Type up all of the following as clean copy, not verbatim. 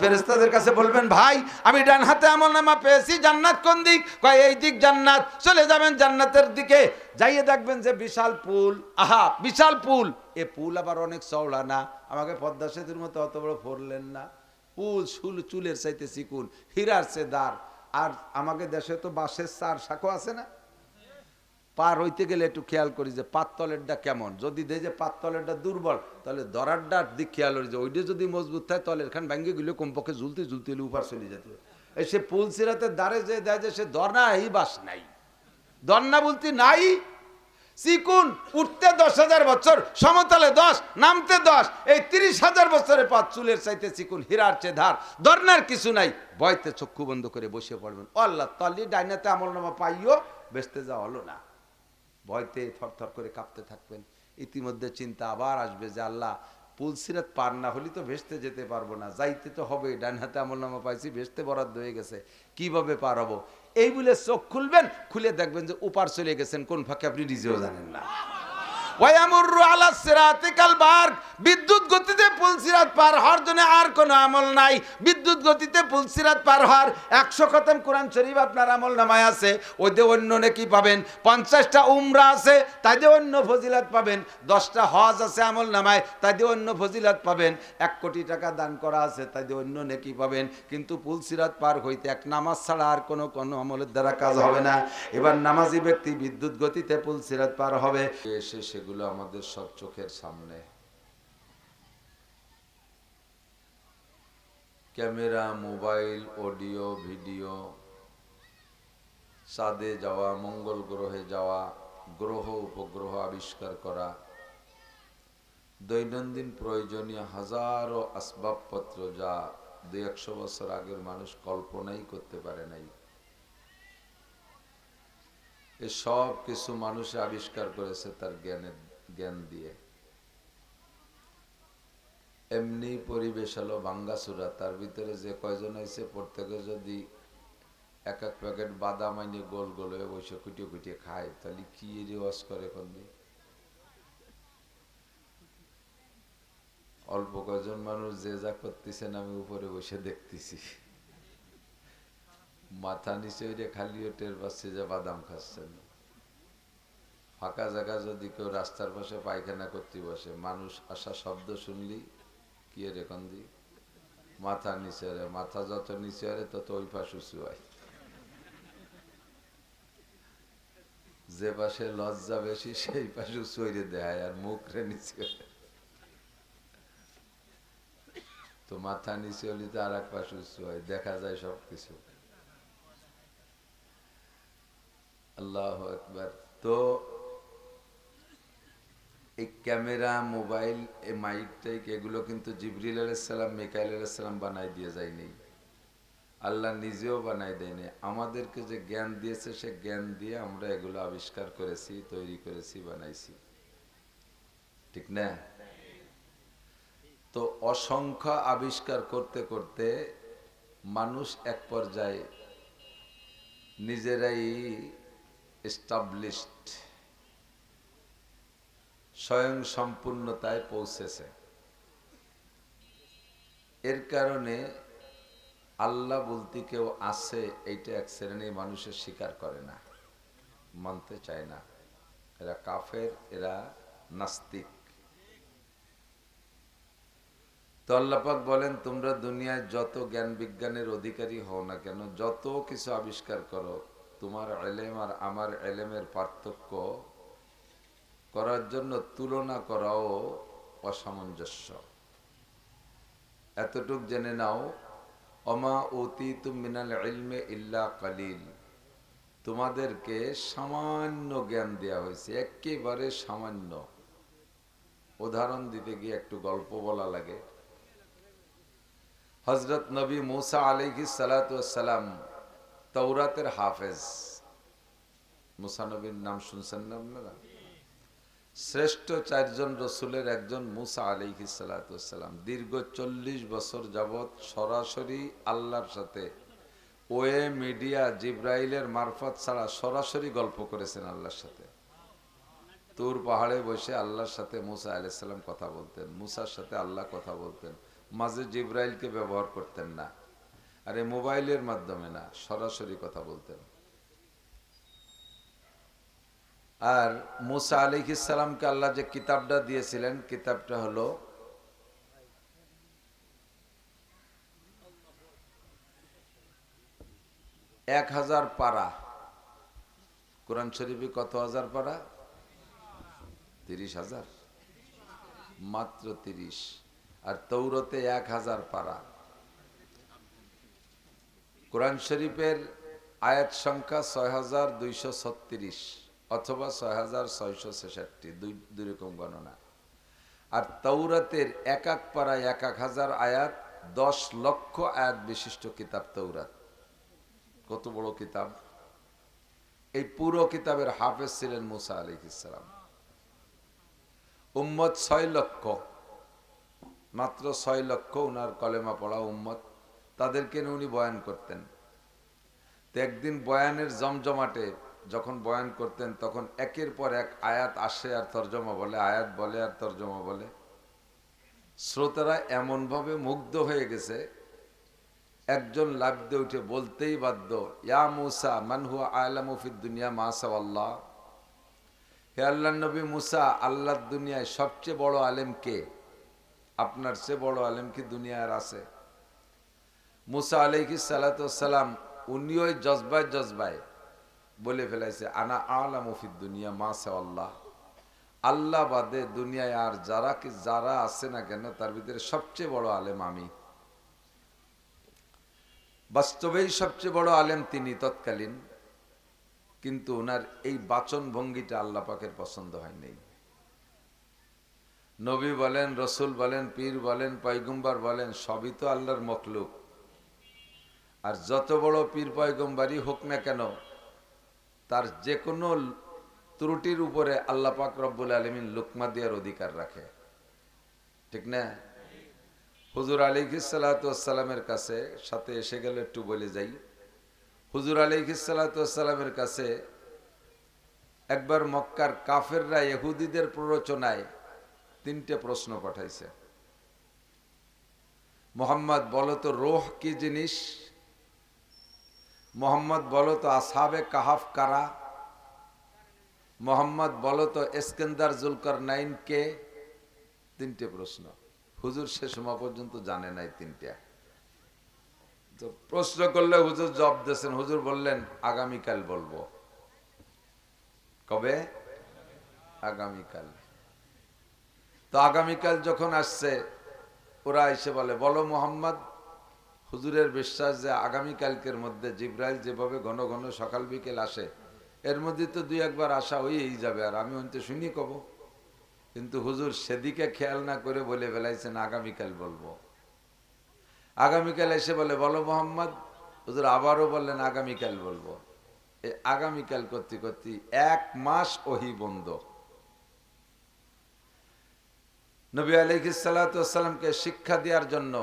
ফেরেশতাদের কাছে বলবেন, ভাই আমি ডান হাতে আমলনামা পেয়েছি, জান্নাত কোন দিক? কয় এই দিক জান্নাত। চলে যাবেন জান্নাতের দিকে, যাইয়ে দেখবেন যে বিশাল পুল। আহা, বিশাল পুল। এ পুল আবার অনেক চওড়া না, আমাকে পদ্মা সেতুর মতো অত বড় ফোরলেন না। পুল চুলের চাইতে চিকুন, হীরার চেয়ে দাঁড়। আর আমাকে দেশে তো বাঁশের চার শাখো আছে না, পার হইতে গেলে একটু খেয়াল করি যে পাততলেরটা কেমন। যদি দেখি যে পাততলেরটা দুর্বল, তাহলে দরারটার দিক খেয়াল করি যে ওইটা যদি মজবুত থাকে তাহলে এখান ভেঙে গেলে কমপক্ষে ঝুলতে ঝুলতে হলে উপার চলে যেতে। এই সে পুল সিরাতের দ্বারে যে দেয় যে সে দরনা এই বাস নাই, দরনা বলতে নাই, চিকুন। উঠতে 10,000 বছর, সমতলে 10, নামতে 10, এই 30,000 বছরের পথ চুলের চাইতে চিকুন, হীরার চেয়ে ধার। দরনার কিছু নাই, ভয়তে চক্ষু বন্ধ করে বসে পড়বেন। আল্লাহ তালি ডাইনাতে আমলনামা পাইও, বেচতে যাওয়া হলো না। ভয়তে থরথর করে কাঁপতে থাকবেন। ইতিমধ্যে চিন্তা আবার আসবে যে আল্লাহ, পুলসিরাত পার না হলে তো ভেস্তে যেতে পারবো না, যাইতে তো হবে, ডান হাতে আমলনামা পাইছি, ভেস্তে বরাদ্দ হয়ে গেছে, কিভাবে পার হবো? এই বলে চোখ খুলবেন, খুলে দেখবেন যে উপার চলে গেছেন কোন ফাঁকে আপনি নিজেও জানেন না। ওয়ায়ামুরু আলা সিরাতিকাল বারক, বিদ্যুৎ গতিতে পুলসিরাত পার হওয়ার জন্য আর কোনো আমল নাই। বিদ্যুৎ গতিতে পুলসিরাত পার হওয়ার 100 খতম কোরআন শরীফ আপনার আমল নামায় আছে, ওইতে অন্য নেকি পাবেন। 50টা উমরা আছে, তাই দিয়ে অন্য ফজিলত পাবেন। 10টা হজ আছে আমল নামায়, তাই দিয়ে অন্য ফজিলত পাবেন। 1 কোটি টাকা দান করা আছে, তাই দিয়ে অন্য নেকি পাবেন। কিন্তু পুলসিরাত পার হইতে এক নামাজ ছাড়া আর কোনো আমলের দ্বারা কাজ হবে না। এবার নামাজি ব্যক্তি বিদ্যুৎ গতিতে পুলসিরাত পার হবে। এসে সেগুলো আমাদের সব চোখের সামনে। ক্যামেরা, মোবাইল, অডিও, ভিডিও, চাঁদে যাওয়া, মঙ্গল গ্রহে যাওয়া, গ্রহ উপগ্রহ আবিষ্কার করা, দৈনন্দিন প্রয়োজনীয় হাজারো আসবাবপত্র যা 200-100 বছর আগের মানুষ কল্পনাই করতে পারে নাই, এ সব কিছু মানুষ আবিষ্কার করেছে তার জ্ঞান দিয়ে। এমনি পরিবেশ হলো ভাঙ্গাচুরা, তার ভিতরে যে কয়জন হয়েছে প্রত্যেকে যদি 1-1 প্যাকেট বাদাম আইনে গোল গোল হয়ে বসে কুটিয়ে কুটিয়ে খায়, তাহলে কি রেওয়াজ করে কোন দিন? অল্প কয়জন মানুষ যে যা করতেছেন আমি উপরে বসে দেখতেছি, মাথা নিচে খালি টের পাচ্ছে যে বাদাম খাচ্ছেন। ফাঁকা জায়গা যদি কেউ রাস্তার পাশে পায়খানা করতে বসে, মানুষ আসা শব্দ শুনলি কি রে কন্দি, মাথা নিচে রে, মাথা যত নিচে রে তত ওই পাশ উঁচু হয়। যে পাশে লজ্জা বেশি সেই পাশে উঁচু হইরে দেয়, আর মুখ রে নিচে। তো মাথা নিচে হলে তো আর এক পাশে উঁচু হয়, দেখা যায় সবকিছু। আল্লাহু আকবার। তো এই ক্যামেরা, মোবাইল, এই মাইক টাইক এগুলো কিন্তু জিবরিল আলাইহিস সালাম, মিকাইল আলাইহিস সালাম বানাই দিয়ে যায়নি, আল্লাহ নিজেও বানাই দেয়নি। আমাদেরকে যে জ্ঞান দিয়েছে সে জ্ঞান দিয়ে আমরা এগুলো আবিষ্কার করেছি, তৈরি করেছি, বানাইছি, ঠিক না? তো অসংখ্য আবিষ্কার করতে করতে মানুষ এক পর্যায়ে নিজেরাই এস্টাবলিশড, স্বয়ং সম্পূর্ণতায় পৌঁছেছে। এর কারণে আল্লাহ বলতে কেউ আছে এইটা এক শ্রেণীর মানুষের স্বীকার করে না, মানতে চায় না। এরা কাফের, এরা নাস্তিক। তো আল্লাহ পাক বলেন, তোমরা দুনিয়ায় যত জ্ঞান বিজ্ঞানের অধিকারী হও না কেন, যত কিছু আবিষ্কার করো, তোমার ইলম আর আমার ইলমের পার্থক্য করার জন্য তুলনা করাও অসামঞ্জস্য। এতটুক জেনে নাও, অমা উতীতুম মিনাল ইলমি ইল্লা কালিল, তোমাদেরকে সামান্য জ্ঞান দেয়া হয়েছে, একেবারে সামান্য। উদাহরণ দিতে গিয়ে একটু গল্প বলা লাগে। হযরত নবী মুসা আলাইহিস সালাতু ওয়াস সালাম তাওরাতের হাফেজ। মুসা নবীর নাম শুনছেন না আপনারা? শ্রেষ্ঠ 4 জন রসুলের একজন মুসা আলাইহিস সালাতু ওয়াস সালাম দীর্ঘ 40 বছর যাবত সরাসরি আল্লাহর সাথে ওয়ে মিডিয়া জিব্রাইলের মারফত ছাড়া সরাসরি গল্প করেছেন আল্লাহর সাথে। তুর পাহাড়ে বসে আল্লাহর সাথে মুসা আলাইহিস সালাম কথা বলতেন, মুসার সাথে আল্লাহ কথা বলতেন। মাঝে জিব্রাইলকে ব্যবহার করতেন না, আর এই মোবাইলের মাধ্যমে না, সরাসরি কথা বলতেন। আর মুসা আলাইহিস সালামকে আল্লাহ যে কিতাবটা দিয়েছিলেন, কিতাবটা হলো 1000 পারা। কোরআন শরীফে কত হাজার পারা? 30,000, মাত্র 30। আর তৌরতে 1000 পারা। কোরআন শরীফের আয়াত সংখ্যা 6236 অথবা 6666, দুই রকম গণনা। আর তৌরাতের এক এক পারায় 1000 আয়াত, 10 লক্ষ আয়াত বিশিষ্ট কিতাব তৌরাত। কত বড় কিতাব! এই পুরো কিতাবের হাফেজ ছিলেন মুসা আলাইহিস সালাম। উম্মত 6 লক্ষ, মাত্র 6 লক্ষ উনার কলেমা পড়া উম্মত, তাদেরকে নিয়ে উনি বয়ান করতেন। তো একদিন বয়ানের জমজমাটে যখন বয়ান করতেন, তখন একের পর এক আয়াত আসে আর তর্জমা বলে, আয়াত বলে আর তর্জমা বলে। শ্রোতারা এমনভাবে মুগ্ধ হয়ে গেছে, একজন লাফ দিয়ে উঠে বলতেই বাধ্য, ইয়া মুসা মান হুয়া আ'লামু ফিদ দুনিয়া মা সাওয়াল্লাহ। হে আল্লাহর নবী মুসা, আল্লাহর দুনিয়ায় সবচেয়ে বড় আলেম কে? আপনার চেয়ে বড় আলেম কি দুনিয়ার আছে? মুসা আলাইহিস সালাতু ওয়াসসালাম উনি ওই জজবায় জজবায় বলে ফেলাইছে, আনা আ'লামু ফিদ দুনিয়া মা সাওয়াল্লাহ। আল্লাহ বাদে দুনিয়ায় আর যারা আছে না কেন, তার ভিতরে সবচেয়ে বড় আলেম আমি। বাস্তবেই সবচেয়ে বড় আলেম তিনি তৎকালীন, কিন্তু ওনার এই বাচন ভঙ্গিটা আল্লাহ পাকের পছন্দ হয় নাই। নবী বলেন, রসুল বলেন, পীর বলেন, পয়গম্বর বলেন, সবই তো আল্লাহর মখলুক। আর যত বড় পীর পয়গম্বরই হোক না কেন, তার যে কোনো ত্রুটির উপরে আল্লাহ পাক রব্বুল আলামিন লুকমা দেওয়ার অধিকার রাখে, ঠিক না? হুজুর আলাইহিস সালাতু ওয়াসসালামের কাছে সাথে এসে গেল, একটু বলে যাই। হুজুর আলাইহিস সালাতু ওয়াসসালামের কাছে একবার মক্কার কাফেররা ইহুদিদের প্ররোচনায় 3টে প্রশ্ন পাঠাইছে। মোহাম্মদ বলো তো রূহ কি জিনিস? মোহাম্মদ বলো তো আসহাবে কাহাফ কারা? মোহাম্মদ বলো তো ইস্কান্দার জুলকারনাইন কে? 3টে প্রশ্ন। হুজুর সে সময় পর্যন্ত জানে নাই 3টা। তো প্রশ্ন করলে হুজুর জবাব দিয়েছেন। হুজুর বললেন, আগামীকাল বলবো। কবে? আগামীকাল। তো আগামীকাল যখন আসছে, ওরা এসে বলে, বলো মোহাম্মদ। হুজুরের বিশ্বাস যে আগামীকালকের মধ্যে জিব্রাইল যেভাবে ঘন ঘন সকাল বিকেল আসে, এর মধ্যে তো 2-1 বার আসা হয়েই যাবে, আর আমি হয়তো শুনি কব। কিন্তু হুজুর সেদিকে খেয়াল না করে বলে ফেলাইছেন, আগামীকাল বলবো। আগামীকাল এসে বলে, বলো মোহাম্মদ। হুজুর আবারও বললেন, আগামীকাল বলবো। এই আগামীকাল করতে করতে 1 মাস ওহী বন্ধ। নবী আলাইহিস সালাতু ওয়াসসালামকে শিক্ষা দেওয়ার জন্য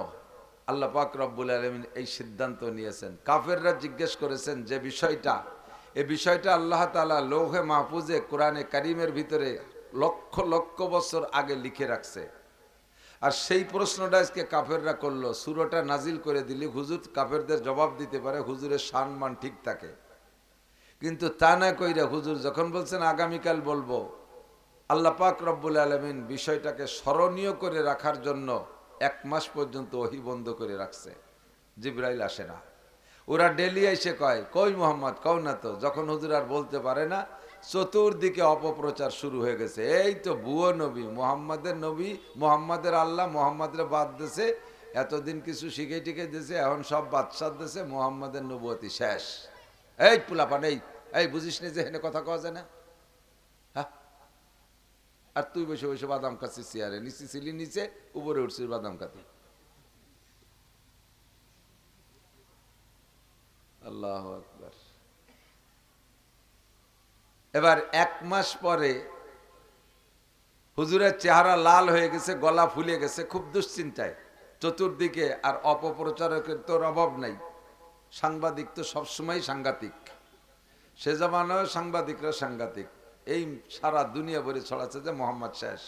আল্লাহ পাক রব্বুল আলামিন এই সিদ্ধান্ত নিয়েছেন। কাফেররা জিজ্ঞেস করেছেন যে বিষয়টা, এই বিষয়টা আল্লাহ তাআলা লৌহে মাহফুজে কোরআনে কারীমের ভিতরে লক্ষ লক্ষ বছর আগে লিখে রাখছে। আর সেই প্রশ্নটা আজকে কাফেররা করলো, সূরাটা নাজিল করে দিলি হুজুর কাফেরদের জবাব দিতে পারে, হুজুরের সম্মান ঠিক থাকে। কিন্তু তা না কইরা হুজুর যখন বলছেন আগামীকাল বলবো, আল্লাহ পাক রব্বুল আলামিন বিষয়টাকে স্মরণীয় করে রাখার জন্য 1 মাস পর্যন্ত ওহী বন্ধ করে রাখছে। জিবরাইল আসে না। ওরা ডেলি এসে কয়, কই মোহাম্মদ, কও না তো। যখন হুজুর আর বলতে পারে না, চতুর্দিকে অপপ্রচার শুরু হয়ে গেছে। এই তো ভুয়ো নবী, মোহাম্মদের আল্লাহ মোহাম্মদের বাদ দিয়েছে, এতদিন কিছু শিখে টিকে দিয়েছে, এখন সব বাদশাহ দিয়েছে, মোহাম্মদের নবুয়তি শেষ। এই পুলাপান, এই বুঝিস নি যে হেনে কথা কওয়া যায় না? হ্যাঁ, আর তুই বসে বসে বাদাম খাচ্ছিস চেয়ারে, নিচে ছিলি নিচে, উপরে উঠছিস বাদাম খাতে। আল্লাহু আকবার। এবার 1 মাস পরে হুজুরের চেহারা লাল হয়ে গেছে, গলা ফুলে গেছে, খুব দুশ্চিন্তায়। চতুর্দিকে আর অপপ্রচারকের তোর অভাব নাই। সাংবাদিক তো সবসময় সাংঘাতিক, সে জামানায় সাংবাদিকরা সাংঘাতিক। এই সারা দুনিয়া ভরে ছড়াচ্ছে যে মোহাম্মদ শেষ।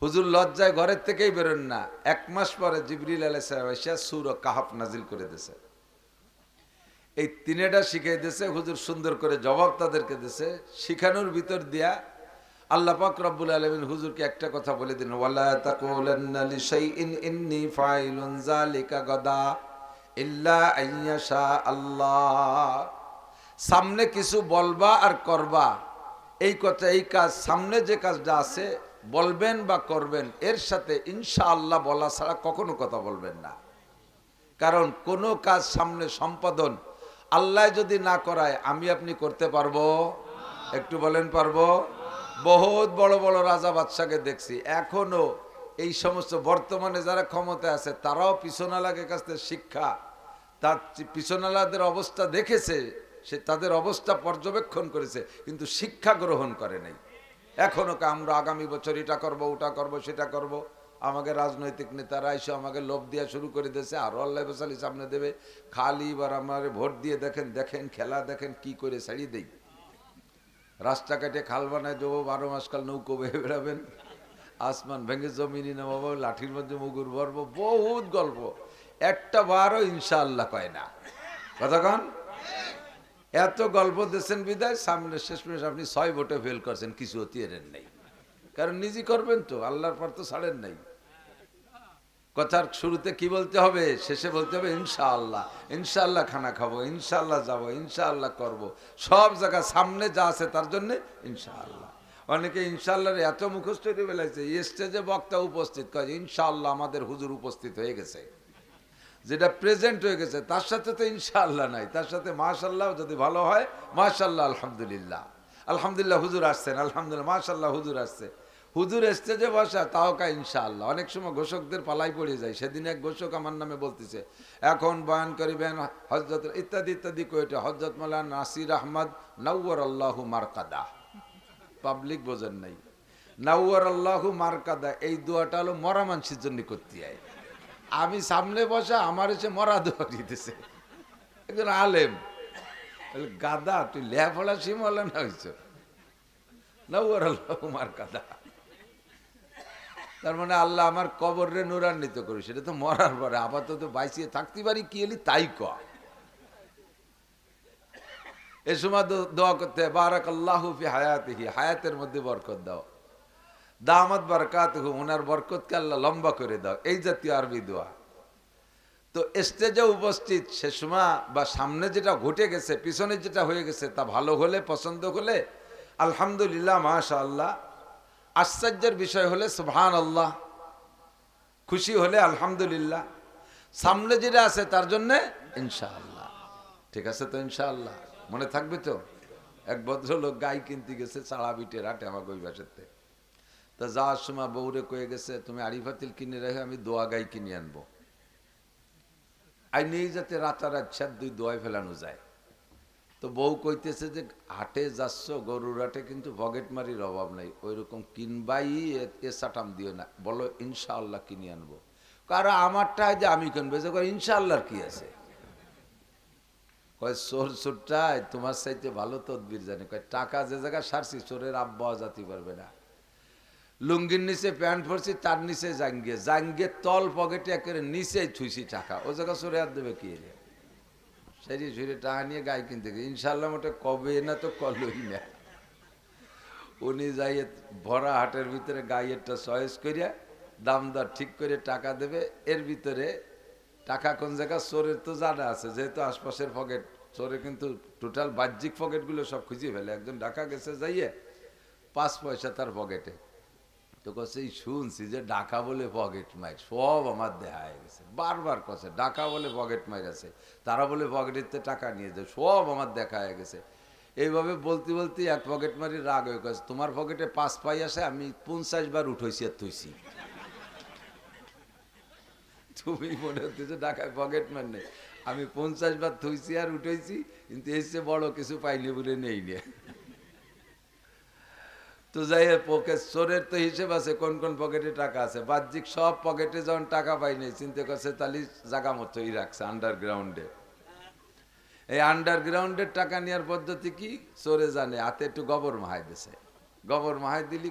হুজুর লজ্জায় ঘরের থেকেই বেরোন না। 1 মাস পরে জিবরিল আলাইহিস সালাম এসে সূরা কাহাফ নাজিল করে দিয়েছে। এই তিনটা শিখিয়ে দিয়েছে, হুজুর সুন্দর করে জবাব তাদেরকে দিয়েছে। শিখানোর ভিতর দিয়া আল্লাহ পাক রব্বুল আলামিন হুজুরকে একটা কথা বলে দিলেন, ওয়ালা তাকুলান্না লিশাইইন ইন্নী ফাইলুন যালিকা গাদা ইল্লা আইয়াশা আল্লাহ। সামনে কিছু বলবা আর করবা, এই কথা, এই কাজ, সামনে যে কাজটা আছে বলবেন বা করবেন, এর সাথে ইনশাআল্লাহ বলা ছাড়া কখনো কথা বলবেন না। কারণ কোনো কাজ সামনে সম্পাদন আল্লাহ যদি না করায় আমি আপনি করতে পারবো? একটু বলেন পারবো? বহুত বড় বড় রাজা বাদশাকে দেখছি, এখনো এই সমস্ত বর্তমানে যারা ক্ষমতায় আছে তারাও পিছনালাকে কাছ থেকে শিক্ষা, তার পিছনালাদের অবস্থা দেখেছে, সে তাদের অবস্থা পর্যবেক্ষণ করেছে, কিন্তু শিক্ষা গ্রহণ করে নাই। এখনো আমরা আগামী বছর এটা করবো, ওটা করবো, সেটা করব। আমাকে রাজনৈতিক নেতারা এসে আমাকে লোভ দেওয়া শুরু করে দিয়েছে, আরো আল্লাহ বসালি সামনে দেবে, খালি এবার আমার ভোট দিয়ে দেখেন, দেখেন খেলা দেখেন কি করে ছাড়িয়ে দেই। রাস্তা কাটে খাল বানায় দেবো, 12 মাস কাল নৌকো বেয়ে বেড়াবেন, আসমান ভেঙে জমিনি নামাবো, লাঠির মধ্যে মুগুর ভরবো, বহুত গল্প। একটা বারও ইনশাআল্লাহ কয় না, কতক্ষণ এত গল্প দিয়েছেন বিদায় সামনে শেষ মেশ আপনি 6 ভোটে ফেল করছেন, কিছু অতিয়ের নেই। কারণ নিজে করবেন তো, আল্লাহর পর তো ছাড়েন নাই। কথার শুরুতে কি বলতে হবে, শেষে বলতে হবে ইনশাআল্লাহ। ইনশাআল্লাহ খানা খাবো, ইনশাআল্লাহ যাবো, ইনশাআল্লাহ করব। সব জায়গা সামনে যা আছে তার জন্য ইনশাআল্লাহ। অনেকে ইনশাআল্লাহর এত মুখস্থ করে ফেলেছে, স্টেজে বক্তা উপস্থিত কয় ইনশাআল্লাহ আমাদের হুজুর উপস্থিত হয়ে গেছে, যেটা প্রেজেন্ট হয়ে গেছে তার সাথে তো ইনশাআল্লাহ নাই, তার সাথে মাশাআল্লাহ যদি ভালো হয় মাশাআল্লাহ, আলহামদুলিল্লাহ, আলহামদুলিল্লাহ হুজুর আসছেন, আলহামদুলিল্লাহ মাশাআল্লাহ হুজুর আসছে। হুজুর স্টেজে বসা তাও কা ইনশাআল্লাহ। অনেক সময় ঘোষকদের পালাই পড়ে যায়। সেদিন এক ঘোষক আমার নামে বলতেছে, এখন বয়ান করিবেন হযরত ইত্যাদি ইত্যাদি কইটা হযরত মাওলানা নাসির আহমদ নাওয়ার আল্লাহু মারকাদা। পাবলিক বোঝেন নাই, নাওয়ার আল্লাহু মারকাদা এই দোয়াটা হলো মরা মানুষের জন্য করতে হয়। আমি সামনে বসা আমার এসে মরা দোয়া দিতেছে একজন আলেম। গাদা তুই লেফলা সিমলা না হয়েছ, নাওয়ার আল্লাহু মারকাদা। তার মানে আল্লাহ আমার কবরে নুরান্বিত করি, সেটা তো মরার পরে, আপাতত বাইসিয়ে থাকতে পারি কি এলি তাই ক। এ সময় দোয়া করতে হয় বারাকাল্লাহু ফি হায়াতিহি, হায়াতের মধ্যে বরকত দাও, দামাত বারাকাতুহু, ওনার বরকতকে আল্লাহ লম্বা করে দাও, এই জাতীয় আরবি দোয়া। তো স্টেজে উপস্থিত সে সময় বা সামনে যেটা ঘটে গেছে, পিছনে যেটা হয়ে গেছে তা ভালো হলে, পছন্দ হলে আলহামদুলিল্লাহ মাশাআল্লাহ, আশ্চর্যের বিষয় হলে সুবহানাল্লাহ, খুশি হলে আলহামদুলিল্লাহ, সামনে যেটা আছে তার জন্য ইনশাআল্লাহ। ঠিক আছে তো ইনশাআল্লাহ, মনে থাকবে তো। এক ভদ্রলোক গাই কিনতে গেছে চাড়া বিটের হাটে আমাকে ওই বাসাতে। তা যাওয়ার সময় বউরে কয়ে গেছে, তুমি আরিফাতিল কিনে রেখে আমি দোয়া গাই কিনে আনবো, আই নেই যাতে রাতারাত 2 দোয়ায় ফেলানো যায়। তো বউ কইতেছে যে হাটে যাচ্ছ, গরুর হাটে কিন্তু পকেটমারির অভাব নাই, ওই রকম কিনবাই, এ সাটাম দিও না, বলো ইনশাআল্লাহ কিনে আনবো। কারণ আমারটা যে আমি কিনবো, যে ইনশাআল্লাহর কি আছে, কয় চোর চোরটাই তোমার চাইতে ভালো তদবির জানে, কয় টাকা যে জায়গা সারছি চোরের আব্বাও জাতি পারবে না। লুঙ্গির নিচে প্যান্ট পরছি, তার নিচে জাঙ্গে, জাঙ্গে তল পকেটে একেবারে নিচেই থুইছি টাকা, ও জায়গা চোরে আর দেবে কি রে। সেই সুরে টাকা নিয়ে গাই কিনতে গেছে, ইনশাল্লাহ মোটে কবে না তো কলই না। উনি যাইয়ে ভরা হাটের ভিতরে গাইয়েরটা চয়েস করিয়া দাম দর ঠিক করে টাকা দেবে। এর ভিতরে টাকা কোন জায়গা চোরের তো জানা আছে, যেহেতু আশপাশের পকেট, চোরে কিন্তু টোটাল বাহ্যিক পকেটগুলো সব খুঁজে ফেলে। একজন ঢাকা গেছে যাইয়ে 5 পয়সা তার পকেটে, তো কছে শুনছি যে ডাকা বলে পকেট মার, সব আমার দেখা হয়ে গেছে। বারবার কছে ডাকা বলে পকেট মার আছে, তারা বলে পকেটের টাকা নিয়ে যায়, সব আমার দেখা হয়ে গেছে। এইভাবে বলতে বলতে এক পকেট মারি রাগ হয়ে গেছে, তোমার পকেটে 5 পাই আসে, আমি 50 বার উঠেছি আর তুইছি, তুমি মনে হচ্ছে যে ঢাকায় পকেট মার নেই, আমি 50 বার থুইছি আর উঠেছি, কিন্তু এর চেয়ে বড় কিছু পাইনি বলে নেই নে। তো যাই পকেট চোরের তো হিসেব আছে, কোন কোন পকেটে টাকা আছে, বাহ্যিক সব পকেটে যখন টাকা পাইনি চিন্তা করছে তাহলে জায়গা মতোই রাখছে আন্ডারগ্রাউন্ডে। এই আন্ডারগ্রাউন্ডের টাকা নেওয়ার পদ্ধতি কি চোরে জানে, হাতে একটু গোবর মাহাই দিছে, গোবর মাহাই দিলি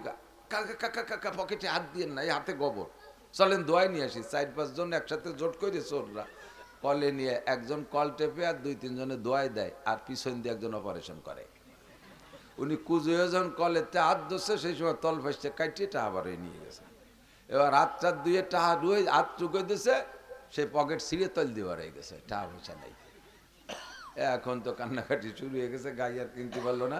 কাকা কাকা কাকা পকেটে হাত দিয়ে না, এই হাতে গোবর, চলেন দোয়াই নিয়ে আসি। 4-5 জন একসাথে জোট করে চোররা কলে নিয়ে একজন কল টেপে আর 2-3 জনে দোয়াই দেয়, আর পিছন দিয়ে একজন অপারেশন করে। উনি কুজুয়ে যখন কলেতে হাত ধরছে সেই সময় তল ফাইসে কাটিয়ে টাকা বার হয়ে নিয়ে গেছে। এবার হাত দুয়ে টাকা রুয়ে হাত চুকে দিছে, সে পকেট ছিঁড়ে তল দিয়ে বার হয়ে গেছে, টাকা পয়সা নেই। এখন তো কান্নাকাটি শুরু হয়ে গেছে, গাড়ি আর কিনতে পারলো না,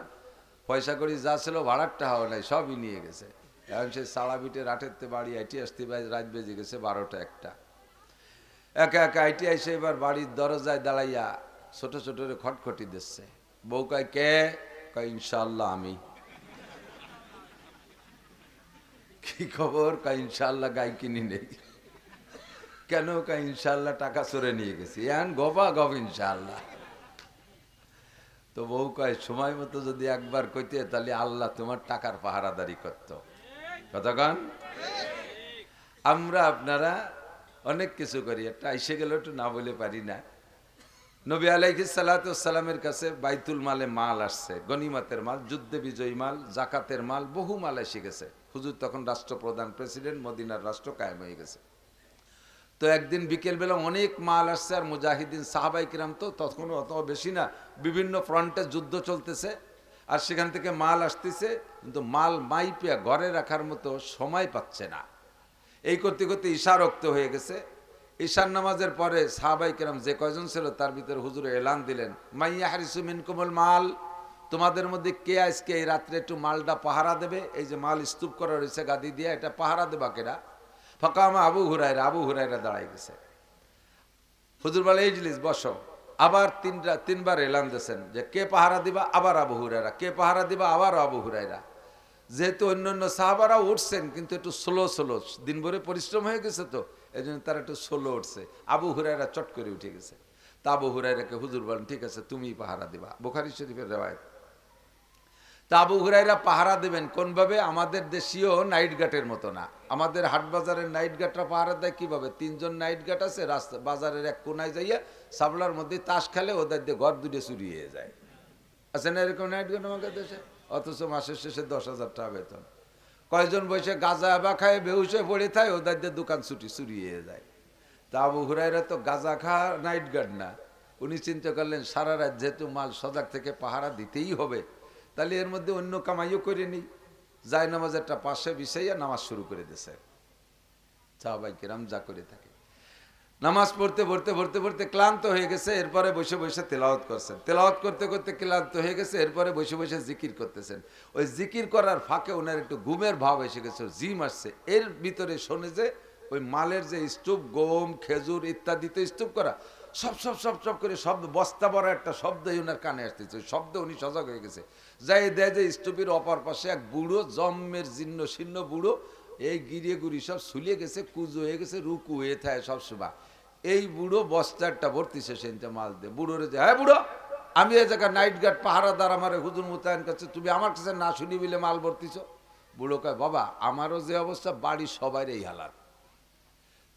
পয়সা করি যা ছিল ভাড়ার টাকাও নাই, সবই নিয়ে গেছে। এখন সে সাড়া বিটে রাতেরতে বাড়ি আইটি আসতে রাত বেজে গেছে 12টা-1টা। একা একা আইটি আইসে এবার বাড়ির দরজায় দাঁড়াইয়া ছোট ছোট খটখটি দিচ্ছে। বউ কয় কে? কয় ইনশাল্লাহ আমি। কি খবর? কয় ইনশাল্লাহ গাই কিনি নেই। কেন? কয় ইনশাল্লাহ টাকা চোরে নিয়ে গেছি। এখন গবা গব ইনশাল্লাহ। তো বউ কয় সময় মতো যদি একবার কইতে তাহলে আল্লাহ তোমার টাকার পাহারাদারি করত। কতক্ষণ আমরা আপনারা অনেক কিছু করি, একটা এসে গেল একটু না বলে পারি না। নবী আলাইহিস সালাতু ওয়াস সালামের কাছে বাইতুল মালে মাল আসছে, গনিমতের মাল, যুদ্ধে বিজয়ী মাল, জাকাতের মাল, বহু মাল এসে গেছে। হুজুর তখন রাষ্ট্রপ্রধান, প্রেসিডেন্ট, মদিনার রাষ্ট্র কায়েম হয়ে গেছে। তো একদিন বিকেলবেলা অনেক মাল আসছে, আর মুজাহিদিন সাহাবাই কিরাম তো তখন অত বেশি না, বিভিন্ন ফ্রন্টে যুদ্ধ চলতেছে, আর সেখান থেকে মাল আসতেছে, কিন্তু মাল মাইপিয়া ঘরে রাখার মতো সময় পাচ্ছে না। এই করতে করতে ঈশা রক্ত হয়ে গেছে। ঈশার নামাজের পরে সাহাবাই কিরাম যে কয়জন ছিল তার ভিতরে হুজুর এলান দিলেন, মাইয়া হারিসু মিনকুমুল মাল, তোমাদের মধ্যে কে আজকে এই রাত্রে একটু মালটা পাহারা দেবে? এই যে মাল স্তূপ করা রয়েছে গাদি দিয়ে, এটা পাহারা দেবা কেরা? ফাকামা আবু হুরায়রা, আবু হুরায়রা দাঁড়াই গেছে। হুজুর বলে ইজলিস, বসো। আবার তিনবার এলান দিয়েছেন যে কে পাহারা দিবা? আবার আবু হুরায়রা। কে পাহারা দিবা? আবার আবু হুরায়রা। যেহেতু অন্যান্য সাহাবারা উঠছেন কিন্তু একটু স্লো দিন ভরে পরিশ্রম হয়ে গেছে, তো এই জন্য তারা একটু স্লো উঠছে। আবু হুরায়রা চট করে উঠে গেছে। তা আবু হুরায়রাকে হুজুর বলেন ঠিক আছে তুমি পাহারা দিবা, বুখারী শরীফের রেওয়ায়েত। তা আবু হুরায়রা পাহারা দেবেন কোনভাবে? আমাদের দেশীয় নাইট গার্ডের মতো না। আমাদের হাট বাজারের নাইট গার্ডরা পাহারা দেয় কিভাবে? 3 জন নাইট গার্ড আছে, রাস্তা বাজারের এক কোনায় যাইয়া সাবলার মধ্যে তাস খেলে, ওদের দিয়ে ঘর দুটো চুরি হয়ে যায়। আছে না এরকম নাইট গার্ড আমাদের দেশে? অথচ মাসের শেষে 10,000 টাকা বেতন। কয়জন বসে গাঁজা বা খায় বেহুশ হয়ে পড়ে থাকে, ওদের দিয়ে দোকান চুরি হয়ে যায়। তা আবু হুরায়রা তো গাঁজা খা নাইট গার্ড না। উনি চিন্তা করলেন সারা রাত যেহেতু মাল সজাগ থেকে পাহারা দিতেই হবে, তাহলে এর মধ্যে অন্য কামাইও করে নিই। যায় নামাজেরটা পাশে বিছাইয়া নামাজ শুরু করে দিয়েছে। সাহাবায়ে কেরাম যা করে থাকে, নামাজ পড়তে পড়তে পড়তে পড়তে ক্লান্ত হয়ে গেছে। এরপরে বসে বসে তেলাওয়াত করছেন, তেলাওয়াত করতে করতে ক্লান্ত হয়ে গেছে। এরপরে বসে বসে জিকির করতেছেন। ওই জিকির করার ফাঁকে ওনার একটু ঘুমের ভাব এসে গেছে, জিম আসছে। এর ভিতরে শোনে যে ওই মালের যে স্তূপ, গম, খেজুর ইত্যাদিতে স্তূপ করা, সব সব সব সব করে শব্দ, বস্তা বড় একটা শব্দই ওনার কানে আসতেছে। শব্দ উনি সজাগ হয়ে গেছে। যাই দেয় যে স্তূপের অপর পাশে এক বুড়ো, জম্মের জীর্ণ শীর্ণ বুড়ো, এই গিরিয়ে গুড়ি সব শুলিয়ে গেছে, কুজো হয়ে গেছে, রুকু হয়ে থাকে সব সময়। এই বুড়ো বস্তারটা ভর্তিছে সেনটা মাল দিয়ে। বুড়োরে যে, হ্যাঁ বুড়ো, আমি এই জায়গায় নাইট গার্ড পাহারাদার, আমার হুজুর মোতায়েন করছে, তুমি আমার কাছে না শুনি বলে মাল ভর্তিছ? বুড়ো কয়, বাবা আমারও যে অবস্থা, বাড়ির সবাই এই হালাত,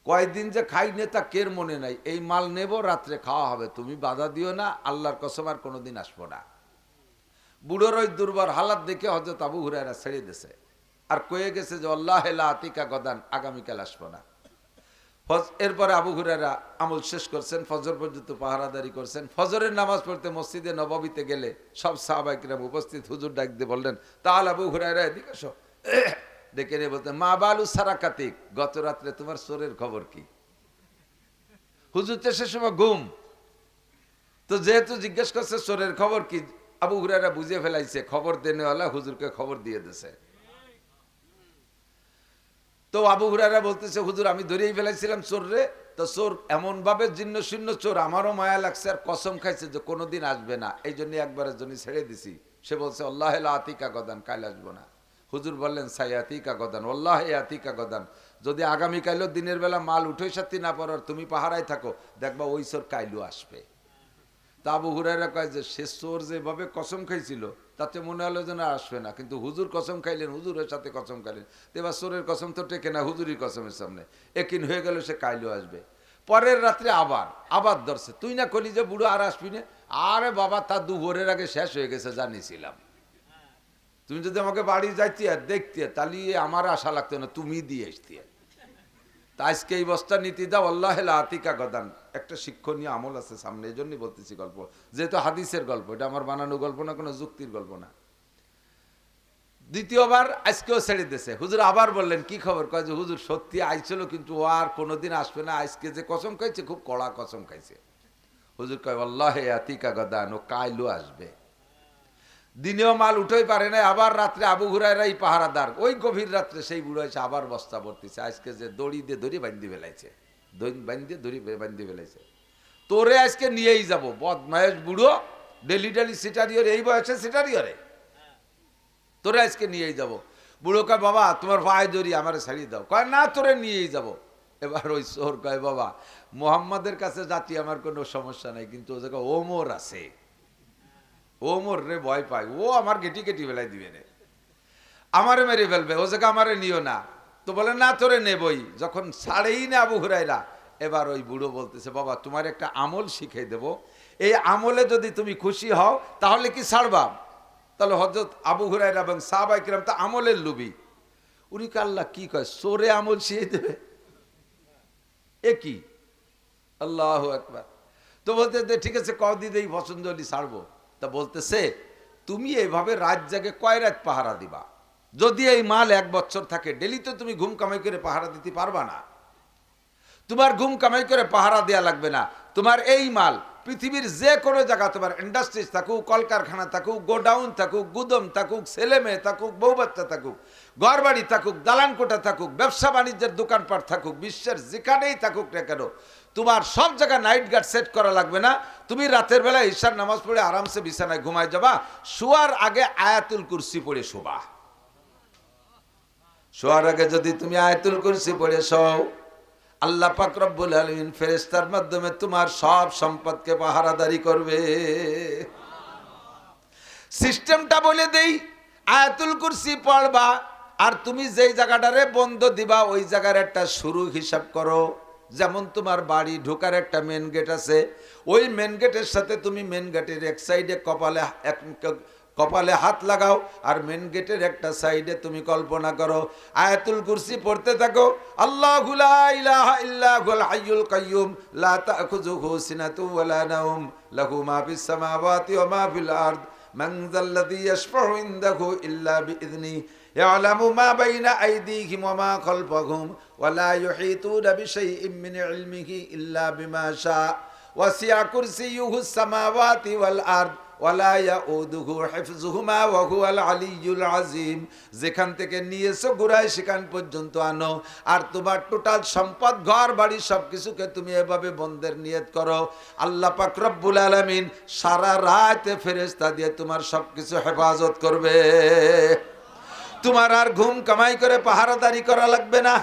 কয়দিন যে খাই নে তা কের মনে নাই। এই মাল নেব, রাত্রে খাওয়া হবে, তুমি বাধা দিও না, আল্লাহর কসম আর কোনোদিন আসবো না। বুড়োর ওই দুর্বল হালাত দেখে হযরত আবু হুরায়রা ছেড়ে দিয়েছে, আর কয়ে গেছে যে আল্লাহ লা আতিকা গদান, আগামীকাল আসবো না। এরপরে আবু হুরায়রা আমল শেষ করছেন, ফজর পর্যন্ত পাহারাদারি করছেন। ফজরের নামাজ পড়তে মসজিদে নববীতে গেলে সব সাহাবায়ে কিরাম উপস্থিত। হুজুর ডাক দিয়ে বললেন, তাহলে আবু হুরায়রা এদিকে আসো। ডেকে নিয়ে বলতেন, মা বালু সারাকাতিক, গত রাত্রে তোমার চোরের খবর কি? হুজুর তো সে সময় ঘুম, তো যেহেতু জিজ্ঞেস করছে চোরের খবর কি, আবু হুরায়রা বুঝিয়ে ফেলাইছে খবর দেনেওয়ালা হুজুরকে খবর দিয়ে দিছে। তো আবু হুরায়রা বলতেছে, হুজুর আমি ধরেই ফেলাইছিলাম চোর রে। তো চোর এমন ভাবে জীর্ণ শীর্ণ চোর, আমারও মায়া লাগছে, আর কসম খাইছে যে কোনোদিন আসবে না, এই জন্য একবারের জন্য ছেড়ে দিছি। সে বলছে আল্লাহ লা আতিকা গদান, কাল আসবো না। হুজুর বললেন, সাইয়াতিকা গদান, আল্লাহ আতিকা গদান, যদি আগামীকালও দিনের বেলা মাল উঠে সাথে না পড়ার তুমি পাহারায় থাকো, দেখবা ওই চোর কাইলও আসবে। তা আবু হুরায়রা কয় যে সে চোর যেভাবে কসম খাইছিল তাতে মনে হলো যেন আসবে না, কিন্তু হুজুর কসম খাইলেন, হুজুরের সাথে কসম খাইলেন, এবার চোরের কসম তো টেকে না, হুজুরি কসমের সামনে একিন হয়ে গেল সে কাইলও আসবে। পরের রাত্রে আবার ধরছে, তুই না কলি যে বুড়ো আর আসবি না? আরে বাবা, তা দুপুরের আগে শেষ হয়ে গেছে জানিছিলাম। তুমি যদি আমাকে বাড়ি যাইতে আর দেখতে, তাহলে আমার আশা লাগতো না, তুমি দিয়ে আসতে। তা আজকে এই বস্তা নীতি দাও আল্লাহ আতিকা গদান। একটা শিক্ষণীয় আমল আছে সামনে, এই জন্যই বলতেছি গল্প, যেহেতু হাদিসের গল্প, এটা আমার বানানো গল্প না, কোনো যুক্তির গল্প না। দ্বিতীয়বার আজকেও ছেড়ে দিয়েছে। হুজুর আবার বললেন কি খবর? কয় যে হুজুর সত্যি আইছিল, কিন্তু ও আর কোনোদিন আসবে না, আজকে যে কসম খাইছে খুব কড়া কসম খাইছে। হুজুর কয় আল্লাহ আতিকা গদান, ও কাইলো আসবে। দিনেও মাল উঠেই পারে না, আবার রাত্রে আবু হুরায়রাই পাহারাদার। ওই গভীর রাত্রে সেই বুড়ো এসে আবার বস্তা ভর্তিছে। আজকে যে দড়ি দিয়ে দড়ি বান্ধি ফেলাইছে, দড়ি বান্ধি ফেলাইছে। তোরে আজকে নিয়েই যাব, বদমায়েশ বুড়ো, ডেলি ডেলি সিটারিওর, এই বয়সে সিটারিওরে, তোরে আজকে নিয়েই যাব। বুড়ো কয় বাবা তোমার পায়ে ধরি, আমার ছাড়িয়ে দাও। কয় না, তোরে নিয়েই যাব। এবার ওই শোর কয় বাবা মোহাম্মদের কাছে যাচ্ছি, আমার কোনো সমস্যা নাই, কিন্তু ও জায়গায় ওমর আছে, ওমর রে ভয় পাই, ও আমার গেটি কেটি ফেলাই দিবে রে, আমারে মেরে ফেলবে, ও জায়গা আমারে নিও না। তো বলে না তোরে নেবই। যখন ছাড়েই না আবু হুরায়রা, এবার ওই বুড়ো বলতেছে বাবা তোমার একটা আমল শিখিয়ে দেব, এই আমলে যদি তুমি খুশি হও তাহলে কি ছাড়বা? তাহলে হযরত আবু হুরায়রা এবং সাহাবায়ে কিরাম তো আমলের লোভী। উনি আল্লাহ কি কয়, সোরে আমল শিখিয়ে দেবে, এ কি? আল্লাহু আকবার। তো বলতে ঠিক আছে কদিন এই পছন্দ হলি ছাড়বো। তা বলতেছে তুমি এইভাবে রাত জাগে কয় রাত পাহারা দিবা? যদি এই মাল 1 বছর থাকে, ডেলি তো তুমি ঘুম কামাই করে পাহারা দিতে পারবা না। তোমার ঘুম কামাই করে পাহারা দেওয়া লাগবে না। তোমার এই মাল পৃথিবীর যে কোনো জায়গা, তোমার ইন্ডাস্ট্রিজ থাকুক, কলকারখানা থাকুক, গোডাউন থাকুক, গুদম থাকুক, ছেলে মেয়ে থাকুক, বউ বাচ্চা থাকুক, ঘর বাড়ি থাকুক, দালান কোঠা থাকুক, ব্যবসা বাণিজ্যের দোকানপাট থাকুক, বিশ্বের যেখানেই থাকুক না কেন, তোমার সব জায়গায় নাইট গার্ড সেট করা লাগবে না। তুমি রাতের বেলা ঈশার নামাজ পড়ে আরামসে বিছানায় ঘুমায় যাবা। শোয়ার আগে আয়াতুল কুরসি পড়ে শোবা। শোয়ার আগে যদি তুমি আয়াতুল কুরসি পড়ে শোও, আল্লাহ পাক রব্বুল আলামিন ফেরেশতার মাধ্যমে তোমার সব সম্পদকে পাহারাদারি করবে। সিস্টেমটা বলে দেই, আয়াতুল কুরসি পড়বা, আর তুমি যেই জায়গাটারে বন্ধ দিবা ওই জায়গার একটা শুরু হিসাব করো। যেমন তোমার বাড়ি ঢোকার একটা মেন গেট আছে, ওই মেন গেটের সাথে তুমি মেন গেটের এক সাইডে কপালে হাত লাগাও, আর মেন গেটের একটা সাইডে তুমি কল্পনা করো আয়াতুল কুরসি পড়তে থাকো। আল্লাহু লা ইলাহা ইল্লা হুয়াল হাইয়ুল কাইয়্যুম লা তাখুযুহু সিনাতুন ওয়া লা নাওম লাহু মা ফিস সামাওয়াতি ওয়া মা ফিল আরদ মান যাল্লাযী ইয়াশফাউ ইনদাহু ইল্লা বিইযনিহি ইয়ালামু মা বাইনা আইদিহিম ওয়া মা খালফাহুম ওয়া লা ইউহিতুনা বিশাইইন মিন ইলমিহি ইল্লা বিমা শা ওয়াসি'a কুরসিয়্যুহুস সামাওয়াতি ওয়াল আরদ ওয়ালা ইয়াউদুহু হিফযুহুমা ওয়া হুয়াল আলিয়্যুল আযীম। যেখান থেকে নিয়েছো ঘুরায় সেখান পর্যন্ত আনো। আর তোমার টোটাল সম্পদ, ঘর বাড়ি সবকিছুকে তুমি এভাবে বন্ধের নিয়ত করো। আল্লাহ পাক রব্বুল আলামিন সারা রাত ফেরেশতা দিয়ে তোমার সবকিছু হেফাজত করবে। তোমার আর ঘুম কামাই করে পাহারাদারি করা লাগবে না।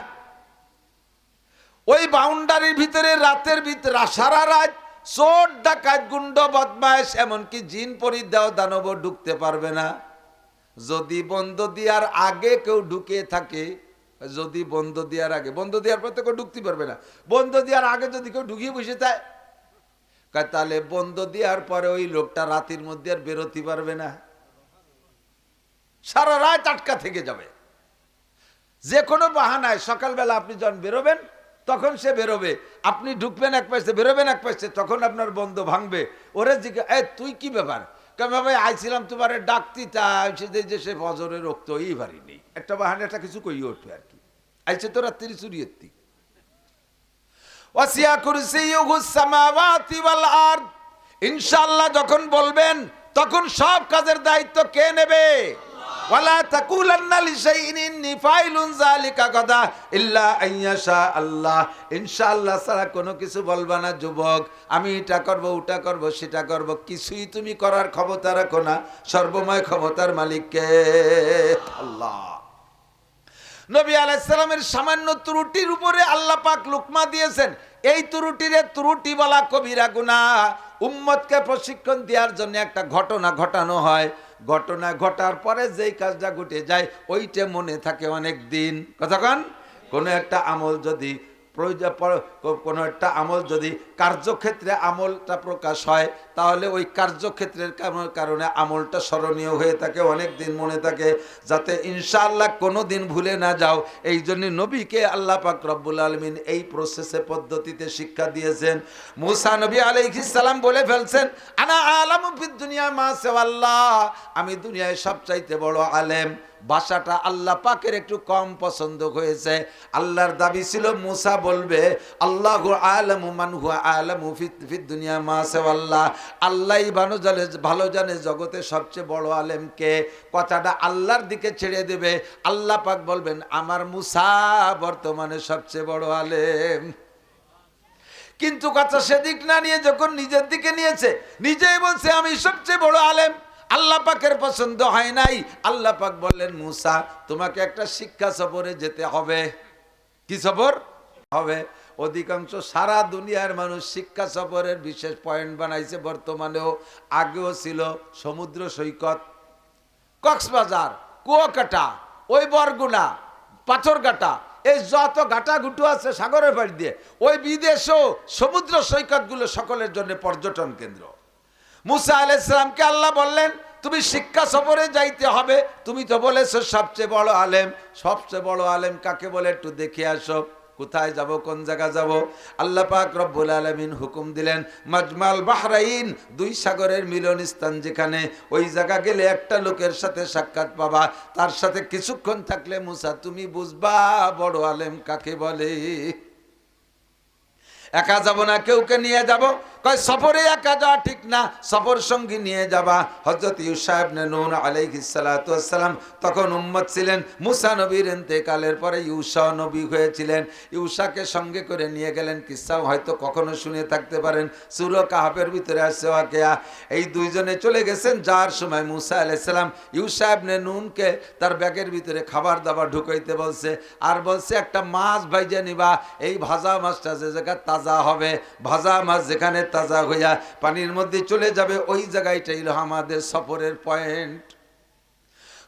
ওই বাউন্ডারির ভিতরে রাতের ভিতরে সারা রাত চোর ডাকাত গুন্ড বদমাইশ এমনকি জিন পরি দেও দানব ঢুকতে পারবে না। যদি বন্ধ দেওয়ার আগে কেউ ঢুকে থাকে, যদি বন্ধ দেওয়ার আগে, বন্ধ দেওয়ার পর তো কেউ ঢুকতে পারবে না, বন্ধ দেওয়ার আগে যদি কেউ ঢুকিয়ে বসে থাকে, তাহলে বন্ধ দেওয়ার পরে ওই লোকটা রাতের মধ্যে আর বেরোতে পারবে না, সারা রাত আটকা থেকে যাবে। যে কোনো বাহানায় সকালবেলা আপনি যখন বেরোবেন তখন সে বেরোবে, আপনি ঢুকবেন এক পাশে বেরোবেন এক পাশে, তখন আপনার বন্ধ ভাঙবে। ওরে জিজ্ঞাসা, তুই কি ব্যাপার? কেমন ভাই আইছিলাম তোমার ডাকতি, তা যে সে ফজরে রক্ত এই বাড়ি নেই, একটা বাহানা একটা কিছু কই উঠবে আর কি, আইছে তো রাত্রি চুরিয়েতি। ওয়াসিয়া কুরসিয়্যুহুস সামাওয়াতি ওয়াল আরদ, ইনশাআল্লাহ যখন বলবেন তখন সব কাজের দায়িত্ব কে নেবে? ওয়ালা তাকুলান্না লিশাইইন ইন্নী ফাইলুন যালিকা গাদা ইল্লা আইয়াশা আল্লাহ। ইনশাআল্লাহ ছাড়া কোনো কিছু বলবা না যুবক, আমি এটা করব ওটা করব সেটা করব, কিছুই তুমি করার ক্ষমতা রাখো না। সর্বময় ক্ষমতার মালিক কে? আল্লাহ। নবী আলাইহিস সালামের সামান্য ত্রুটির উপরে আল্লাহ পাক লুকমা দিয়েছেন, এই ত্রুটিরে ত্রুটি বলা কবিরা গুনাহ। উম্মতকে প্রশিক্ষণ দেওয়ার জন্য একটা ঘটনা ঘটানো হয়, ঘটনা ঘটার পরে যেই কাজটা ঘটে যায় ওইটা মনে থাকে অনেক দিন। কতক্ষণ? কোনো একটা আমল যদি কোনো একটা আমল যদি কার্যক্ষেত্রে আমলটা প্রকাশ হয়, তাহলে ওই কার্যক্ষেত্রের কারণে আমলটা স্মরণীয় হয়ে থাকে, অনেক দিন মনে থাকে, যাতে ইনশাআল্লাহ কোনো দিন ভুলে না যাও। এই জন্য নবীকে আল্লাহ পাক রব্বুল আলামিন এই প্রসেসে পদ্ধতিতে শিক্ষা দিয়েছেন। মুসা নবী আলাইহিস সালাম বলে ফেলছেন, আনা আলামু ফিদ দুনিয়া মা সাওয়াল্লাহ, আমি দুনিয়ায় সবচাইতে বড় আলেম। ভাষাটা আল্লাহ পাকের একটু কম পছন্দ হয়েছে। আল্লাহর দাবি ছিল মুসা বলবে আল্লাহু আলামু মান হুয়া আলামু ফিদ দুনিয়া মা সাওয়াল্লাহ, আল্লাহই ভালো জানে জগতে সবচেয়ে বড় আলেম কে। কথাটা আল্লাহর দিকে ছেড়ে দেবে, আল্লাহ পাক বলবেন আমার মুসা বর্তমানে সবচেয়ে বড় আলেম। কিন্তু কথা সেদিক না নিয়ে যখন নিজের দিকে নিয়েছে, নিজেই বলছে আমি সবচেয়ে বড় আলেম, আল্লাহ পাকের পছন্দ হয় নাই। আল্লাহ পাক বললেন মুসা তোমাকে একটা শিক্ষা সফরে যেতে হবে। কি সফর হবে? অধিকাংশ সারা দুনিয়ার মানুষ শিক্ষা সফরের বিশেষ পয়েন্ট বানাইছে, বর্তমানেও, আগেও ছিল। সমুদ্র সৈকত, কক্সবাজার, কুয়াকাটা, ওই বরগুনা, পাথরঘাটা, এই যত ঘাটা ঘুটু আছে সাগরের পাড়ি দিয়ে, ওই বিদেশও সমুদ্র সৈকতগুলো সকলের জন্য পর্যটন কেন্দ্র। মুসা আলাইহিস সালামকে আল্লাহ বললেন তুমি শিক্ষা সফরে যাইতে হবে, তুমি তো বলেছো সবচেয়ে বড় আলেম। সবচেয়ে বড় আলেম কাকে বলে একটু দেখে আসো। কোথায় যাব, কোন জায়গা যাব? আল্লাহ পাক রব্বুল আলামিন হুকুম দিলেন মাজমাল বাহরাইন, দুই সাগরের মিলন স্থান যেখানে, ওই জায়গা গেলে একটা লোকের সাথে সাক্ষাৎ পাবা, তার সাথে কিছুক্ষণ থাকলে মুসা তুমি বুঝবা বড় আলেম কাকে বলে। একা যাব না, কেউকে নিয়ে যাব। কয় সফরে একা যাওয়া ঠিক না, সফর সঙ্গী নিয়ে যাবা। হযরত ইউসা ইবনে নূন আলাইহিস সালাতু ওয়াস সালাম তখন উম্মত ছিলেন। মুসা নবীর ইন্তেকালের পরে ইউসা নবী হয়েছিলেন। ইউসাকে সঙ্গে করে নিয়ে গেলেন। কিসসাও হয়তো কখনো শুনে থাকতে পারেন, সূরা কাহফের ভিতরে আছে ওয়াকিয়া। এই দুইজনে চলে গেছেন, যার সময় মুসা আলাইহিস সালাম ইউসা ইবনে নূনকে তার ব্যাগের ভিতরে খাবার দাবার ঢুকাইতে বলছে, আর বলছে একটা মাছ ভাইজা নিবা, এই ভাজা মাছটা যে জায়গা তাজা হবে, ভাজা মাছ যেখানে তাজা হইয়া পানির মধ্যে চলে যাবে, ওই জায়গাটাই হলো আমাদের সফরের পয়েন্ট।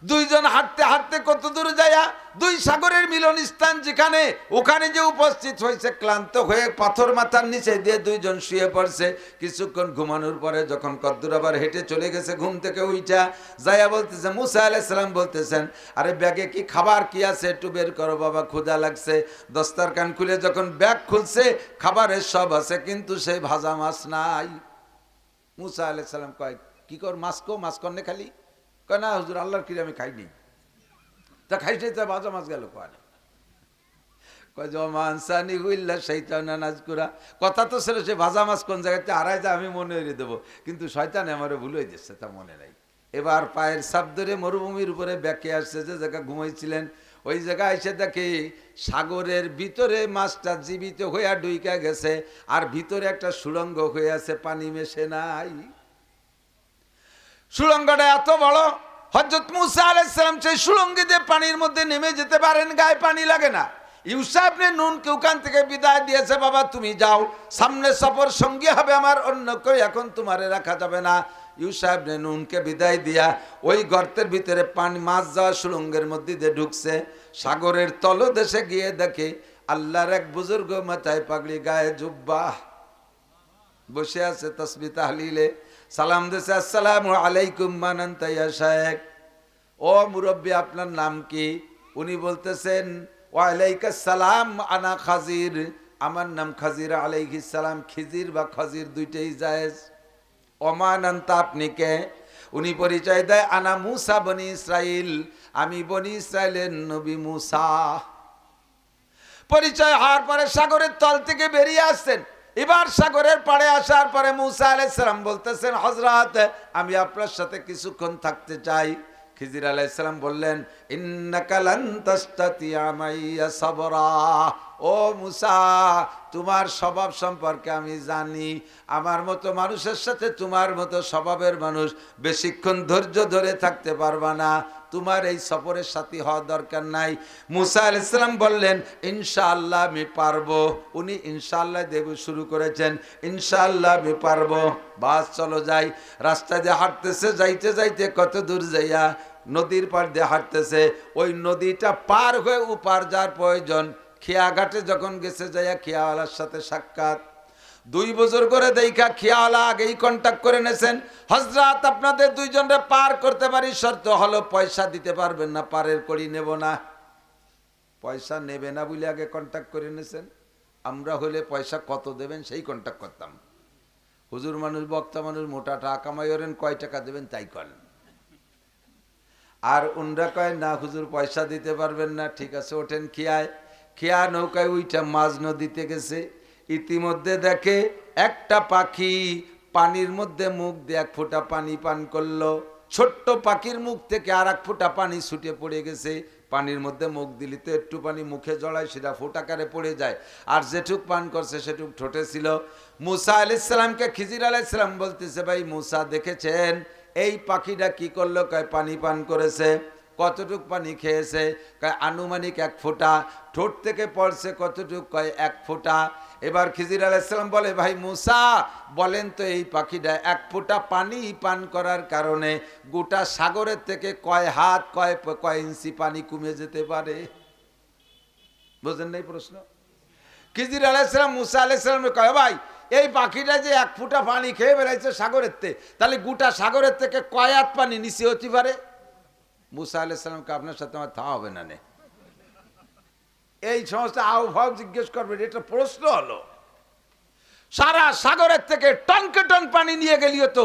দুইজন হাঁটতে হাঁটতে কত দূর যায়া দুই সাগরের মিলন স্থান যেখানে, ওখানে যে উপস্থিত হয়েছে, ক্লান্ত হয়ে পাথর মাথার নিচে দিয়ে দুইজন শুয়ে পড়ছে। কিছুক্ষণ ঘুমানোর পরে যখন কদ্দুর আবার হেঁটে চলে গেছে, ঘুম থেকে উইঠা যায়া বলতেছে, মুসা আলাইহিস সালাম বলতেছেন আরে ব্যাগে কি খাবার কি আছে একটু বের করো বাবা, ক্ষুধা লাগছে। দস্তারখান খুলে যখন ব্যাগ খুলছে, খাবারের সব আছে, কিন্তু সেই ভাজা মাছ নাই। মুসা আলাইহিস সালাম কয় কি কর, মাছ কন্যে খালি? কয় না হুজুর, আল্লাহর কিরে আমি খাইনি। তা খাইছে তা ভাজা মাছ গেল কয়? কয় জমানসানি হুইল্লা শয়তানা নাজকুরা, কথা তো ছিল সে ভাজা মাছ কোন জায়গাতে হারায় যায় আমি মনে হয়ে দেবো, কিন্তু শয়তানে আমারে ভুলে দিচ্ছে, তা মনে নাই। এবার পায়ের ছাপ ধরে মরুভূমির উপরে ব্যাকে আসছে, যে জায়গা ঘুমাইছিলেন ওই জায়গায় এসে দেখে সাগরের ভিতরে মাছটা জীবিত হইয়া ডুইকা গেছে, আর ভিতরে একটা সুড়ঙ্গ হয়ে আছে, পানি মেশে নাই। সুড়ঙ্গটা এত বড়, হযরত মুসা আলাইহিস সালাম সেই সুড়ঙ্গে দিয়ে পানির মধ্যে নেমে যেতে পারেন, গায়ে পানি লাগে না। ইউসা ইবনে নূনকে ওখান থেকে বিদায় দিয়েছে, বাবা তুমি যাও, সামনে সফর সঙ্গী হবে আমার, অন্য কেউ এখন তোমারে রাখা যাবে না। ইউসা ইবনে নূনকে বিদায় দিয়া ওই গর্তের ভিতরে পানি, মাছ যাওয়া সুড়ঙ্গের মধ্যে দিয়ে ঢুকছে। সাগরের তলদেশে গিয়ে দেখে আল্লাহর এক বুজুর্গ, মাথায় পাগড়ি, গায়ে জুব্বা, বসে আছে তাসবিহ তাহলিলে, সালাম দিয়েছে, আসসালামু আলাইকুম মান আনতা ইয়া শাইখ, ও মুরব্বী আপনার নাম কি? উনি বলতেছেন ওয়া আলাইকাস সালাম আনা খাজির, আমার নাম খাজির আলাইহিস সালাম। খিজির বা খাজির দুইটাই জায়েজ। ওমান আনতা আপনি কে? উনি পরিচয় দেয় আনা মুসা বনি ইসরাইল, আমি বনি ইসরাইলের নবী মুসা। পরিচয় হওয়ার পরে সাগরের তল থেকে বেরিয়ে আসছেন। এবার সাগরের পাড়ে আসার পরে মুসা আলাইহিস সালাম বলতেছেন, হযরত আমি আপনার সাথে কিছুক্ষণ থাকতে চাই। খিজির আলাইহিস সালাম বললেন, ইন্নাকা লান তাসতাতিয়া মাইয়া সাবরা, ও মুসা তোমার স্বভাব সম্পর্কে আমি জানি, আমার মতো মানুষের সাথে তোমার মতো স্বভাবের মানুষ বেশিক্ষণ ধৈর্য ধরে থাকতে পারবা না, তোমার এই সফরের সাথী হওয়ার দরকার নাই। মুসা আলাইহিস সালাম বললেন ইনশাআল্লাহ আমি পারবো। উনি ইনশাআল্লাহ দেব শুরু করেছেন, ইনশাআল্লাহ আমি পারবো, বাস চলো যাই। রাস্তা দিয়ে হাঁটতেছে, যাইতে যাইতে কত দূর যাইয়া নদীর পার দিয়ে হাঁটতেছে, ওই নদীটা পার হয়ে উপার যাওয়ার প্রয়োজন। খেয়াঘাটে যখন গেছে, যাইয়া খেয়াওয়ালার সাথে সাক্ষাৎ, 2 বছর করে দেখা খেয়াল আগেই কন্ট্যাক্ট করে নেছেন, হযরত আপনাদের দুইজনরে পার করতে পারি, শর্ত হলো পয়সা দিতে পারবেন না, পারের করি নেব না। পয়সা নেবে না বলে আগে কন্ট্যাক্ট করে নেছেন। আমরা হলে পয়সা কত দেবেন সেই কন্ট্যাক্ট করতাম। হুজুর মানুষ, বক্তা মানুষ, মোটা টাকা কামাই করেন, কয় টাকা দেবেন তাই করেন। আর উনরা কয় না হুজুর পয়সা দিতে পারবেন না, ঠিক আছে ওঠেন খেয়ায়। খেয়া নৌকায় উইটা মাঝ নদীতে গেছে, ইতিমধ্যে দেখে একটা পাখি পানির মধ্যে মুখ দিয়ে 1 ফোঁটা পানি পান করলো। ছোট্ট পাখির মুখ থেকে আর 1 ফোঁটা পানি ছুটে পড়ে গেছে। পানির মধ্যে মুখ দিলি তো একটু পানি মুখে জড়ায়, সেটা ফোঁটাকারে পড়ে যায়, আর যেটুক পান করছে সেটুক ঠোঁটে ছিল। মুসা আলাইহিস সালামকে খিজির আলাইহিস সালাম বলতেছে, ভাই মুসা দেখেছেন এই পাখিটা কি করলো? কয় পানি পান করেছে। কতটুক পানি খেয়েছে? কয় আনুমানিক 1 ফোঁটা। ঠোঁট থেকে পড়ছে কতটুক? কয় 1 ফোঁটা। এবার খিজির আলাইহিস সালাম বলে, ভাই মুসা বলেন তো এই পাখিটা 1 ফোঁটা পানি পান করার কারণে গোটা সাগরের থেকে কয় হাত কয় ইঞ্চি পানি কমে যেতে পারে? বুঝেন নাই প্রশ্ন? খিজির আলাইহিস সালাম মুসা আলাইহিস সালামকে কয়, ভাই এই পাখিটা যে 1 ফোঁটা পানি খেয়ে বেড়াইছে সাগরের থেকে, তাহলে গোটা সাগরের থেকে কয় হাত পানি নিচে হতে পারে? মুসা আলাইহিস সালামকে আপনার সাথে আমার থা হবে না নে, এই সমস্ত আহ্বাব জিজ্ঞেস করবেন, এটা প্রশ্ন হলো। সারা সাগরের থেকে টনকে টন পানি নিয়ে গেলিও তো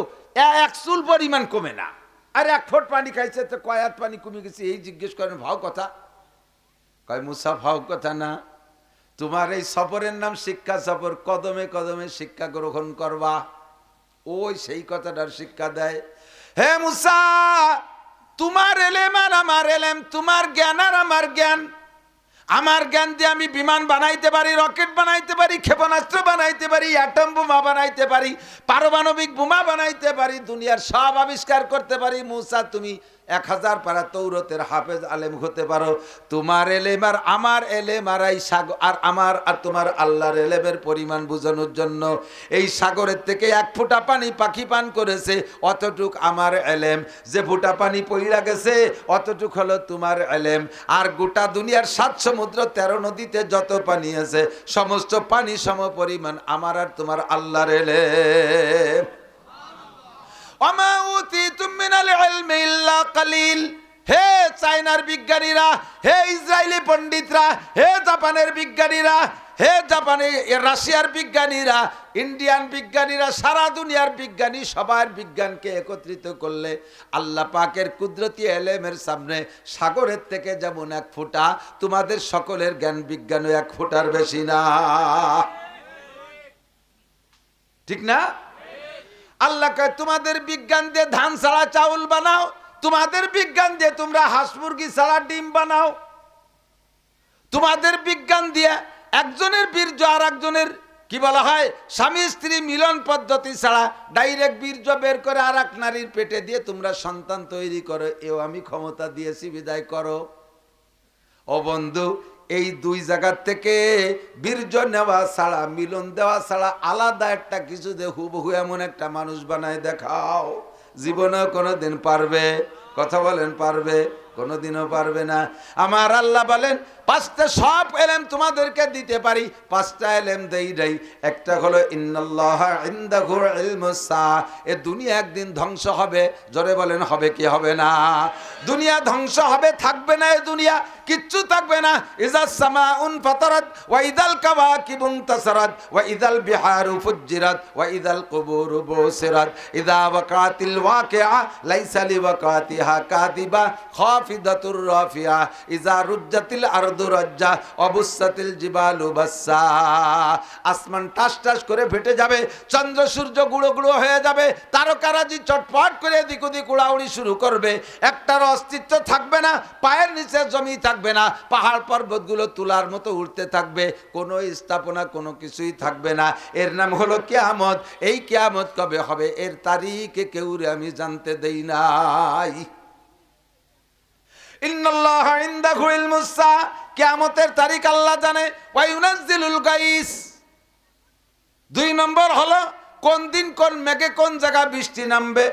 1 চুল পরিমাণ কমে না, আর 1 ফুট পানি খাইছে তো কয় হাত পানি কমে গেছে, এই জিজ্ঞেস করেন ভাও কথা? কয় মুসা ভাও কথা না, তোমার এই সফরের নাম শিক্ষা সফর, কদমে কদমে শিক্ষা গ্রহণ করবা। ওই সেই কথাটার শিক্ষা দেয়, হে মুসা তোমার এলেম আর আমার এলেম, তোমার জ্ঞান আর আমার জ্ঞান। আমার জ্ঞান দিয়ে আমি বিমান বানাইতে পারি, রকেট বানাইতে পারি, ক্ষেপণাস্ত্র বানাইতে পারি, অ্যাটম বোমা বানাইতে পারি, পারমাণবিক বোমা বানাইতে পারি, দুনিয়ার সব আবিষ্কার করতে পারি। মুসা তুমি 1000 পারা তৌরতের হাফেজ আলেম হতে পারো, তোমার এলেম আর আমার এলেম আর এই সাগর আর আমার আর তোমার আল্লাহর এলেমের পরিমাণ বোঝানোর জন্য এই সাগরের থেকে 1 ফোঁটা পানি পাখি পান করেছে, অতটুক আমার এলেম। যে ফোঁটা পানি পইড়া গেছে অতটুক হলো তোমার এলেম। আর গোটা দুনিয়ার 7 সমুদ্র 13 নদীতে যত পানি আছে সমস্ত পানি সম পরিমাণ আমার আর তোমার আল্লাহর এলেম। ওমা উতিতুম মিনাল ইলমি ইল্লা কালিল। হে চায়নার বিজ্ঞানীরা, হে ইসরায়েলি পণ্ডিতরা, হে জাপানের বিজ্ঞানীরা, হে জাপানি রাশিয়ার বিজ্ঞানীরা, ইন্ডিয়ান বিজ্ঞানীরা, সারা দুনিয়ার বিজ্ঞানী, সবার বিজ্ঞানকে একত্রিত করলে আল্লাহ পাকের কুদরতি এলেমের সামনে সাগরের থেকে যেমন 1 ফোঁটা, তোমাদের সকলের জ্ঞান বিজ্ঞানও 1 ফোঁটার বেশি না। ঠিক না? আল্লাহ কয় তোমাদের বিজ্ঞান দিয়ে ধান ছাড়া চাউল বানাও, তোমাদের বিজ্ঞান দিয়ে তোমরা হাঁস মুরগি ছাড়া ডিম বানাও, তোমাদের বিজ্ঞান দিয়ে একজনের বীর্য আর একজনের কি বলা হয় স্বামী স্ত্রী মিলন পদ্ধতি ছাড়া ডাইরেক্ট বীর্য বের করে আর এক নারীর পেটে দিয়ে তোমরা সন্তান তৈরি করো, এও আমি ক্ষমতা দিয়েছি, বিদায় করো। ও বন্ধু, এই 2 জায়গার থেকে বীর্য নেওয়া ছাড়া, মিলন দেওয়া ছাড়া আলাদা একটা কিছু দিয়ে হুবহু এমন একটা মানুষ বানায় দেখাও, জীবনেও কোনোদিন পারবে? কথা বলেন, পারবে? কোনোদিনও পারবে না। আমার আল্লাহ বলেন 5টা সব এলেম তোমাদেরকে দিতে পারি, 5টা এলেম দেই দেই। একটা হলো ইন্নাল্লাহা ইনদাহু ইলমুস সাআ। এ দুনিয়া একদিন ধ্বংস হবে, জোরে বলেন হবে কি হবে না? দুনিয়া ধ্বংস হবে, থাকবে না, এ দুনিয়া কিচ্ছু থাকবে না। ইজাস সামাউন ফাতারাত ওয়া ইদাল কাওয়াকিবু ইনতাসারাত ওয়া ইদাল বিহারু ফুজ্জিরাত ওয়া ইদাল কুবুরু বুসিরাত ইযা ওয়াকাতিল ওয়াকিআ লাইসা লিওয়াকাতিহা কাযিবা খাফিদাতুর রাফিআ ইযা রুজ্জাতিল আরদু রাজ্জা অবুসাতিল জিবালু বাসসা। আসমান টাস টাস করে ফেটে যাবে, চন্দ্র সূর্য গুঁড়ো গুঁড়ো হয়ে যাবে, তারকারাজি চটপট করে এদিক ওদিক উড়াউড়ি শুরু করবে, একটার অস্তিত্ব থাকবে না, পায়ের নিচে জমি থাকবে না, পাহাড় পর্বতগুলো তুলার মতো উঠতে থাকবে, কোনো স্থাপনা কোনো কিছুই থাকবে না। এর নাম হলো কিয়ামত। এই কিয়ামত কবে হবে এর তারিখ কেউ আমি জানতে দেই নাই। ইন্নাল্লাহা ইনদাহু ইলমুস সাআ, কিয়ামতের তারিখ আল্লাহ জানে। ওয়া ইউনাজ্জিলুল গাইস, 2 নম্বর হলো কোন দিন কোন মেঘে কোন জায়গা বৃষ্টি নামবে।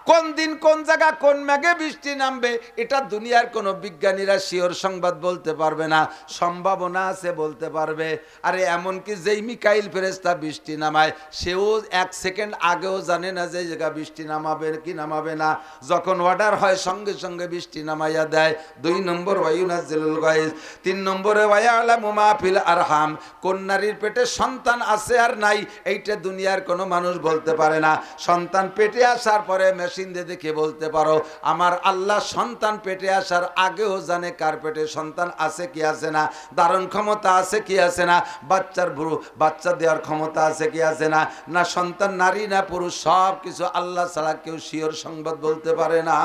কোন দিন কোন জায়গা কোন মেঘে বৃষ্টি নামবে এটা দুনিয়ার কোনো বিজ্ঞানীরা শিওর সংবাদ বলতে পারবে না, সম্ভাবনা আছে বলতে পারবে। আরে এমনকি যেই মিকাইল ফেরেশতা বৃষ্টি নামায় সেও 1 সেকেন্ড আগেও জানে না যে জায়গা বৃষ্টি নামাবে কি নামাবে না, যখন অর্ডার হয় সঙ্গে সঙ্গে বৃষ্টি নামাইয়া দেয়। 2 নম্বর ওয়ায়ুনাজ্জিলুল গায়জ। 3 নম্বরে ওয়ায়ালামু মা ফিল আরহাম, কোন নারীর পেটে সন্তান আছে আর নাই এইটা দুনিয়ার কোনো মানুষ বলতে পারে না। সন্তান পেটে আসার পরে মেশিন দিয়ে দেখে বলতে পারো আমার আল্লাহ সন্তান পেটে আসার আগেও জানে কার পেটে সন্তান আছে কি আছে না, ধারণ ক্ষমতা আছে কি আছে না, বাচ্চা দেওয়ার ক্ষমতা আছে কি আছে না, না সন্তান নারী না পুরুষ, সব কিছু আল্লাহ ছাড়া কেউ শিওর সংবাদ বলতে পারে না।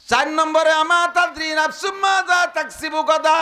4 নম্বরে আমা তাদরি নাফসুম মাযা তাকসিবু গাদা,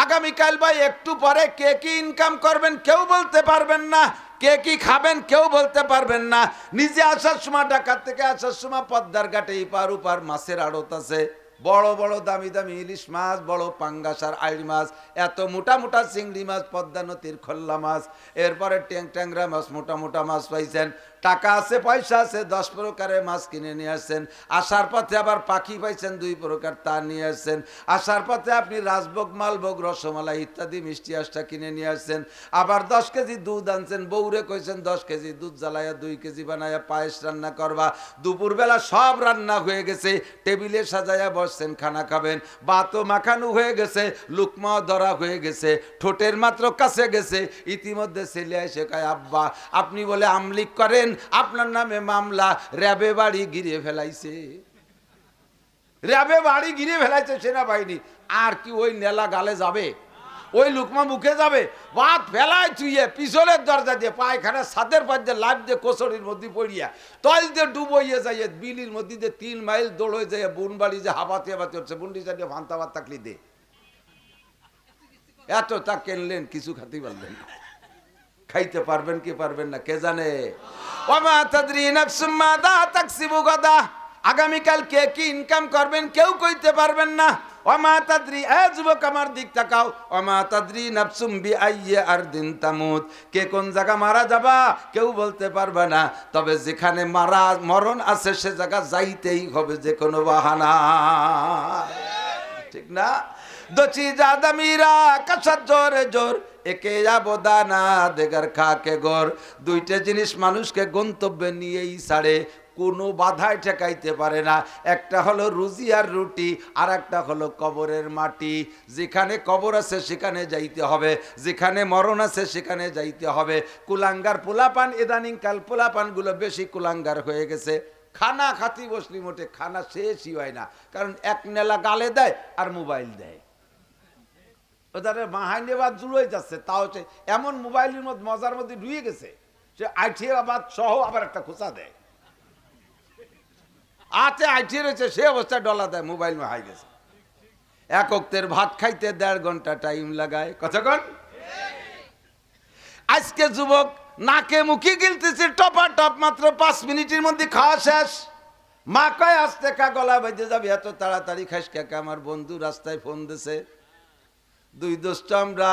আগামীকাল ভাই একটু পরে কে কি ইনকাম করবেন কেউ বলতে পারবেন না, কে কি খাবেন কেউ বলতে পারবেন না। নিজে আসার সময় ঢাকা থেকে আসার সময় পদ্মার ঘাটে এপার ওপার মাছের আড়ত আছে, বড় বড় দামি দামি ইলিশ মাছ, বড় পাঙ্গাস আর আইড় মাছ, এত মোটা মোটা চিংড়ি মাছ, পদ্মা নদীর খোল্লা মাছ, এরপরে ট্যাংরা মাছ, মোটা মোটা মাছ পাইছেন। টাকা আছে পয়সা আছে, 10 প্রকারের মাছ কিনে নিয়ে আসছেন। আসার পথে আবার পাখি পাইছেন 2 প্রকার, তা নিয়ে আসছেন। আসার পথে আপনি রাজভোগ, মালভোগ, রসমালাই ইত্যাদি মিষ্টি আশটা কিনে নিয়ে আসছেন। আবার 10 কেজি দুধ আনছেন, বউরে কইছেন 10 কেজি দুধ জ্বালাইয়া 2 কেজি বানাইয়া পায়েস রান্না করবা। দুপুরবেলা সব রান্না হয়ে গেছে, টেবিলে সাজাইয়া বসছেন, খানা খাবেন। ভাতও মাখানো হয়ে গেছে, লুকমাও ধরা হয়ে গেছে, ঠোঁটের মাত্র কাছে গেছে। ইতিমধ্যে ছেলে এসে কয় আব্বা আপনি বলে আমলিক করেন, আপনার নামে মামলা, র্যাবে বাড়ি ঘিরে ফেলাইছে, র্যাবে বাড়ি ঘিরে ফেলাইছে সেনাবাহিনী। আর কি ওই নেলা গালে যাবে, ওই লুকমা মুখে যাবে? ভাত ফেলায় চুইয়ে পিছনের দরজা দিয়ে পায়খানা ছাদের পাশ দিয়ে লাভ দিয়ে কোচড়ির মধ্যে পড়িয়া তল দিয়ে ডুবইয়ে যাইয়ে বিলির মধ্যে দিয়ে 3 মাইল দৌড় হয়ে যায়, বুন বাড়ি যে হাবাতে হাবাতে হচ্ছে, বুন্ডি চালিয়ে ভান্তা ভাত থাকলি দে। এত তা কিনলেন, কিছু খাতে পারলেন না। খাইতে পারবেন কি পারবেন না কে জানে। ওমা তাদরি নাফসুম মাযা তাকসিবু গাদা, আগামীকাল কে কি ইনকাম করবেন কেউ কইতে পারবেন না। ওমা তাদরি, এ যুবক আমার দিক তাকাও, ওমা তাদরি নাফসুম বিআইয়ি আরদিন তামুত, কে কোন জায়গা মারা যাবা কেউ বলতে পারবে না। তবে যেখানে মরণ আছে সে জায়গা যাইতেই হবে যে কোনো বাহানা, ঠিক না? দচি জাদা মীরা কাসার জোরে জোর, একে আবদানা দেগার খাকে গর। 2টা জিনিস মানুষকে গন্তব্যে নিয়েই ছাড়ে, কোনো বাধায় ঠেকাইতে পারে না। একটা হলো রুজি আর রুটি, আর একটা হলো কবরের মাটি। যেখানে কবর আছে সেখানে যাইতে হবে, যেখানে মরণ আছে সেখানে যাইতে হবে। কুলাঙ্গার পোলাপান, ইদানিং কাল পোলাপানগুলো বেশি কুলাঙ্গার হয়ে গেছে। খানা খাতি বসলি মোটে খানা শেষই হয় না, কারণ এক নেলা গালে দেয় আর মোবাইল দেয়। ওদের মাহাইনে বাদ জুড়ে যাচ্ছে, তাও হচ্ছে এমন মোবাইলের মধ্যে মজার মধ্যে ঢুয়ে গেছে, সে আইঠিয়াবাদ সহ আবার একটা খোঁচা দেয়, আতে আইঠিয়ে রয়েছে সে অবস্থায় ডলা দেয়, মোবাইল মাহাই গেছে। এক ওক্তের ভাত খাইতে 1.5 ঘন্টা টাইম লাগায়, কতক্ষণ? আজকে যুবক নাকে মুখে গিলতেছে টপা টপ, মাত্র 5 মিনিটের মধ্যে খাওয়া শেষ। মা কয় আসতে কা গলা বেঁধে যাবে, এত তাড়াতাড়ি খাইস কাকা? আমার বন্ধু রাস্তায় ফোন দিছে, 2 দোস্ত আমরা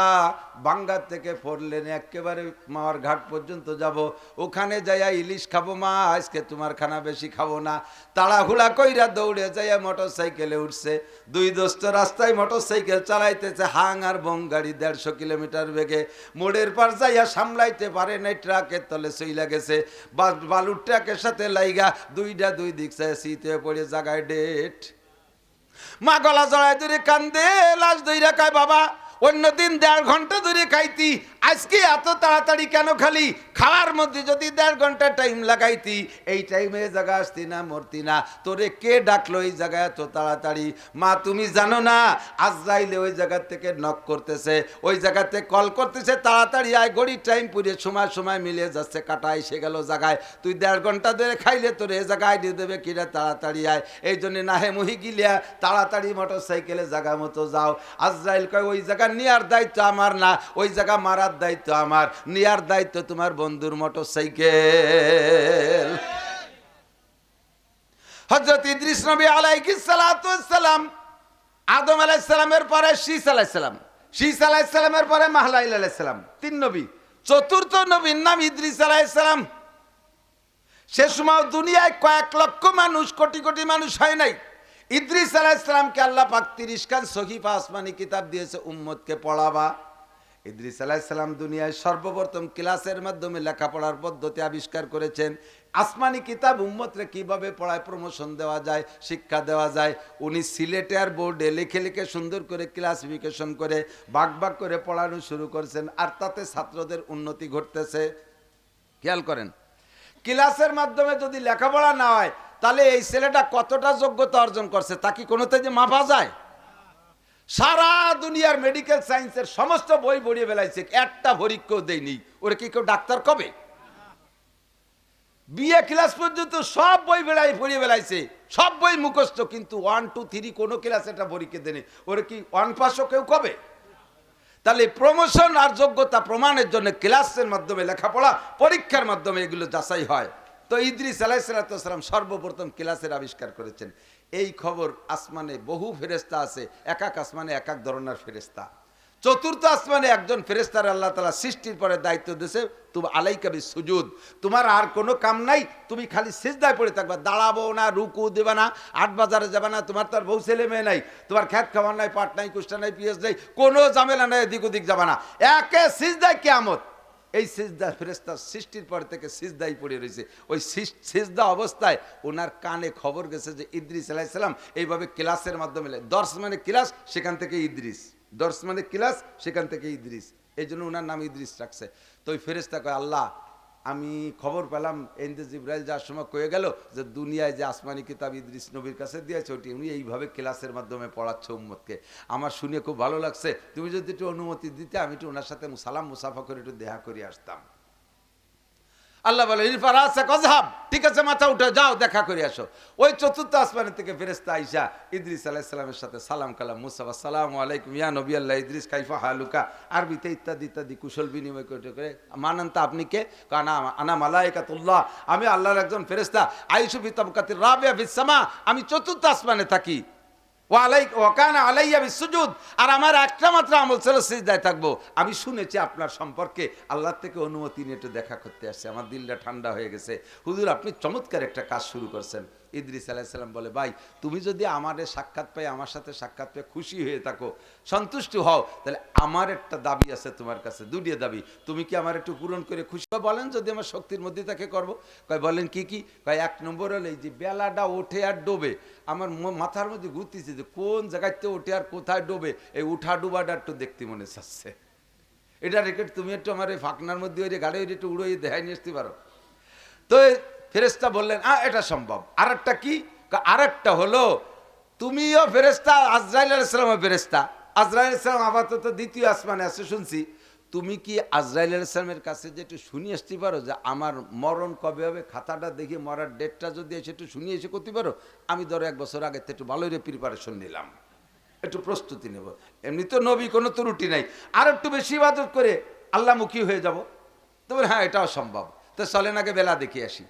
বাঙ্গার থেকে 4 লেনে একেবারে মাওয়ার ঘাট পর্যন্ত যাব, ওখানে যাইয়া ইলিশ খাবো মা, আজকে তোমার খানা বেশি খাবো না। তাড়াহুড়া কইরা দৌড়ে যাইয়া মোটর সাইকেলে উঠছে। 2 দোস্ত রাস্তায় মোটর সাইকেল চালাইতেছে, হাং আর বং গাড়ি 150 কিলোমিটার বেগে। মোড়ের পার যাইয়া সামলাইতে পারে নাই, ট্রাকের তলে চইলা গেছে। বালুর ট্রাকের সাথে লাইগা 2টা 2 দিক চায় শীতে পড়ে জায়গায় ডেট। মা গলা জড়ায় ধরে কান্দে, লাশ ধইরা কয় বাবা অন্যদিন 1.5 ঘন্টা ধরে খাইতি, আজকে এত তাড়াতাড়ি কেন খালি? খাওয়ার মধ্যে যদি 1.5 ঘন্টা টাইম লাগাইতি, এই টাইমে জায়গা আসতি না, মরতি না। তোরে কে ডাকলো এই জায়গায় এত তাড়াতাড়ি? মা তুমি জানো না আজরাইলে ওই জায়গা থেকে নক করতেছে, ওই জায়গাতে কল করতেছে, তাড়াতাড়ি আয়, ঘড়ির টাইম পুরে সময় সময় মিলে যাচ্ছে, কাটা এসে গেল জায়গায়। তুই 1.5 ঘন্টা ধরে খাইলে তোর এ জায়গায় দিয়ে দেবে কিনা, তাড়াতাড়ি আয়। এই জন্য নাহে মুহি গিলিয়া তাড়াতাড়ি মোটর সাইকেলে জায়গা মতো যাও। আজরাইল কয় ওই জায়গা নেওয়ার দায়িত্ব আমার না, ওই জায়গা মারার দায়িত্ব আমার, নেওয়ার দায়িত্ব তোমার বন্ধুর মোটর সাইকেল। হযরত ইদ্রিস নবী আলাইহিস সালাতু ওয়াস সালাম, আদম আলাইহিস সালামের পরে শীস আলাইহিস সালাম, শীস আলাইহিস সালামের পরে মাহলাইল আলাইহিস সালাম, 3 নবী। 4র্থ নবীর নাম ইদ্রিস আলাইহিস সালাম। সে সময় দুনিয়ায় কয়েক লক্ষ মানুষ, কোটি কোটি মানুষ হয় নাই। ইদ্রিস আলাইহিস সালামকে আল্লাহ পাক 30 খান সহিফা আসমানি কিতাব দিয়েছে উম্মতকে পড়াবা। ইদ্রিস আলাইহিস সালাম দুনিয়ায় সর্বপ্রথম ক্লাসের মাধ্যমে লেখাপড়ার পদ্ধতি আবিষ্কার করেছেন। আসমানি কিতাব উম্মতরে কিভাবে পড়ায় প্রমোশন দেওয়া যায়, শিক্ষা দেওয়া যায়, উনি সিলেটে আর বোর্ডে লিখে লিখে সুন্দর করে ক্লাসিফিকেশন করে ভাগ ভাগ করে পড়ানো শুরু করেছেন। আর তাতে ছাত্রদের উন্নতি ঘটতেছে। খেয়াল করেন, ক্লাসের মাধ্যমে যদি লেখাপড়া না হয় তাহলে এই ছেলেটা কতটা যোগ্যতা অর্জন করছে তা কি কোনোতে যে মাপা যায়? সারা দুনিয়ার মেডিকেল সায়েন্সের সমস্ত বই পড়িয়ে বেলাইছে, একটা পরীক্ষাও দেয়নি। ওরা কি কেউ ডাক্তার কবে? বিএ ক্লাস পর্যন্ত সব বই পড়িয়ে বেলাইছে, সব বই মুখস্থ, কিন্তু 1, 2, 3 কোনো ক্লাস একটা পরীক্ষা দেয়নি। ওরা কি 1 পাসও কেউ কবে? তাহলে প্রমোশন আর যোগ্যতা প্রমাণের জন্য ক্লাসের মাধ্যমে, লেখাপড়া পরীক্ষার মাধ্যমে এগুলো যাচাই হয়। তো ইদ্রিস আলাইহিস সালাম সর্বপ্রথম ক্লাসের আবিষ্কার করেছেন। এই খবর আসমানে বহু ফেরেশতা আছে, এক এক আসমানে এক এক ধরনের ফেরেশতা। চতুর্থ আসমানে একজন ফেরেশতার আল্লাহ তাআলা সৃষ্টির পরে দায়িত্ব দিয়েছে, তুমি আলাইকা বিসুজুদ, তোমার আর কোনো কাম নাই, তুমি খালি সিজদায় পড়ে থাকবা, দাঁড়াবো না, রুকু দেবে না, আট বাজারে যাবে না, তোমার তার বউ ছেলে মেয়ে নাই, তোমার খ্যাত খাবার নাই, পাট নাই, কুষ্টা নাই, পিঁয়াজ নাই, কোনো ঝামেলা নাই, এদিক ওদিক যাবে না, একে সিজদায় কিয়ামত। এই সিজদা ফেরেশতা সৃষ্টির পর থেকে সিজদাই পড়ে রয়েছে। ওই সিজদা অবস্থায় ওনার কানে খবর গেছে যে ইদ্রিস আলাইহিস সালাম এইভাবে ক্লাসের মাধ্যমে, দর্শ মানে ক্লাস, সেখান থেকে ইদ্রিস, দর্শ মানে ক্লাস, সেখান থেকে ইদ্রিস, এই জন্য ওনার নাম ইদ্রিস রাখছে। তো ওই ফেরেশতা কয়, আল্লাহ আমি খবর পেলাম এনতে জিবরাইল যাওয়ার সময় কয়ে গেল যে দুনিয়ায় যে আসমানি কিতাব ইদ্রিস নবীর কাছে দিয়েছে ওটি উনি এইভাবে ক্লাসের মাধ্যমে পড়াচ্ছে উম্মতকে। আমার শুনে খুব ভালো লাগছে, তুমি যদি একটু অনুমতি দিতে আমি একটু ওনার সাথে সালাম মুসাফা করে একটু দেখা করে আসতাম। আল্লাহ বলে, ঠিক আছে, মাথা উঠে যাও, দেখা করে আসো। ওই চতুর্থ আসমানের থেকে ফেরেশতা আইসা ইদ্রিস আলাইহিস সালামের সাথে সালাম কালাম মুসাফা, আসসালামু আলাইকুম ইয়া নবী আল্লাহ ইদ্রিস, কাইফা হালুকা, আরবিতে ইত্যাদি ইত্যাদি কুশল বিনিময় করে। মানান্তা আপনি কে? কানা আনা মালাইকাতুল্লাহ, আমি আল্লাহর একজন ফেরেশতা, আইসু ফি তাবকাতির রাবিয়া ফিস সামা, আমি চতুর্থ আসমানে থাকি। আর আমার একটা মাত্র আমল ছিল সিজদায় থাকবো। আমি শুনেছি আপনার সম্পর্কে, আল্লাহ থেকে অনুমতি নিয়ে একটু দেখা করতে আসছে, আমার দিলটা ঠান্ডা হয়ে গেছে। হুজুর আপনি চমৎকার একটা কাজ শুরু করছেন। ইদ্রিস আলাইহিস সালাম বলে, ভাই তুমি যদি আমাদের সাক্ষাৎ পাই, আমার সাথে সাক্ষাৎ পেয়ে খুশি হয়ে থাকো, সন্তুষ্ট হও, তাহলে আমার একটা দাবি আছে তোমার কাছে, দুটি দাবি, তুমি কি আমার একটু পূরণ করে খুশি বলেন, যদি আমার শক্তির মধ্যে তাকে করবো। কয় বলেন কি কি? কয় এক নম্বর হলে এই যে বেলাটা ওঠে আর ডোবে, আমার মাথার মধ্যে ঘুরতেছে যে কোন জায়গাতে ওঠে আর কোথায় ডোবে, এই উঠা ডুবাটা একটু দেখতে মনে চাচ্ছে। এটা রেখে তুমি একটু আমার এই ফাঁকনার মধ্যে ওই গাড়ি একটু উড়িয়ে দেখাই নিয়ে আসতে পারো। তো ফেরেশতা বললেন, এটা সম্ভব। আর একটা কি? আর একটা হলো তুমিও ফেরেশতা, আজরাইল আলাইহিস সালামও ফেরেশতা। আজরাইল আলাইহিস সালাম আপাতত দ্বিতীয় আসমানে আছে শুনছি, তুমি কি আজরাইল আলাইহিস সালামের কাছে যে একটু শুনিয়ে আসতে পারো যে আমার মরণ কবে হবে, খাতাটা দেখে মরার ডেটটা যদি এসে একটু শুনিয়ে এসে করতে পারো, আমি ধরো 1 বছর আগে একটু ভালোই প্রিপারেশন নিলাম, একটু প্রস্তুতি নেব, এমনি তো নবী কোনো ত্রুটি নাই, আর একটু বেশি ইবাদত করে আল্লাহমুখী হয়ে যাব। তো হ্যাঁ এটাও সম্ভব। তো চলেন আগে বেলা দেখে আসি।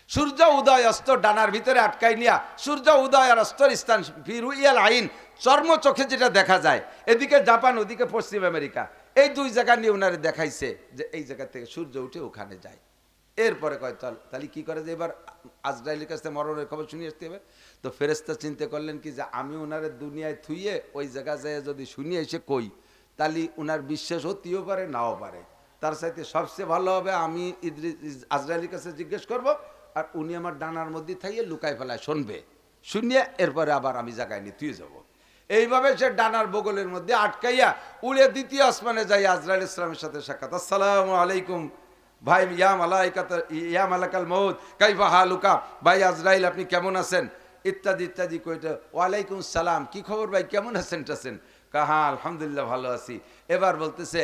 সূর্য উদয় অস্ত ডানার ভিতরে আটকাই নিয়া, সূর্য উদয় আর অস্তর স্থান ফিরুইয়াল আইন, চর্ম চোখে যেটা দেখা যায়, এদিকে জাপান ওদিকে পশ্চিম আমেরিকা, এই দুই জায়গা নিয়ে ওনারে দেখাইছে যে এই জায়গা থেকে সূর্য উঠে ওখানে যায়। এরপরে কয় চল তাহলে কি করে যে এবার আজরাইলের কাছে মরণের খবর শুনিয়ে আসতে হবে। তো ফেরেশতা চিন্তা করলেন কি যে আমি ওনারে দুনিয়ায় থুইয়ে ওই জায়গা যায় যদি শুনিয়ে এসে কই, তাহলে ওনার বিশ্বাস হতেও পারে নাও পারে, তার সাথে সবচেয়ে ভালো হবে আমি আজরাইলের কাছে জিজ্ঞেস করব, আর উনি আমার ডানার মধ্যে থাইয়ে লুকায় ফেলায় শুনবে, শুনিয়ে এরপরে আবার আমি জায়গায় নিয়ে থুয়ে যাবো। এইভাবে সে ডানার বগলের মধ্যে আটকাইয়া উড়ে দ্বিতীয় আসমানে যাই আজরাইল ইসলামের সাথে সাক্ষাৎ। আসসালামু আলাইকুম ভাই, ইয়া মালাকাল মউত কাইফা হালুকা, ভাই আজরাইল আপনি কেমন আছেন, ইত্যাদি ইত্যাদি কইটা। ওয়ালাইকুম সালাম, কি খবর ভাই, কেমন আছেন টাছেন? কাহা আলহামদুলিল্লাহ ভালো আছি। এবার বলতেছে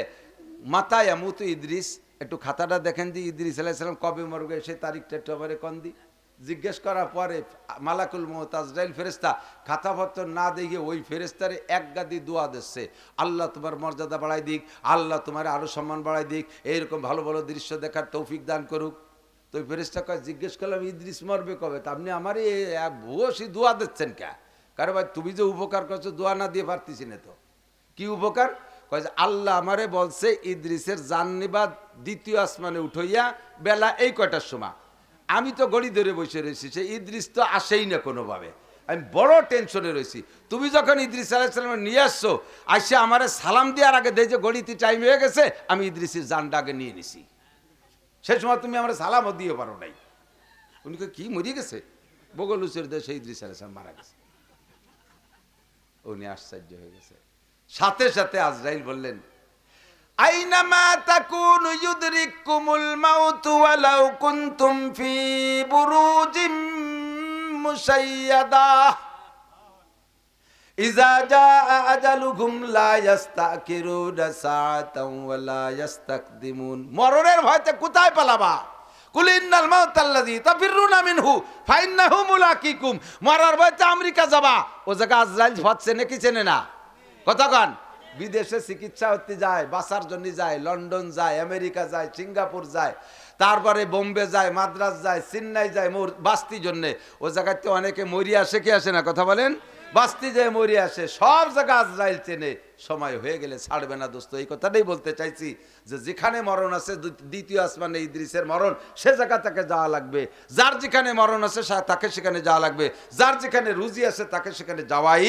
মাতায় আমুতু ইদ্রিস, একটু খাতাটা দেখেন দি, ইদ্রিস আলাইহিস সালাম কবে মরবে সেই তারিখটা একটু আমারে কন দি। জিজ্ঞেস করার পরে মালাকুল মউত আজরাইল ফেরেশতা খাতাপত্র না দেখে ওই ফেরেশতারে এক গাদি দোয়া দিচ্ছে, আল্লাহ তোমার মর্যাদা বাড়াই দিক, আল্লাহ তোমার আরো সম্মান বাড়াই দিক, এইরকম ভালো ভালো দৃশ্য দেখার তৌফিক দান করুক। তো ওই ফেরেশতা কয়, জিজ্ঞেস করলাম ইদ্রিস মরবে কবে, তা আপনি আমার ভূয়সী দোয়া দিচ্ছেন কে? কারণ ভাই তুমি যে উপকার করছো দোয়া না দিয়ে পারতেছি না। তো কি উপকার? কয় যে আল্লাহ আমারে বলছে ইদ্রিসের জান নিবা দ্বিতীয় আসমানে উঠাইয়া বেলা এই কয়টার সময়, আমি তো গড়ি ধরে বসে রয়েছি, সে ইদ্রিস তো আসেই না কোনোভাবে। আমি বড় টেনশনে রয়েছি। তুমি যখন ইদ্রিস আলাইহিস সালাম নিয়ে আসছো, আসে আমারে সালাম দেওয়ার আগে দেখে গড়িতে টাইম হয়ে গেছে, আমি ইদ্রিসের জানটা আগে নিয়ে নিছি। সে সময় তুমি আমার সালামও দিয়ে পারো নাই। উনি কি মরিয়ে গেছে? বগলুচের দেশে ইদ্রিস আলাইহিস সালাম মারা গেছে। উনি আশ্চর্য হয়ে গেছে। সাথে সাথে আজরাইল বললেন, আইনামা তাকুনু ইউদরিকুমুল মাউত ওয়ালাউ কুনতুম ফি বুরুজিম মুশাইয়াদা ইযা জাআ আজালুহুম লা ইস্তাকিরুনা সাআতান ওয়া লা ইস্তাকদিমুন। মরণের ভয়তে কোথায় পালাবা? কুল ইন্নাল মাউতাল্লাযী তাফিরুনা মিনহু ফাইন্নাহু মুলাকিকুম। মরার ভয়তে আমেরিকা যাবা, ও জায়গা আজরাইল ভয় চেনে কি চেনে না? কতক্ষণ বিদেশে চিকিৎসা হতে যায়, বাঁচার জন্য যায়, লন্ডন যায়, আমেরিকা যায়, সিঙ্গাপুর যায়, তারপরে বোম্বে যায়, মাদ্রাজ যায়, চেন্নাই যায় বাস্তি জন্যে। ও জায়গাতে অনেকে মরিয়া আসে, কি আসে না? কথা বলেন। বাস্তি যায়, মরিয়া আসে, সব জায়গা আজরাইল চেনে। সময় হয়ে গেলে ছাড়বে না দোস্ত। এই কথাটাই বলতে চাইছি যে যেখানে মরণ আছে, দ্বিতীয় আসমানে ইদ্রিসের মরণ, সে জায়গা তাকে যাওয়া লাগবে। যার যেখানে মরণ আছে তাকে সেখানে যাওয়া লাগবে। যার যেখানে রুজি আছে তাকে সেখানে যাওয়াই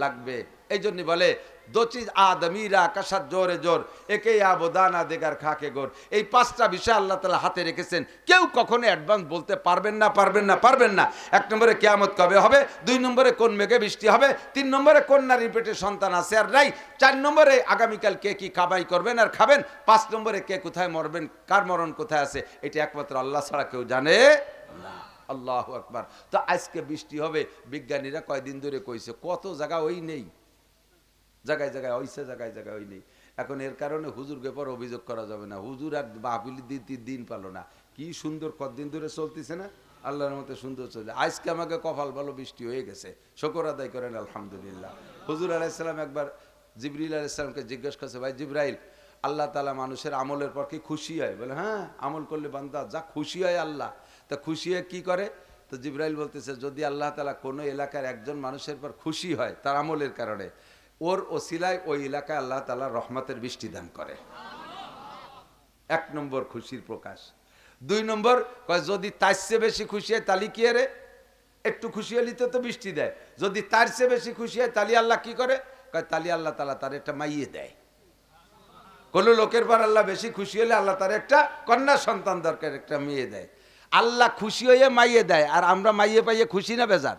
লাগবে। এই জন্য বলে দোচি আদমিরা কাসার জোরে জোর একে আবদানা দেগার খাকে গোর। এই পাঁচটা বিষয় আল্লাহ তাআলা হাতে রেখেছেন। কেউ কখনো অ্যাডভান্স বলতে পারবেন না, পারবেন না, পারবেন না। 1 নম্বরে কিয়ামত কবে হবে, 2 নম্বরে কোন মেঘে বৃষ্টি হবে, 3 নম্বরে কোন নারীর পেটে সন্তান আছে আর নাই, 4 নম্বরে আগামীকাল কে কি কামাই করবেন আর খাবেন, 5 নম্বরে কে কোথায় মরবেন, কার মরণ কোথায় আছে, এটা একমাত্র আল্লাহ ছাড়া কেউ জানে না। আল্লাহু আকবার। তো আজকে বৃষ্টি হবে, বিজ্ঞানীরা কয়দিন ধরে কইছে, কত জায়গা ওই নেই, জায়গায় জায়গায় হইছে, জায়গায় জায়গায় ওই নেই। এখন এর কারণে হুজুরকে পর অভিযোগ করা যাবে না। হুজুর আর মাহফিল দিন পালো না, কি সুন্দর কতদিন ধরে চলতেছে না, আল্লাহর মতো সুন্দর চলছে। আজকে আমাকে কপাল ভালো বৃষ্টি হয়ে গেছে, শুকর আদায় করেন আলহামদুলিল্লাহ। হুজুর আলাইহিস সালাম একবার জিবরিল আলাইহিস সালামকে জিজ্ঞেস করছে, ভাই জিবরাইল, আল্লাহ তাআলা মানুষের আমলের পর কি খুশি হয়? বলে হ্যাঁ, আমল করলে বান্দা যা খুশি হয় আল্লাহ। তা খুশি হয়ে কি করে? তো জিবরাইল বলতেছে, যদি আল্লাহ তাআলা কোনো এলাকার একজন মানুষের পর খুশি হয় তার আমলের কারণে, ওর ওসিলায় ওই এলাকায় আল্লাহ তাআলা রহমতের বৃষ্টি দান করে। 1 নম্বর খুশির প্রকাশ। 2 নম্বর কয়, যদি তার চেয়ে বেশি খুশি হয় তাহলে কি রে, একটু খুশি হলে তো বৃষ্টি দেয়। যদি তার চেয়ে বেশি খুশি হয় তাহলে আল্লাহ কি করে? কয় তাহলে আল্লাহ তাআলা তার একটা মাইয়ে দেয়। কোন লোকের পর আল্লাহ বেশি খুশি হলে আল্লাহ তার একটা কন্যা সন্তান দরকার, একটা মেয়ে দেয়। আল্লাহ খুশি হয়ে মাইয়ে দেয়, আর আমরা মাইয়ে পাইয়ে খুশি না বেজার?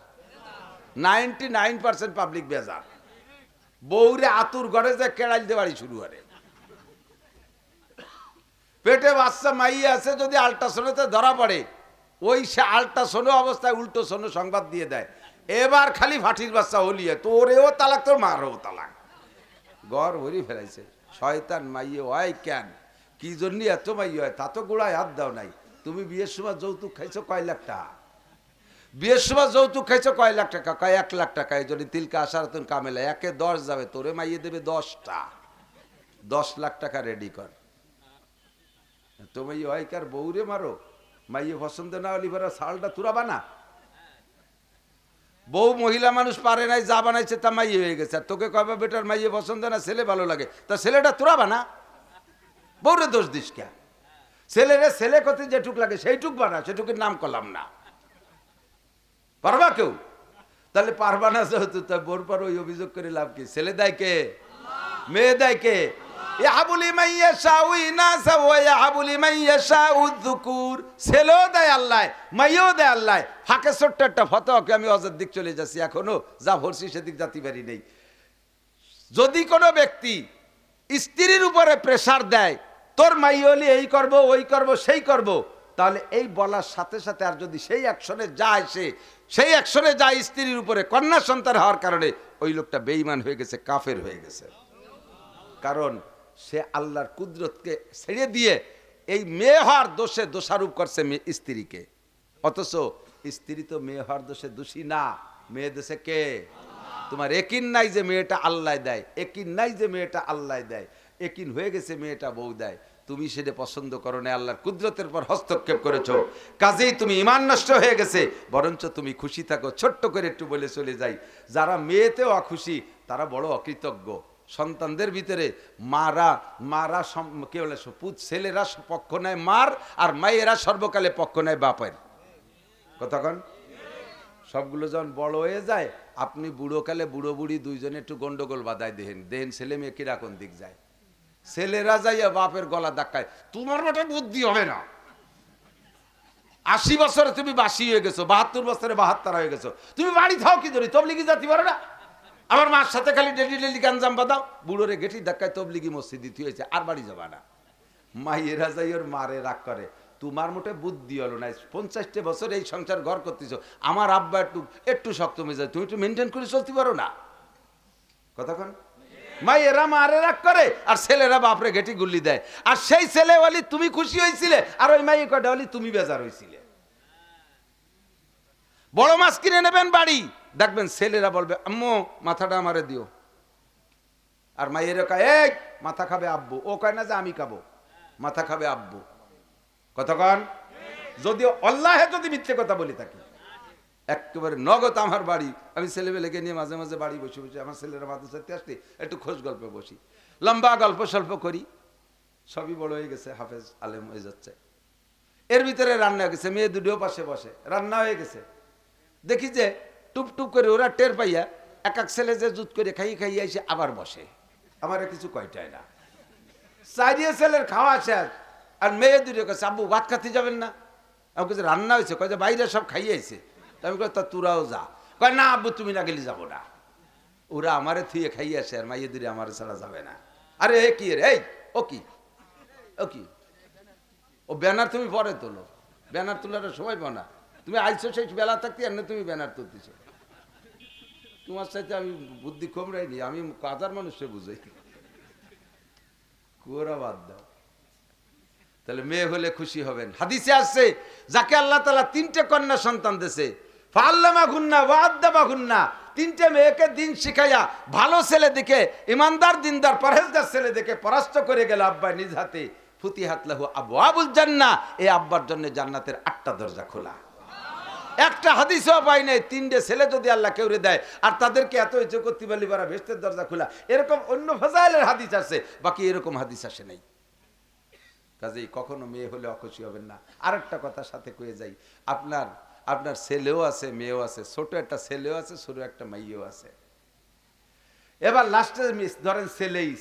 99% পাবলিক বেজার। বউরে আতুর ঘরে যে কেড়াইল দেওয়ারি শুরু করে, পেটে বাচ্চা মাইয়া আছে, যদি আল্ট্রাসাউন্ডে ধরা পড়ে, ওই সে আল্ট্রাসাউন্ড অবস্থায় উল্টো সোনো সংবাদ দিয়ে দেয়, এবার খালি ফাটির বাচ্চা হলিয়ে তোরেও তালাক, তোর মারও তালাক। গড় ভরি ফেলাইছে। শয়তান মাইয়ে হয় কেন, কি জন্য এত মাইয়ে হয়? তা তো গোড়ায় হাত দাও নাই। তুমি বিয়ের সময় যৌতুক খাইছো কয় লাখ টাকা? বিয়ের সময় যৌতুক খাইছো কয় লাখ টাকা? কয় 1 লাখ টাকা। এই জন্য তিলকা আসার তুমি কামেলা 1-এ 10 যাবে, তোরে মাইয়ে দেবে 10টা। 10 লাখ টাকা রেডি কর। তুমি হয় কার বউরে মারো, মাইয়ে পছন্দ না হলে এবার শালটা তুরাবা না। বউ মহিলা মানুষ পারে নাই, যা বানাইছে তা মাইয়ে হয়ে গেছে। আর তোকে কয়বা বেটার মাইয়ে পছন্দ না, ছেলে ভালো লাগে, তা ছেলেটা তুরাবা না। বউরে দোষ দিস কে? ছেলেরে ছেলে করতে যেটুক লাগে সেইটুক বানা, সেটুকের নাম করলাম না। পারবা কেউ? তাহলে পারবা না যেহেতু, তা বোর পর ওই অভিযোগ করে লাভ কি? ছেলে দেয় কে? মেয়ে দেয় কে? ছেলেও দেয় আল্লাহ, মাইও দেয় আল্লাহ। ফাঁকে ছোট্ট একটা ফতোয়াকে আমি অজার দিক চলে যাচ্ছি, এখনো যা ভরছি সেদিক জাতি পারি নেই। যদি কোনো ব্যক্তি স্ত্রীর উপরে প্রেসার দেয়, তোর মাই হলে এই করব, ওই করব, সেই করব, তাহলে এই বলার সাথে সাথে আর যদি সেই অ্যাকশনে যায়, সেই অ্যাকশনে যায় স্ত্রীর উপরে, কন্যা সন্তান হওয়ার কারণে ওই লোকটা বেঈমান হয়ে গেছে, কাফের হয়ে গেছে। কারণ সে আল্লাহর কুদরতকে ছেড়ে দিয়ে এই মেয়ে হওয়ার দোষে দোষারোপ করছে স্ত্রীকে। অথচ স্ত্রী তো মেয়ে হওয়ার দোষে দোষী না, মেয়ে দোষে কে? তোমার একিন নাই যে মেয়েটা আল্লাহ দেয়, একিন নাই যে মেয়েটা আল্লাহ দেয়, একিন হয়ে গেছে মেয়েটা বউ দেয়। তুমি সেটা পছন্দ করো না, আল্লাহর কুদরতের পর হস্তক্ষেপ করেছো, কাজেই তুমি ঈমান নষ্ট হয়ে গেছে। বরঞ্চ তুমি খুশি থাকো। ছোট্ট করে একটু বলে চলে যাই, যারা মেয়েতেও অখুশি তারা বড় অকৃতজ্ঞ। সন্তানদের ভিতরে মারা কে বলে, ছেলেরা পক্ষ নেয় মার, আর মায়েরা সর্বকালে পক্ষ নেয় বাপের। কতক্ষণ? সবগুলো যখন বড় হয়ে যায়, আপনি বুড়োকালে বুড়ো বুড়ি দুইজনে একটু গন্ডগোল বাধায় দেখেন ছেলে মেয়ে কিরকম দিক যায়। ছেলেরা যাইয়া বাপের গলা ধাক্কায়, তোমার মতো বুদ্ধি হবে না। 80 বছরে তুমি বাসি হয়ে গেছো, 72 বছরে 72 হয়ে গেছো, তুমি বাড়ি থাও কি ধরি, তবলিগি জাতি পারো না? আমার মার সাথে খালি ডেলি ডেলি গাঞ্জাম বাঁধাও, বুড়োরে গেটি ধাক্কায় তবলিগি মসজিদ দিতে হয়েছে, আর বাড়ি যাবা না। মাইয়েরা যাই ওর মারে রাগ করে, তোমার মোটে বুদ্ধি হলো না, 50টা বছর এই সংসার ঘর করতেছো, আমার আব্বা একটু শক্ত মেজাজ, তুমি একটু মেনটেন করে চলতে পারো না। কতক্ষণ? মাইয়েরা মারে রাগ করে, আর ছেলেরা বাপরে গেটি গুল্লি দেয়। আর সেই ছেলে বলি তুমি খুশি হয়েছিলে, আর ওই মাইয়ে কয়টা বলি তুমি বেজার হয়েছিলে। বড় মাছ কিনে নেবেন বাড়ি, দেখবেন ছেলেরা বলবে আম্মু মাথাটা আমারে দিও, আর মাইয়েরা কয় এই মাথা খাবে আব্বু, ও কয় না যে আমি খাবো, মাথা খাবে আব্বু। কতক্ষণ? যদিও আল্লাহে যদি মিথ্যে কথা বলি থাকি, একেবারে নগদ আমার বাড়ি, আমি ছেলেবেলেকে নিয়ে মাঝে মাঝে বাড়ি বসে বসে, আমার ছেলেরা মাদ্রাসাতে আসতে একটু খোঁজ গল্পে বসি, লম্বা গল্প সল্প করি, সবই বড় হয়ে গেছে, হাফেজ আলেম হয়ে যাচ্ছে। এর ভিতরে রান্না হয়ে গেছে, মেয়ে দুটোও পাশে বসে, রান্না হয়ে গেছে। দেখি যে টুপ টুপ করে ওরা টের পাইয়া এক এক ছেলে যে জুত করে খাইয়ে খাইয়ে এসে আবার বসে, আমার কিছু কয়টায় না। চারিয়ে ছেলের খাওয়া শেষ, আর মেয়ে দুটো কাছে আব্বু ভাত খাতে যাবেন না, আমি কাছে রান্না হয়েছে, কয় যে বাইরে সব খাইয়েছে, আমি কই তা তোরাও যা, কয় না আব্বু তুমি না গেলে যাবো না। ওরা আমারে থুয়ে খাইয়ে আসে, আর মাইয়ে দুটো আমার ছাড়া যাবে না। আরে এ কি রে, এই ও কি ও কি, ও ব্যানার তুমি পরে তোলো, ব্যানার তোলার সময় পাও না, তুমি আইসো সেই বেলা থাকতে, আর না তুমি ব্যানার তুলতেছো। তোমার সাথে আমি বুদ্ধি কম রাইনি, আমি কাজার মানুষকে বুঝাই, কুয়োরা বাদ দাও। তাহলে মেয়ে হলে খুশি হবেন। হাদিসে আসছে যাকে আল্লাহ তাআলা 3টে কন্যা সন্তান দিয়েছে, ফাআল্লামা গুন্না ওয়াআদ্দাবা গুন্না, 3টে মেয়েকে দিন শিখাইয়া ভালো ছেলে দেখে, ইমানদার দিনদার পরহেজগার ছেলে দেখে পরাস্ত করে গেল আব্বা নিজ হাতে, ফুতিহাত লাহু আবওয়াবুল জান্নাহ, এই আব্বার জন্য জান্নাতের 8টা দরজা খোলা। একটা হাদিসও পাই নাই 3টে ছেলে যদি আল্লাহ কেউরে দেয়, আর তাদেরকে এত ইচ্ছে করতে বলি বারা বেহেশতের দরজা খোলা, এরকম অন্য ফাজাইলের হাদিস আছে, বাকি এরকম হাদিস আসে নাই। কাজেই কখনো মেয়ে হলে অখুশি হবেন না। আরেকটা কথা সাথে কয়ে যাই, আপনার ছেলেও আছে মেয়েও আছে, ছোট একটা ছেলেও আছে, ছোট একটা মেয়েও আছে। এবার লাস্টে ধরেন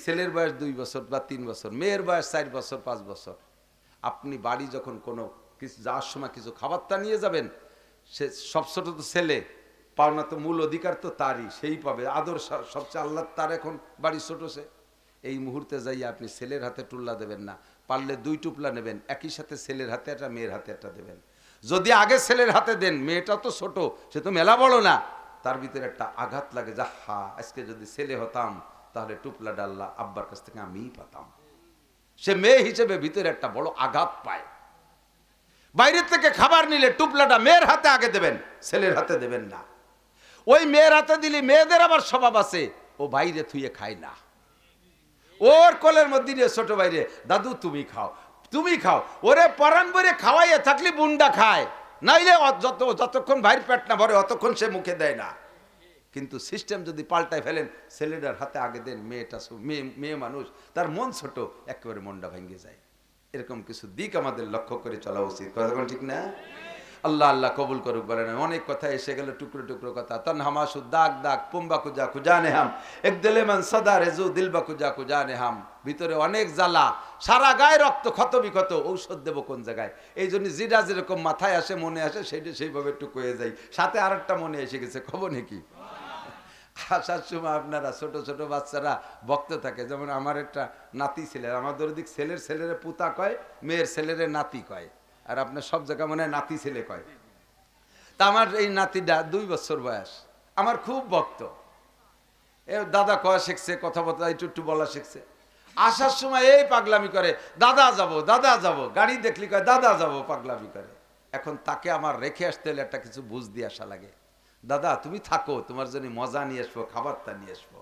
ছেলের বয়স 2 বছর বা 3 বছর, মেয়ের বয়স 4 বছর 5 বছর। আপনি বাড়ি যখন কোনো কিছু যাওয়ার সময় কিছু খাবারটা নিয়ে যাবেন, সে সব ছোট তো ছেলে, পাওনা তো মূল অধিকার তো তারই, সেই পাবে আদর সবচেয়ে আল্লাহ তার। এখন বাড়ি ছোট সে, এই মুহূর্তে যাইয়া আপনি ছেলের হাতে টুল্লা দেবেন না, পারলে 2 টুপলা নেবেন, একই সাথে ছেলের হাতে একটা মেয়ের হাতে একটা দেবেন। যদি আগে ছেলের হাতে দেন, মেয়েটা তো ছোট, সে তো মেলা বড় না, তার ভিতরে একটা আঘাত লাগে, যা হা আজকে যদি ছেলে হতাম তাহলে টুপলা ডাল্লা আব্বার কাছ থেকে আমিই পাতাম। সে মেয়ে হিসেবে ভিতরে একটা বড় আঘাত পায়। বাইরের থেকে খাবার নিলে টুপলাটা মেয়ের হাতে আগে দেবেন, ছেলের হাতে দেবেন না। ওই মেয়ের হাতে দিলে মেয়েদের আবার স্বভাব আছে, ও বাইরে থুয়ে খায় না, ওর কোলের মধ্যে নিয়ে ছোট বাইরে দাদু তুমি খাও তুমি খাও, ওরে পরান বরে খাওয়াইয়ে থাকলে বুন্ডা খায়, নাইলে যতক্ষণ ভাইয়ের পেট না ভরে অতক্ষণ সে মুখে দেয় না। কিন্তু সিস্টেম যদি পাল্টায় ফেলেন, ছেলেটার হাতে আগে দেন, মেয়েটা মেয়ে মানুষ, তার মন ছোট, একেবারে মনটা ভেঙে যায়। এরকম কিছু দিক আমাদের লক্ষ্য করে চলা উচিত, কথা ঠিক না? আল্লাহ আল্লাহ কবুল করুক। বলেন অনেক কথা এসে গেল, টুকরো টুকরো কথা। তনহামাসু দাগ দাগ পুম্বা কুজা কুজানে হাম, এক দিলে মান সদা রেজু দিলবা কুজা কুজানে হাম, ভিতরে অনেক জ্বালা, সারা গায়ে রক্ত, ক্ষত বিক্ষত, ঔষধ দেবো কোন জায়গায়? এই জন্য যেটা যেরকম মাথায় আসে মনে আসে সেইটা সেইভাবে একটু কয়ে যাই, সাথে আরেকটা মনে এসে গেছে, খবর নাকি? আসার সময় আপনারা ছোট ছোট বাচ্চারা বক্তে থাকে, যেমন আমার একটা নাতি ছেলে, আমাদের ওদিক ছেলেরে পুতা কয়, মেয়ের ছেলেরে নাতি কয়, আর আপনার সব জায়গায় মনে হয় নাতি ছেলে কয়। তা আমার এই নাতিটা 2 বছর বয়স, আমার খুব ভক্ত, এ দাদা কয়া শিখছে, কথাবার্তা একটু একটু বলা শিখছে। আসার সময় এই পাগলামি করে, দাদা যাব, গাড়ি দেখলি কয় দাদা যাব, পাগলামি করে। এখন তাকে আমার রেখে আসতে হলে একটা কিছু বুঝ দিয়ে আসা লাগে, দাদা তুমি থাকো, তোমার জন্য মজা নিয়ে আসবো, খাবারটা নিয়ে আসবো,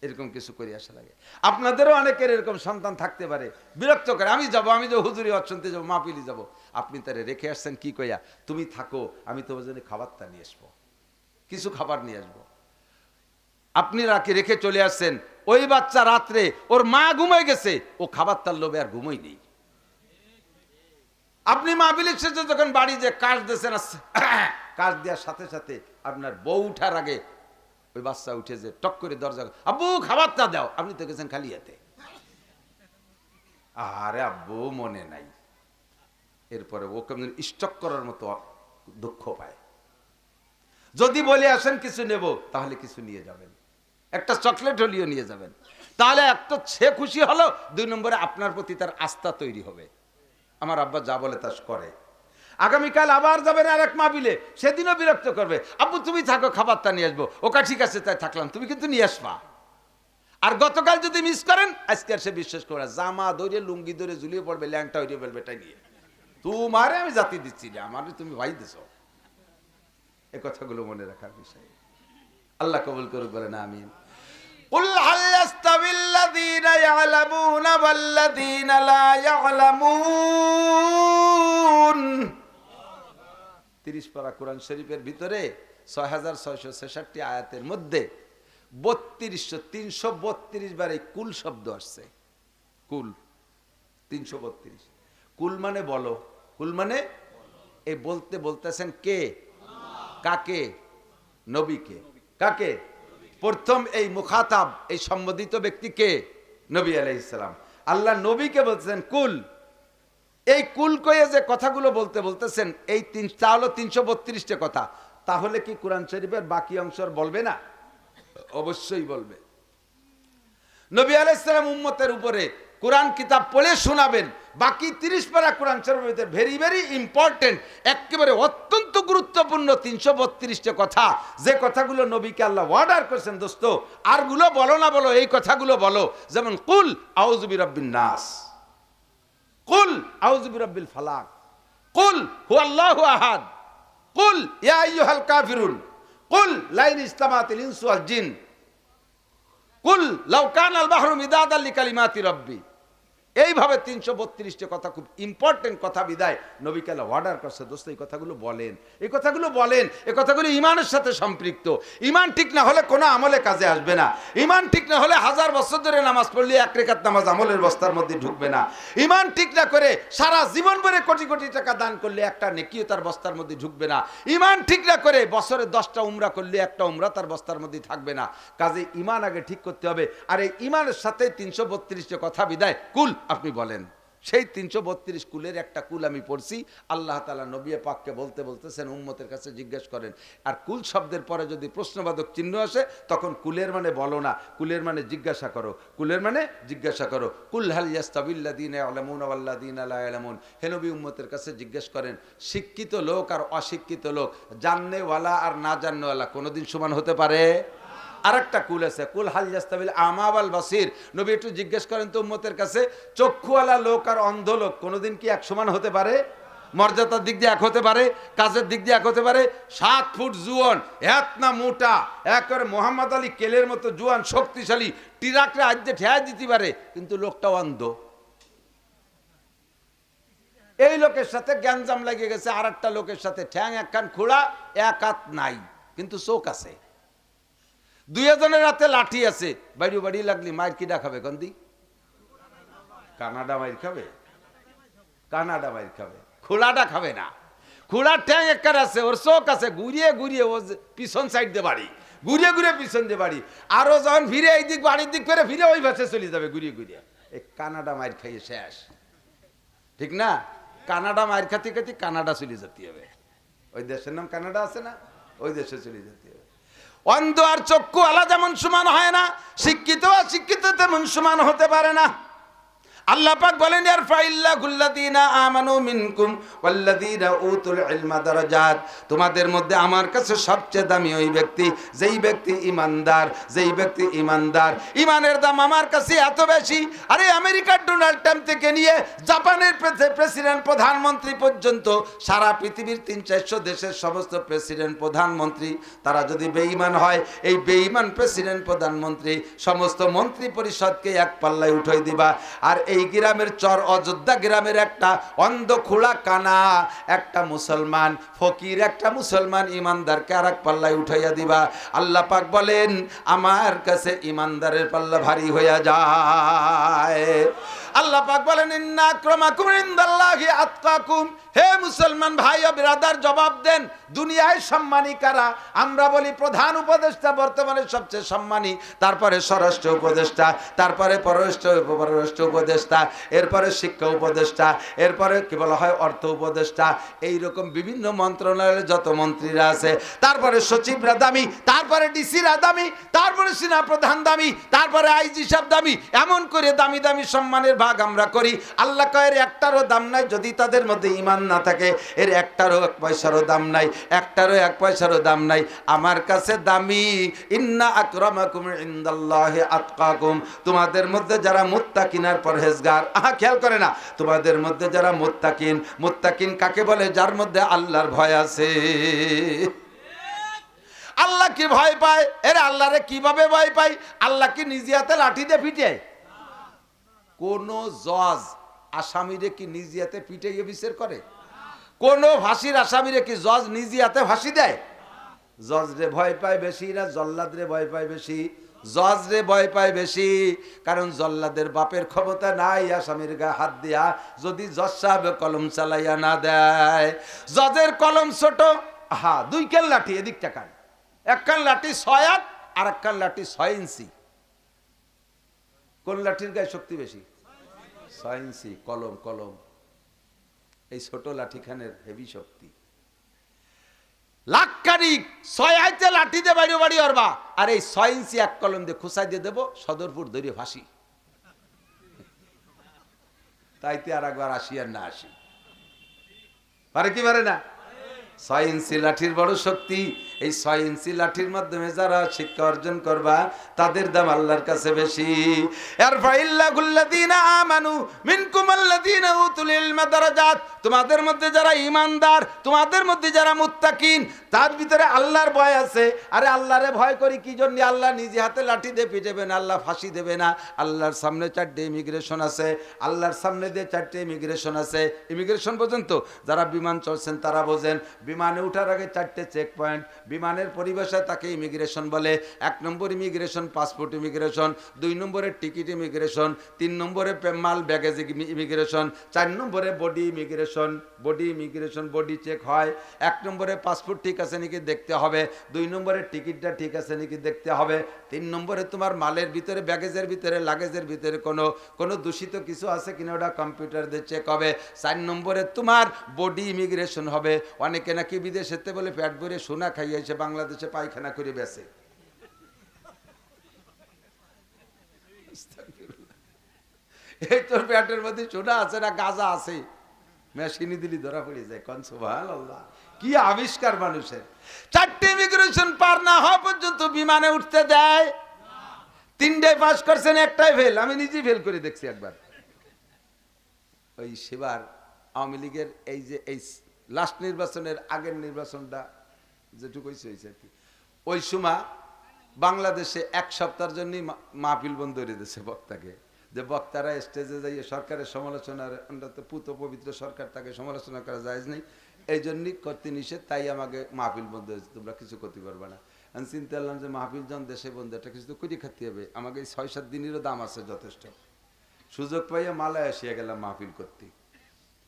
এরকম কিছু করে আসা লাগে। আপনাদেরও অনেকের এরকম সন্তান থাকতে পারে, বিরক্ত করে, আমি যে হুজুরি অচ্ছন্তে যাবো, মাহফিলি যাবো, আপনি তারে রেখে আসছেন কি কইয়া, তুমি থাকো, আমি তোমার জন্য খাবারটা নিয়ে আসবো, কিছু খাবার নিয়ে আসবো। আপনি রেখে চলে আসছেন, ওই বাচ্চা রাত্রে ওর মা ঘুমাই গেছে, ও খাবার তার লোভে আর ঘুমোই নেই। আপনি মাহফিলের শেষে যখন বাড়ি যে কাজ দিয়েছেন, কাজ দেওয়ার সাথে সাথে আপনার বউ উঠার আগে ওই বাচ্চা উঠে যে টক করে দরজা, আব্বু খাবারটা দাও, আপনি তো গেছেন খালি হাতে। আরে আব্বু মনে নাই, এরপরে ও কেমন স্টক করার মতো দুঃখ পায়। যদি বলে আসেন কিছু নেব, তাহলে কিছু নিয়ে যাবেন, একটা চকলেট হলিও নিয়ে যাবেন, তাহলে এক তো সে খুশি হলো, 2 নম্বরে আপনার প্রতি তার আস্থা তৈরি হবে। আমার আব্বা যা বলে তা করে। আগামীকাল আবার যাবেন আর এক মাহফিলে, সেদিনও বিরক্ত করবে, আব্বু তুমি থাকো খাবারটা নিয়ে আসবো, ওকা ঠিক আছে তাই থাকলাম, তুমি কিন্তু নিয়ে আসবা। আর গতকাল যদি মিস করেন, আজকে আর সে বিশ্বাস করে না, জামা ধরে লুঙ্গি ধরে ঝুলিয়ে পড়বে, ল্যাংটা হইরে ফেলবে, এটাই নিয়ে তোমারে আমি জাতি দিচ্ছি না, আমার তুমি ভাই দিছ। এই কথাগুলো মনে রাখার বিষয়। আল্লাহ কবুল করুক, বলেন আমিন। قل هل يستوي الذين يعلمون والذين لا يعلمون। 30 পারা কোরআন শরীফের ভিতরে 6666 আয়াতের মধ্যে 332 বার এই কুল শব্দ আসছে। কুল 332। কুল মানে বলো, কুল মানে এই বলতে বলতেছেন কে, কাকে? নবীকে। কাকে? প্রথম এই মুখাতাব, এই সম্বোধিত ব্যক্তি কে? নবী আলাইহিস সালাম। আল্লাহ নবীকে বলতেছেন কুল। এই কুল কয়ে যে কথাগুলো বলতে বলতেছেন, এই তা হলো 332টা কথা। তাহলে কি কোরআন শরীফের বাকি অংশ বলবে না? অবশ্যই বলবে। নবী আলাইহিস সালাম উম্মতের উপরে কোরআন কিতাব পড়ে শোনাবেন। বাকি 30 পারা কোরআন শরীফের ভেরি ভেরি ইম্পর্টেন্ট, একেবারে অত্যন্ত গুরুত্বপূর্ণ 332টা কথা, যে কথাগুলো নবীকে আল্লাহ অর্ডার করেছেন, দোস্ত আরগুলো বলো না বলো, এই কথাগুলো বলো। যেমন কুল আউযু বিরাব্বিন নাস, কুল আউযু বিরাব্বিল ফালাক, কুল হুয়াল্লাহু আহাদ, কুল ইয়া আইয়ুহাল কাফিরুন, কুল লাইন ইসতামাতিল ইনসু ওয়াল জিন, কুল লাউ কানাল বাহরু মিদাদাল লিকালিমাতি রাব্বি। এইভাবে 332টা কথা, খুব ইম্পর্টেন্ট কথা বিদায় নবীকে আল্লাহ অর্ডার করছে, দোস্ত এই কথাগুলো বলেন, এই কথাগুলো বলেন। এই কথাগুলো ইমানের সাথে সম্পৃক্ত। ইমান ঠিক না হলে কোনো আমলে কাজে আসবে না। ইমান ঠিক না হলে 1000 বছর ধরে নামাজ পড়লে 1 রাকাত নামাজ আমলের বস্তার মধ্যে ঢুকবে না। ইমান ঠিক না করে সারা জীবন ভরে কোটি কোটি টাকা দান করলে একটা নেকিও তার বস্তার মধ্যে ঢুকবে না। ইমান ঠিক না করে বছরে 10টা উমরা করলে একটা উমরা তার বস্তার মধ্যে থাকবে না। কাজে ইমান আগে ঠিক করতে হবে। আর এই ইমানের সাথে 332টা কথা বিদায় কুল আপনি বলেন। সেই 332 কুলের একটা কুল আমি পড়ছি। আল্লাহ তাআলা নবী পাককে বলতে বলতেছেন উম্মতের কাছে জিজ্ঞেস করেন। আর কুল শব্দের পরে যদি প্রশ্নবাদক চিহ্ন আসে, তখন কুলের মানে বলো না, কুলের মানে জিজ্ঞাসা করো, কুলের মানে জিজ্ঞাসা করো। কুল হাল ইয়াস্তাবিল্লাযীনা ইয়ালামুনা ওয়াল্লাযীনা লা ইয়ালামুন। হে নবী উম্মতের কাছে জিজ্ঞেস করেন, শিক্ষিত লোক আর অশিক্ষিত লোক, জাননেওয়ালা আর না জাননেওয়ালা কোনোদিন সমান হতে পারে? আরেকটা কুল আছে, কুল হাল ইয়াস্তাবিল আমা ওয়াল বাসির। নবী একটু জিজ্ঞেস করেন তো উম্মতের কাছে, চক্ষুওয়ালা লোক আর অন্ধ লোক কোনোদিন কি এক সমান হতে পারে? মর্যাদার দিক দিয়ে এক হতে পারে? কাজের দিক দিয়ে এক হতে পারে? 7 ফুট জুয়ান, এত না মোটা, একেবারে মোহাম্মদ আলী কেলের মতো জুয়ান, শক্তিশালী, টিরাকরে আজকে ঠেয়া দিতে পারে, কিন্তু লোকটা অন্ধ। এই লোকের সাথে গ্যাঞ্জাম লেগে গেছে আর একটা লোকের সাথে, ঠ্যাং একখান খোড়া, এক হাত নাই, কিন্তু চোখ আছে। 2 জনের হাতে লাঠি আছে, বাড়ি বাড়ি লাগলি মায়ের কিডা খাবে? গন্দি কানাডা মায়ের খাবে, কানাডা মায়ের খাবে, খোলাটা খাবে না। খোলার ঠ্যাং একখান আছে, ওর চোখ আছে, ঘুরিয়ে ঘুরিয়ে ও পিছন সাইড দিয়ে বাড়ি, ঘুরিয়ে ঘুরিয়ে পিছন দিয়ে বাড়ি, আরো যখন ফিরে এই দিক বাড়ির দিক করে ফিরে ওই ভাষে চলে যাবে ঘুরিয়ে ঘুরিয়ে। এই কানাডা মায়ের খাইয়ে শেষ, ঠিক না? কানাডা মায়ের খাতে খাতে কানাডা চলে যেতে হবে। ওই দেশের নাম কানাডা আছে না, ওই দেশে চলে যেতে হবে। অন্ধ আর চক্ষু আলা যেমন সমান হয় না, শিক্ষিত আর শিক্ষিত তেমন সমান হতে পারে না। আল্লাহ পাক বলেন, ইয়ারফাইল্লাহুল্লাযীনা আমানু মিনকুম ওয়াল্লাযীনা উতুল ইলমা দারাজাত। তোমাদের মধ্যে আমার কাছে সবচেয়ে দামি ওই ব্যক্তি, যেই ব্যক্তি ইমানদার, যেই ব্যক্তি ইমানদার। ইমানের দাম আমার কাছে এত বেশি, আরে আমেরিকার ডোনাল্ড ট্রাম্প থেকে নিয়ে জাপানের প্রেসিডেন্ট প্রধানমন্ত্রী পর্যন্ত, সারা পৃথিবীর 300-400 দেশের সমস্ত প্রেসিডেন্ট প্রধানমন্ত্রী, তারা যদি বেঈমান হয়, এই বেঈমান প্রেসিডেন্ট প্রধানমন্ত্রী সমস্ত মন্ত্রী পরিষদকে এক পাল্লায় উঠাই দিবা। আর এই গ্রামের চর অযোধ্যা গ্রামের একটা অন্ধ খোলা কানা একটা মুসলমান ফকির, একটা মুসলমান ইমানদারকে আর এক পাল্লায় উঠাইয়া দিবা। আল্লাহ পাক বলেন, আমার কাছে ইমানদারের পাল্লা ভারী হইয়া যায়। আল্লাহ পাক বলেন ইন্না আক্রামাকুম ইনদাল্লাহি আতকাকুম। হে মুসলমান ভাই ও বিরাদার, জবাব দেন দুনিয়ায় সম্মানী কারা? আমরা বলি প্রধান উপদেষ্টা বর্তমানে সবচেয়ে সম্মানী, তারপরে স্বরাষ্ট্র উপদেষ্টা, তারপরে পররাষ্ট্র উপদেষ্টা, এরপরে শিক্ষা উপদেষ্টা, এরপরে কি বলা হয় অর্থ উপদেষ্টা, এইরকম বিভিন্ন মন্ত্রণালয়ের যত মন্ত্রীরা আছে, তারপরে সচিবরা দামি, তারপরে ডিসিরা দামি, তারপরে সেনা প্রধান দামি, তারপরে আইজি সাহেব দামি, এমন করে দামি দামি সম্মানের ভাগ আমরা করি। আল্লাহ কয়ের একটারও দাম নাই যদি তাদের মধ্যে ঈমান না থাকে। এর একটারও এক পয়সারও দাম নাই, একটারও এক পয়সারও দাম নাই। আমার কাছে দামি ইন্না আকরামাকুম ইনদাল্লাহি আতকাকুম। তোমাদের মধ্যে যারা মুত্তাকিন আর পরহেজগার, খেয়াল করে না, তোমাদের মধ্যে যারা মুত্তাকিন, মুত্তাকিন কাকে বলে? যার মধ্যে আল্লাহর ভয় আছে। আল্লাহ কি ভয় পায়? এরা আল্লাহরে কিভাবে ভয় পায়? আল্লাহ কি নিজে হাতে লাঠি দিয়ে পিটে? কোন জজ আসামিরে কি নিজে হাতে পিটে বিচার করে? কোন ফাঁসির আসামিরে কি জজ নিজে হাতে ফাঁসি দেয়? জজ রে ভয় পায় বেশি না জল্লাদ রে ভয় পায় বেশি? জজ রে ভয় পায় বেশি, কারণ জল্লাদের বাপের ক্ষমতা নাই আসামির গায়ে হাত দিয়া যদি জজ সাহেব কলম চালাইয়া না দেয়। জজের কলম ছোট, দুই কান লাঠি, এদিক টাকায় এক কান লাঠি 6 হাত আর এক কান লাঠি 6 ইঞ্চি। কোন লাঠির গায়ে শক্তি বেশি? 6 ইঞ্চি। কলম কলম এই ছোট লাঠিখানের হেভি শক্তি। লাখখানিক 6 হাতে লাঠি দিয়ে বাড়ি বাড়ি অরবা, আর এই 6 ইঞ্চি এক কলম দিয়ে খুসাই দিয়ে দেবো, সদরপুর ধরে ফাঁসি। তাইতে আর একবার আসি আর না আসি, পারে কি পারে না? 6 ইঞ্চি লাঠির বড় শক্তি। এই 6 ইঞ্চি লাঠির মাধ্যমে যারা শিক্ষা অর্জন করবা তাদের দাম আল্লাহর কাছে বেশি। ইয়ারফাইল্লাহুল্লাযীনা আমানু মিনকুমুল্লাযীনা উতুল ইলমা দারাজাত। তোমাদের মধ্যে যারা ঈমানদার, তোমাদের মধ্যে যারা মুত্তাকিন, তার ভিতরে আল্লাহর ভয় আছে। আরে আল্লাহরে ভয় করি কি জন্য? আল্লাহ নিজে হাতে লাঠি দিয়ে পিটাবে না, আল্লাহ ফাঁসি দেবে না। আল্লাহর সামনে 4টে ইমিগ্রেশন আছে, আল্লাহর সামনে দিয়ে 4টে ইমিগ্রেশন আছে। ইমিগ্রেশন পর্যন্ত যারা বিমান চলছেন তারা বোঝেন, বিমানে ওঠার আগে 4টে চেক পয়েন্ট। বিমানের পরিভাষায় তাকে ইমিগ্রেশন বলে। 1 নম্বর ইমিগ্রেশন পাসপোর্ট ইমিগ্রেশন, 2 নম্বরে টিকিট ইমিগ্রেশন, 3 নম্বরে মাল ব্যাগেজ ইমিগ্রেশন, 4 নম্বরে বডি ইমিগ্রেশন। বডি চেক হয়। 1 নম্বরে পাসপোর্ট ঠিক আছে নাকি দেখতে হবে, 2 নম্বরে টিকিটটা ঠিক আছে নাকি দেখতে হবে, 3 নম্বরে তোমার মালের ভিতরে, ব্যাগেজের ভিতরে, লাগেজের ভিতরে কোনো দূষিত কিছু আছে কিনা ওটা কম্পিউটার দিয়ে চেক হবে। 4 নম্বরে তোমার বডি ইমিগ্রেশন হবে। অনেকে নাকি বিদেশেতে বলে পেট ভরে সোনা খাইয়ে এসে বাংলাদেশে পায়খানা করে বেছে। এই তোর পেটের মধ্যে সোনা আছে না গাঁজা আছে, মেশিনি দিলি ধরা পড়ে যায়। কোন সুবহানাল্লাহ, কি আবিষ্কার মানুষের! 4টে ইমিগ্রেশন পার না হওয়া পর্যন্ত বিমানে উঠতে দেয়। 3টে পাস করছেন, একটাই ফেল। আমি নিজেই ফেল করে দেখছি একবার। ওই সেবার আওয়ামী লীগের এই যে এই লাস্ট নির্বাচনের আগের নির্বাচনটা যেটুকু হয়েছে আর কি, ওই সময় বাংলাদেশে 1 সপ্তাহের জন্যই মাহফিল বন্ধ করে দিয়েছে বক্তাকে, যে বক্তারা স্টেজে যাইয়ে সরকারের সমালোচনার, পুত পবিত্র সরকার, তাকে সমালোচনা করা যায় নেই, এই জন্যই করতে নিষেধ। তাই আমাকে মাহফিল বন্ধ হয়েছে, তোমরা কিছু করতে পারবে না। আমি চিন্তা করলাম যে মাহফিল যখন দেশে বন্ধ, এটা কিছু তো করে খাতে হবে, আমাকে এই 6-7 দিনেরও দাম আছে যথেষ্ট। সুযোগ পাইয়া মালয়েশিয়া গেলাম মাহফিল করতে।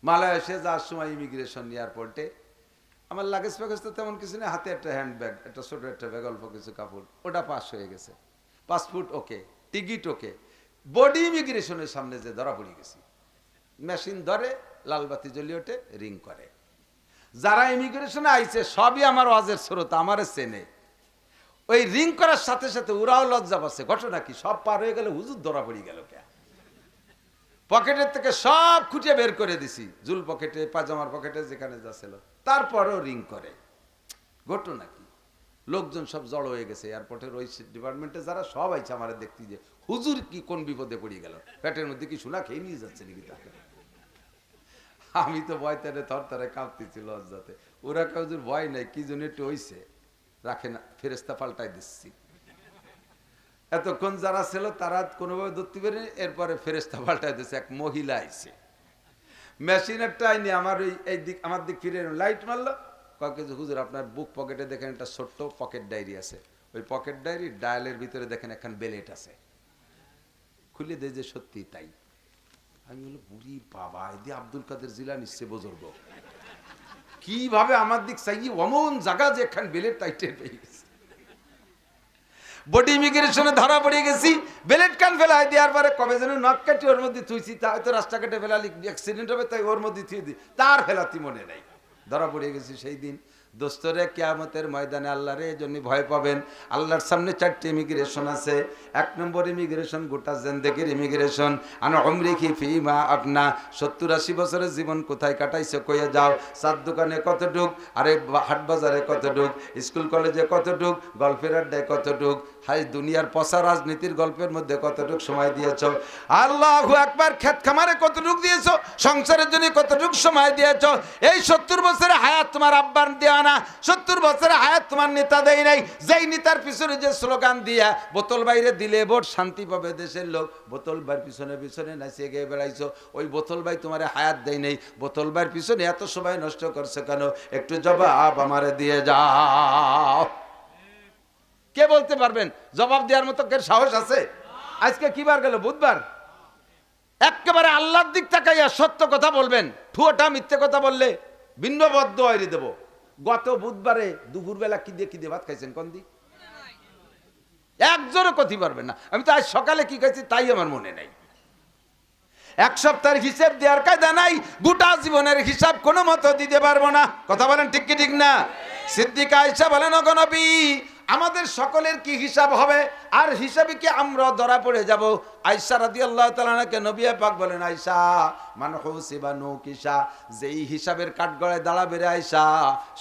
মালয়েশিয়া যাওয়ার সময় ইমিগ্রেশন এয়ারপোর্টে আমার লাগেজ ফ্যাগেজ তো তেমন কিছু নেই, হাতে একটা হ্যান্ড ব্যাগ, একটা ছোট একটা ব্যাগ, অল্প কিছু কাপড়, ওটা পাস হয়ে গেছে। পাসপোর্ট ওকে, টিকিট ওকে। বডি ইমিগ্রেশনের সামনে যে ধরা পড়ে গেছি, মেশিন ধরে, লালবাতি জ্বলিয়ে ওঠে, রিং করে। যারা ইমিগ্রেশনে আইছে সবই আমার ওয়াজের শ্রোতা, আমারে চেনে। ওই রিং করার সাথে সাথে ওরাও লজ্জা পাচ্ছে। ঘটনা কি, সব পার হয়ে গেলে হুজুর ধরা পড়ে গেল কে? পকেটের থেকে সব খুঁটে বের করে দিছি, জুল পকেটে, পাজামার পকেটে, যেখানে যা ছিল। তারপরেও রিং করে। ঘটনা কি, লোকজন সব জড়ো হয়ে গেছে এয়ারপোর্টের ওই ডিপার্টমেন্টে যারা, সব আইছে আমার দেখতে, যে হুজুর কি কোন বিপদে পড়ে গেল, পেটের মধ্যে কি সোনা খেয়ে নিয়ে যাচ্ছে নাকি তাকে। আমি তো ভয় তারে থরথরে কাঁপতেছি লজ্জাতে। ওরা কেউ হুজুর ভয় নাই, কি জন্য একটু হইছে, রাখে না, ফেরেস্তা পাল্টাই দিচ্ছি। এতক্ষণ যারা ছিল তারা কোনোভাবে ধরতে পারেনি, এরপরে ফেরেস্তা পাল্টাই দিচ্ছে। এক মহিলা আইছে, মেশিনেরটা আইনি আমার এই দিক, আমার দিক ফিরে লাইট মারলো, কয়েক হুজুর আপনার বুক পকেটে দেখেন একটা ছোট্ট পকেট ডায়েরি আছে, ওই পকেট ডায়েরি ডায়ালের ভিতরে দেখেন একখান বেলেট আছে। খুলে দিয়ে যে সত্যি তাই। আমি বলি বুড়ি বাবা, এদি আব্দুল কাদের জিলানী সে বুজুর্গ, কিভাবে আমার দিক চাই অমন জায়গা যে একখান বেলেট টাইটে পেয়ে গেছে। বডি ইমিগ্রেশনে ধরা পড়ে গেছি, বেলেট কান ফেলাই দেওয়ার পরে কবে যেন নখ কাটি ওর মধ্যে থুইছি, তা হয়তো রাস্তা কেটে ফেলালি অ্যাক্সিডেন্ট হবে, তাই ওর মধ্যে থুয়ে দিই, তার ফেলাতি মনে নাই, ধরা পড়ে গেছি সেই দিন। দোস্তরে কিয়ামতের ময়দানে আল্লাহরে এই জন্য ভয় পাবেন। আল্লাহর সামনে 4টে ইমিগ্রেশন আছে। 1 নম্বর ইমিগ্রেশন গোটা জিন্দেগির ইমিগ্রেশন, আন উমরিকি ফিমা আপনা, 70-80 বছরের জীবন কোথায় কাটাইছো কইয়া যাও। চার দোকানে কতটুক, আরে হাট বাজারে কতটুক, স্কুল কলেজে কতটুক, গল্পের আড্ডায় কতটুক, হাই দুনিয়ার পচা রাজনীতির গল্পের মধ্যে কতটুক সময় দিয়েছো, আল্লাহু আকবার, ক্ষেত খামারে কতটুক দিয়েছো, সংসারের জন্য কতটুক সময় দিয়েছো। এই 70 বছরের হায়াত তোমার আব্বার দেওয়া না, 70 বছরের হায়াত তোমার নেতা দেয় নাই। যেই নেতার পিছনে যে স্লোগান দিয়া বোতল বাইরে দিলে ভোট শান্তি পাবে দেশের লোক, বোতল বাইর পিছনে পিছনে নাচিয়ে গিয়ে বেড়াইছো, ওই বোতল ভাই তোমার হায়াত দেয় নেই। বোতল বাইর পিছনে এত সময় নষ্ট করছে কেন, একটু জবাব আমারে দিয়ে যাও। কে বলতে পারবেন জবাব দেওয়ার মতো কে সাহস আছে? আজকে কি বার গেল? বুধবার। একেবারে আল্লাহর দিক তাকাইয়া সত্য কথা বলবেন, ঠুয়োটা মিথ্যে কথা বললে ভিন্নবদ্ধ হয়ে দেব। গত বুধবারে দুপুরবেলা কি দিয়ে ভাত খাইছেন কোন দিক? একজনও কথি পারবেন না। আমি তো আজ সকালে কি খাইছি তাই আমার মনে নাই। এক সপ্তাহের হিসাব দেওয়ার কায়দা নাই, গোটা জীবনের হিসাব কোনো মতো দিতে পারবো না। কথা বলেন ঠিক কি ঠিক না? সিদ্দিকা আয়েশা বলেন, ওগো নবী, আমাদের সকলের কি হিসাব হবে, আর হিসাবে কি আমরা ধরা পড়ে যাব? আয়েশা রাদিয়াল্লাহু তাআলা আনহাকে নবী পাক বলেন, আয়েশা মান হুসিবা নুকিসা, যেই হিসাবের কাঠগড়ায় দাঁড়াবে রে আয়েশা,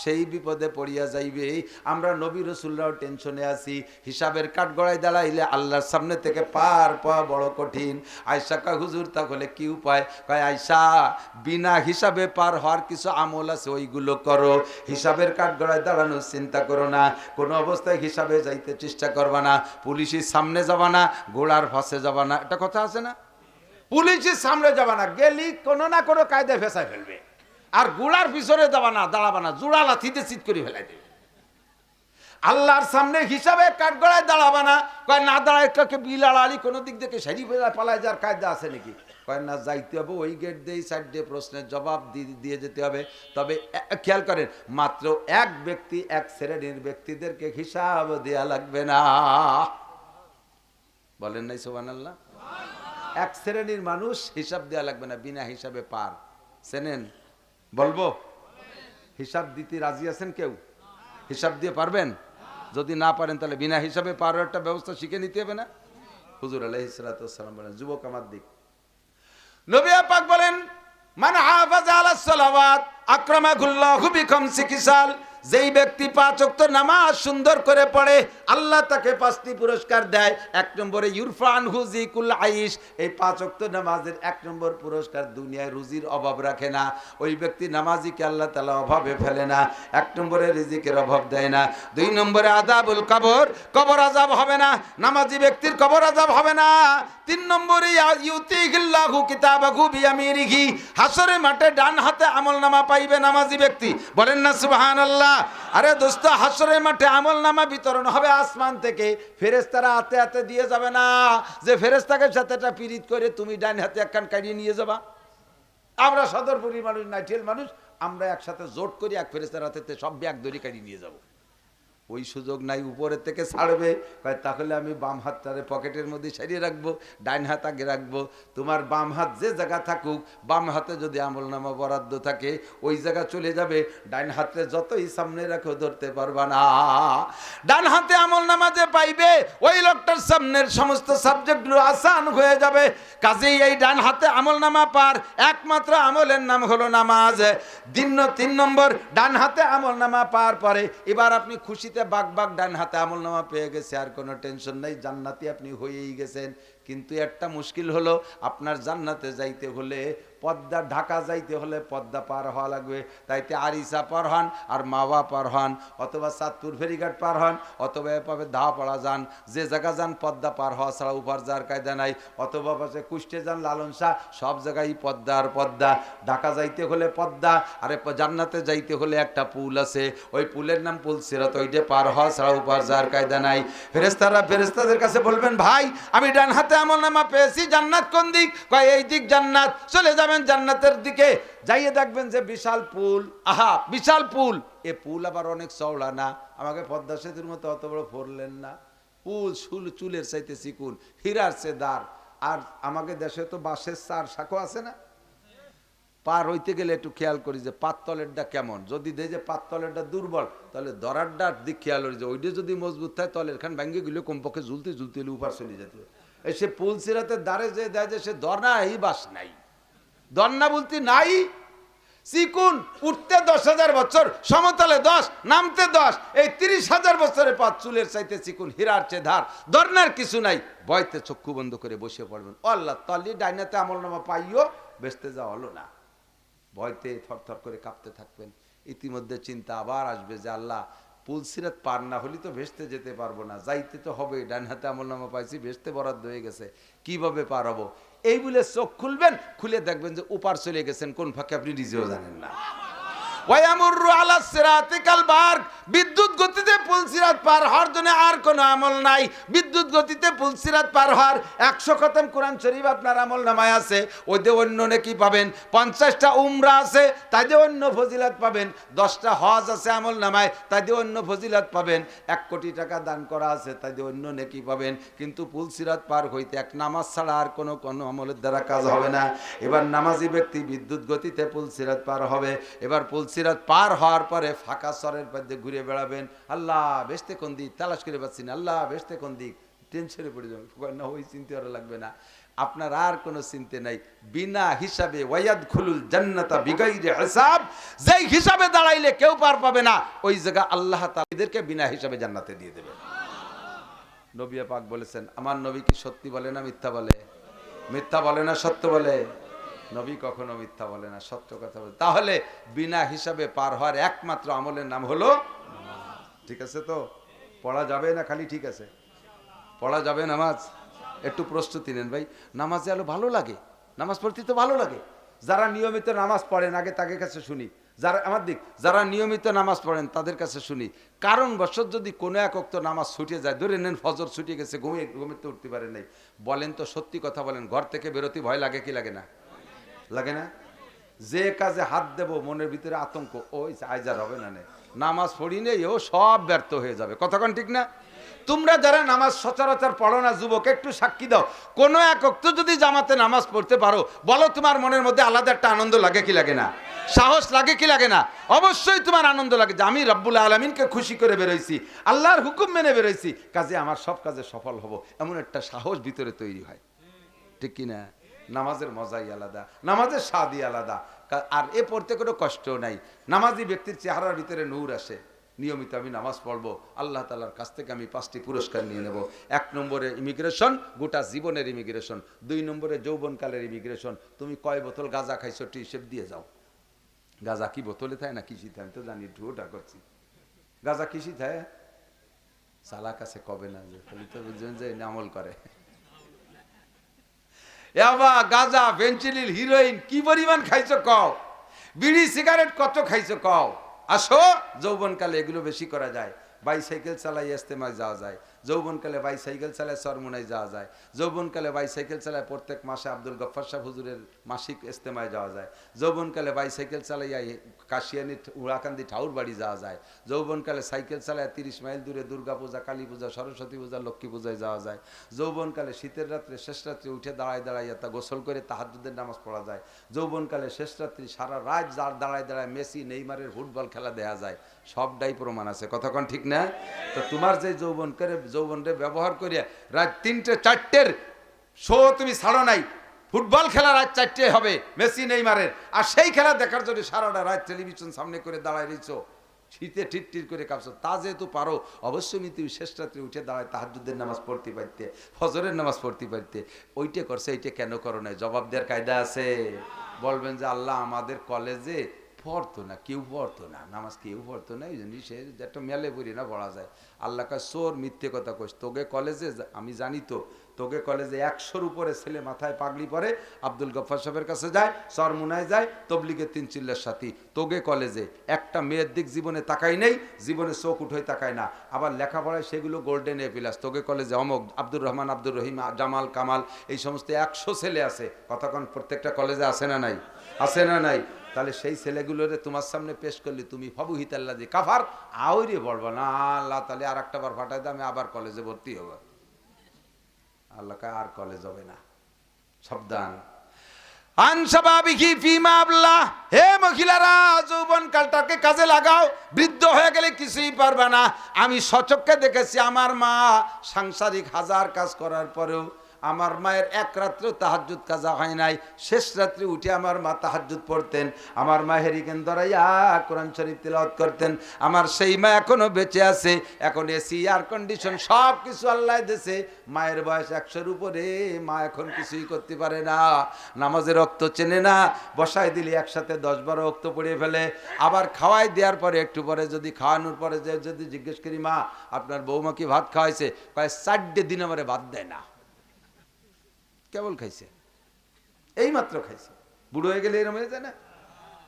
সেই বিপদে পড়িয়া যাইবে। আমরা নবী রাসূলরাও টেনশনে আছি, হিসাবের কাঠগড়ায় দাঁড়াইলে আল্লাহর সামনে থেকে পার পাওয়া বড় কঠিন। আয়েশা কয়, হুজুর তাহলে কি উপায়? কয়, আয়েশা বিনা হিসাবে পার হওয়ার কিছু আমল আছে, ওইগুলো করো। হিসাবের কাঠগড়ায় দাঁড়ানোর চিন্তা করো না, কোনো অবস্থায় হিসাবে যাইতে চেষ্টা করবা না, পুলিশের সামনে যাবা না, গোড়ার ফাঁসে যাবা না। এটা কথা আছে না? পুলিশের সামনে যাবা না, গেলি কোনো না কোনো কায়দায় ফেসায় ফেলবে। আর গোড়ার পিছনে যাবা না, দাঁড়াবা না, জোড়া লাথিতে চিৎ করে ফেলাই দেবে। আল্লাহর সামনে হিসাবে কাঠগড়ায় দাঁড়াবা না। কয় না দাঁড়ায় কাকে বিলাড়ালি কোনো দিক থেকে সারি পালায় যাওয়ার কায়দা আছে নাকি? কয় না, যাইতে হবে ওই গেট দিয়েই 4টে প্রশ্নের জবাব দিয়ে যেতে হবে। তবে খেয়াল করেন, মাত্র এক ব্যক্তি, এক শ্রেণীর ব্যক্তিদেরকে হিসাব দেয়া লাগবে না। বলেন নাই সুবহানাল্লাহ? এক শ্রেণীর মানুষ হিসাব দেয়া লাগবে না, বিনা হিসাবে পার। চেনেন? বলবো? হিসাব দিতে রাজি আছেন কেউ? হিসাব দিয়ে পারবেন? যদি না পারেন তাহলে বিনা হিসাবে পারার একটা ব্যবস্থা শিখে নিতে হবে না? হুজুর আলাইহিস সালাতু ওয়াস সালাম বলেন, যুবক আমার দিক, নবী পাক বলেন, মান হাফাযা আলাস সালাওয়াত আকরামাহুল্লাহু বিখামসি কিসাল, যেই ব্যক্তি 5 ওয়াক্ত নামাজ সুন্দর করে পড়ে আল্লাহ তাকে 5টি পুরস্কার দেয়। 1 নম্বরে ইউরফা আনহু যিকুল আইশ, এই 5 ওয়াক্ত নামাজের 1 নম্বর পুরস্কার, দুনিয়ায় রুজির অভাব রাখে না। ওই ব্যক্তি নামাজিকে আল্লাহ তাআলা অভাবে ফেলে না, 1 নম্বরে রিজিকের অভাব দেয় না। 2 নম্বরে আযাবুল কবর, কবর আযাব হবে না, নামাজি ব্যক্তির কবর আযাব হবে না। 3 নম্বরে ইউতিহিল্লাহু কিতাবাহু বিয়ামিনিহি, হাসরের মাঠে ডান হাতে আমলনামা পাইবে নামাজি ব্যক্তি। বলেন না সুবহানাল্লাহ? আরে দোস্ত, হাসরের মাঠে আমলনামা বিতরণ হবে আসমান থেকে, ফেরেশতারা হাতে হাতে দিয়ে যাবে না যে ফেরেশতাকে সাথে একটা পিরিত করে তুমি ডান হাতে একখান কাটিয়ে নিয়ে যাবা। আমরা সদরপুরি মানুষ, নাইটেল মানুষ, আমরা একসাথে জোট করি এক ফেরেশতার হাতে সব ব্যাগ দড়ি কাটিয়ে নিয়ে যাব। ওই সুযোগ নাই, উপরের থেকে ছাড়বে। তাহলে আমি বাম হাতটারে পকেটের মধ্যে সারিয়ে রাখবো, ডাইন হাত আগে রাখবো। তোমার বাম হাত যে জায়গা থাকুক, বাম হাতে যদি আমলনামা বরাদ্দ থাকে ওই জায়গা চলে যাবে, ডাইন হাতে যতই সামনে রাখো ধরতে পারবা না। ডান হাতে আমলনামা যে পাইবে ওই লোকটার সামনের সমস্ত সাবজেক্টগুলো আসান হয়ে যাবে। কাজেই এই ডান হাতে আমলনামা পার একমাত্র আমলের নাম হলো নামাজ। 3 নম্বর, ডান হাতে আমলনামা পার পরে এবার আপনি খুশিতে বাগ ডান হাতে আমলনামা পেয়ে গেছে, আর কোনো টেনশন নাই, জান্নাতি আপনি হয়েই গেছেন। কিন্তু একটা মুশকিল হলো, আপনার জান্নাতে যাইতে হলে পদ্মা ঢাকা যাইতে হলে পদ্মা পার হওয়া লাগবে, তাইতে আরিসা পার হন আর মাওয়া পার হন, অথবা চাঁদপুর ফেরিঘাট পার হন, অথবা এভাবে ধাওয়াপাড়া যান, যে জায়গা যান পদ্মা পার হওয়া ছাড়া উপার যাওয়ার কায়দা নাই, অথবা পাশে কুষ্টে যান লালন শাহ, সব জায়গায় পদ্মা আর পদ্মা। ঢাকা যাইতে হলে পদ্মা, আরে জান্নাতে যাইতে হলে একটা পুল আছে, ওই পুলের নাম পুল সিরাত, ওইটা পার হওয়া ছাড়া উপার যাওয়ার কায়দা নাই। ফেরেশতারা ফেরেশতাদের কাছে বলবেন, ভাই আমি ডান হাতে আমলনামা পেয়েছি, জান্নাত কোন দিক? কয় এই দিক জান্নাত, চলে যাবেন জান্নাতের দিকে, যাইয়ে দেখবেন যে বিশাল পুল, আহা বিশাল পুল, এ পুল আবার অনেক চওড়া না, আমাকে পদ্মা সেতুর মতো অত বড় ফোরলেন না, পুল চুলের চাইতে চিকুন, হীরার চেয়ে দাঁড়। আর আমাকে দেশে তো বাঁশের চার শাখো আছে না, পার হইতে গেলে একটু খেয়াল করি যে পাততলেরটা কেমন, যদি দেখে যে পাততলেরটা দুর্বল, তাহলে দরারটার দিক খেয়াল করি যে ওইটা যদি মজবুত থাকে তাহলে এখান ভেঙে গেলে কমপক্ষে ঝুলতে ঝুলতে হলে উপর চলে যেতে। সে পুল সিরাতের দ্বারে যে দেয় যে সে দরনা এই বাস নাই, দরনা বলতে নাই, চিকুন, উঠতে 10,000 বছর, সমতলে 10, নামতে 10, এই 30,000 বছরের পথ, চুলের চাইতে চিকুন, হীরার চেয়ে ধার, দরনার কিছু নাই, ভয়তে চক্ষু বন্ধ করে বসে পড়বেন। আল্লাহ তালি ডাইনাতে আমলনামা পাইও, বেচতে যাওয়া হলো না, ভয়তে থরথর করে কাঁপতে থাকবেন। ইতিমধ্যে চিন্তা আবার আসবে যে আল্লাহ পুলসিরাত পার না হলে তো ভেস্তে যেতে পারবো না, যাইতে তো হবে, ডান হাতে আমলনামা পাইছি, ভেস্তে বরাদ্দ হয়ে গেছে, কিভাবে পার হবো? এই বলে চোখ খুলবেন, খুলে দেখবেন যে উপার চলে গেছেন কোন ফাঁকে আপনি নিজেও জানেন না। বিদ্যুৎ গতিতে পুলসিরাত পার হওয়ার জন্য আর কোনো আমল নাই, বিদ্যুৎ গতিতে পুলসিরাত পার হওয়ার 100 খতম কোরআন শরীফ আপনার আমল নামায় আছে, ওইতে অন্য নেকি পাবেন, 50টা উমরা আছে তাইতে অন্য ফজিলত পাবেন, 10টা হজ আছে আমল নামায় তাইতে অন্য ফজিলত পাবেন, 1 কোটি টাকা দান করা আছে তাইতে অন্য নেকি পাবেন। কিন্তু পুলসিরাত পার হইতে এক নামাজ ছাড়া আর কোনো আমলের দ্বারা কাজ হবে না। এবার নামাজি ব্যক্তি বিদ্যুৎ গতিতে পুলসিরাত পার হবে, এবার পুলসিরাত পার হওয়ার পরে ফাঁকা সরের মধ্যে ঘুরে বেড়াবেন, আল্লাহ বেহেশতে কোন দিক তালাশ করে পাচ্ছি না, আল্লাহ বেহেশতে কোন দিক, টেনশনে পড়ে যাবেন না, ওই চিন্তা করা লাগবে না, আপনার আর কোনো চিন্তা নাই, বিনা হিসাবে ওয়ায়াদখুলুল জান্নাতা বিগাইরি হিসাব, যেই হিসাবে দাঁড়াইলে কেউ পার পাবে না, ওই জায়গা আল্লাহ তাআলা এদেরকে বিনা হিসাবে জান্নাতে দিয়ে দেবে। নবী পাক বলেছেন, আমার নবী কি সত্যি বলে না মিথ্যা বলে? মিথ্যা বলে না সত্য বলে? নবী কখনো মিথ্যা বলে না, সত্য কথা বলে। তাহলে বিনা হিসাবে পার হওয়ার একমাত্র আমলের নাম হলো, ঠিক আছে তো? পড়া যাবে না খালি ঠিক আছে? পড়া যাবে নামাজ? একটু প্রস্তুতি নেন ভাই, নামাজে আলো ভালো লাগে, নামাজ পড়তে তো ভালো লাগে। যারা নিয়মিত নামাজ পড়েন আগে তাদের কাছে শুনি, যারা নিয়মিত নামাজ পড়েন তাদের কাছে শুনি, কারণবশত যদি কোনো এক ওয়াক্ত নামাজ ছুটে যায়, ধরে নেন ফজর ছুটে গেছে, ঘুমিয়ে উঠতে পারে নাই, বলেন তো সত্যি কথা বলেন, ঘর থেকে বেরোতে ভয় লাগে কি লাগে না? লাগে না? যে কাজে হাত দেব মনের ভিতরে আতঙ্ক, ওই আইজার হবে না, নামাজ পড়ি নেই, ও সব ব্যর্থ হয়ে যাবে। কতক্ষণ ঠিক না? তোমরা যারা নামাজ সচরাচর পড়ো না যুবক, একটু সাক্ষী দাও, কোনো এক ওয়াক্ত যদি জামাতে নামাজ পড়তে পারো, বলো তোমার মনের মধ্যে আলাদা একটা আনন্দ লাগে কি লাগে না? সাহস লাগে কি লাগে না? অবশ্যই তোমার আনন্দ লাগে যে আমি রব্বুল আলামিনকে খুশি করে বেরোইছি, আল্লাহর হুকুম মেনে বেরোইছি, কাজে আমার সব কাজে সফল হব, এমন একটা সাহস ভিতরে তৈরি হয়, ঠিক কি না? নামাজের মজাই আলাদা, নামাজের স্বাদই আলাদা, আর এ পড়তে কোনো কষ্ট নাই। নামাজি ব্যক্তির চেহারার ভিতরে নূর আসে। নিয়মিত আমি নামাজ পড়বো, আল্লাহ তাআলার কাছ থেকে আমি 5টি পুরস্কার নিয়ে নেব। 1 নম্বরে ইমিগ্রেশন, গোটা জীবনের ইমিগ্রেশন। 2 নম্বরে যৌবনকালের ইমিগ্রেশন। তুমি কয় বোতল গাঁজা খাইছো হিসেব দিয়ে যাও। গাঁজা কি বোতলে থাকে না কিসি থাকে? আমি তো জানি, ঢুটা করছি। গাঁজা কিসি থাকে? সালা কাছে কবে না যে তো বুঝবেন যে আমল করে। ইয়াবা, গাঁজা, ফেন্সিডিল, হিরোইন কি পরিমাণ খাইছো কও, বিড়ি সিগারেট কত খাইছো কও। আসো, যৌবনকালে এগুলো বেশি করা যায়। বাইসাইকেল চালাই ইস্তেমায় যাওয়া যায়, যৌবনকালে বাইসাইকেল চালায় চরমোনায় যাওয়া যায়, যৌবনকালে বাইসাইকেল চালায় প্রত্যেক মাসে আব্দুল গফফার সাহেব হুজুরের মাসিক ইস্তেমায় যাওয়া যায়, যৌবনকালে বাইসাইকেল চালাইয়া কাশিয়ানি উড়াকান্দি ঠাউর বাড়ি যাওয়া যায়, যৌবনকালে সাইকেল চালায় 30 মাইল দূরে দুর্গা পূজা, কালী পূজা, সরস্বতী পূজা, লক্ষ্মী পূজায় যাওয়া যায়, যৌবনকালে শীতের রাত্রে শেষ রাত্রে উঠে দাঁড়ায় তা গোসল করে তাহাজ্জুদের নামাজ পড়া যায়, যৌবনকালে শেষ রাত্রি সারা রাত দাঁড়ায় মেসি নেইমারের ফুটবল খেলা দেয়া যায়। সবটাই প্রমাণ আছে। কতক্ষণ ঠিক না? তো তোমার যে যৌবনরে ব্যবহার করিয়া রাত 3টে 4টের শো তুমি ছাড়ো নাই, ফুটবল খেলা রাত 4টে হবে মেসি নেইমারের, আর সেই খেলা দেখার জন্য সারাটা রাত টেলিভিশন সামনে করে দাঁড়ায় রইছো, শীতে টিটটির করে কাঁপছো। তা যেহেতু পারো, অবশ্যই তুমি শেষ রাত্রে উঠে দাঁড়ায় তাহাজ্জুদের নামাজ পড়তে পারতে, ফজরের নামাজ পড়তে পারতে। ওইটা করছে, এইটা কেন করো নাই? জবাব দেওয়ার কায়দা আছে? বলবেন যে আল্লাহ আমাদের কলেজে পড়তো না, কেউ পড়তো না, নামাজ কেউ পড়তো না, এই জন্য সে একটা মেলে পড়ি না পড়া যায়। আল্লাহ কাজ সোর মিথ্যে কথা কইস, তোকে কলেজে আমি জানি তো তোকে কলেজে 100-র উপরে ছেলে মাথায় পাগড়ি পরে আব্দুল গফফার সাহেবের কাছে যায়, সরমুনায় যায়, তবলিগের 3 চিল্লার সাথী। তোকে কলেজে একটা মেয়ের দিক জীবনে তাকাই নেই, জীবনে চোখ উঠোই তাকায় না, আবার লেখাপড়ায় সেগুলো গোল্ডেন এ প্লাস। তোকে কলেজে অমক আব্দুর রহমান, আব্দুর রহিম, জামাল, কামাল, এই সমস্ত 100 ছেলে আছে। কতক্ষণ প্রত্যেকটা কলেজে আছে না নাই? আছে না নাই? তাহলে সেই ছেলেগুলোরে তোমার সামনে পেশ করলে তুমি ফাবু হিতাল্লা যে কাফার আউরে বলবো না আল্লাহ, তাহলে আর একটা বার ফাটাই দাও, আমি আবার কলেজে ভর্তি হবো। আল্লাহ আর কলেজ হবে না, সাবধান। হে মহিলারা, যৌবন কালটাকে কাজে লাগাও, বৃদ্ধ হয়ে গেলে কিছুই পারবে না। আমি সচক্ষে দেখেছি আমার মা সাংসারিক 1000 কাজ করার পরেও আমার মায়ের এক রাত্রেও তাহাজ্জুদ কাজা হয় নাই। শেষ রাত্রে উঠে আমার মা তাহাজ্জুদ পড়তেন, আমার মা হেরিকেন ধরাইয়া কোরআন শরীফ তিলাওয়াত করতেন। আমার সেই মা এখনো বেঁচে আছে, এখন এসি, এয়ার কন্ডিশন সব কিছু আল্লাহ দিয়েছে। মায়ের বয়স 100-র উপরে, মা এখন কিছুই করতে পারে না, নামাজের রক্ত চেনে না। বসায় দিলে একসাথে 10-12 রক্ত পড়িয়ে ফেলে। আবার খাওয়াই দেওয়ার পরে একটু পরে যদি খাওয়ানোর পরে যদি জিজ্ঞেস করি মা আপনার বৌমা কি ভাত খাওয়াইছে, কয় 4 দিন আমারে ভাত দেয় না। কেবল খাইছে, এই মাত্র খাইছে, বুড়ো হয়ে গেলে এরম হয়ে যায় না?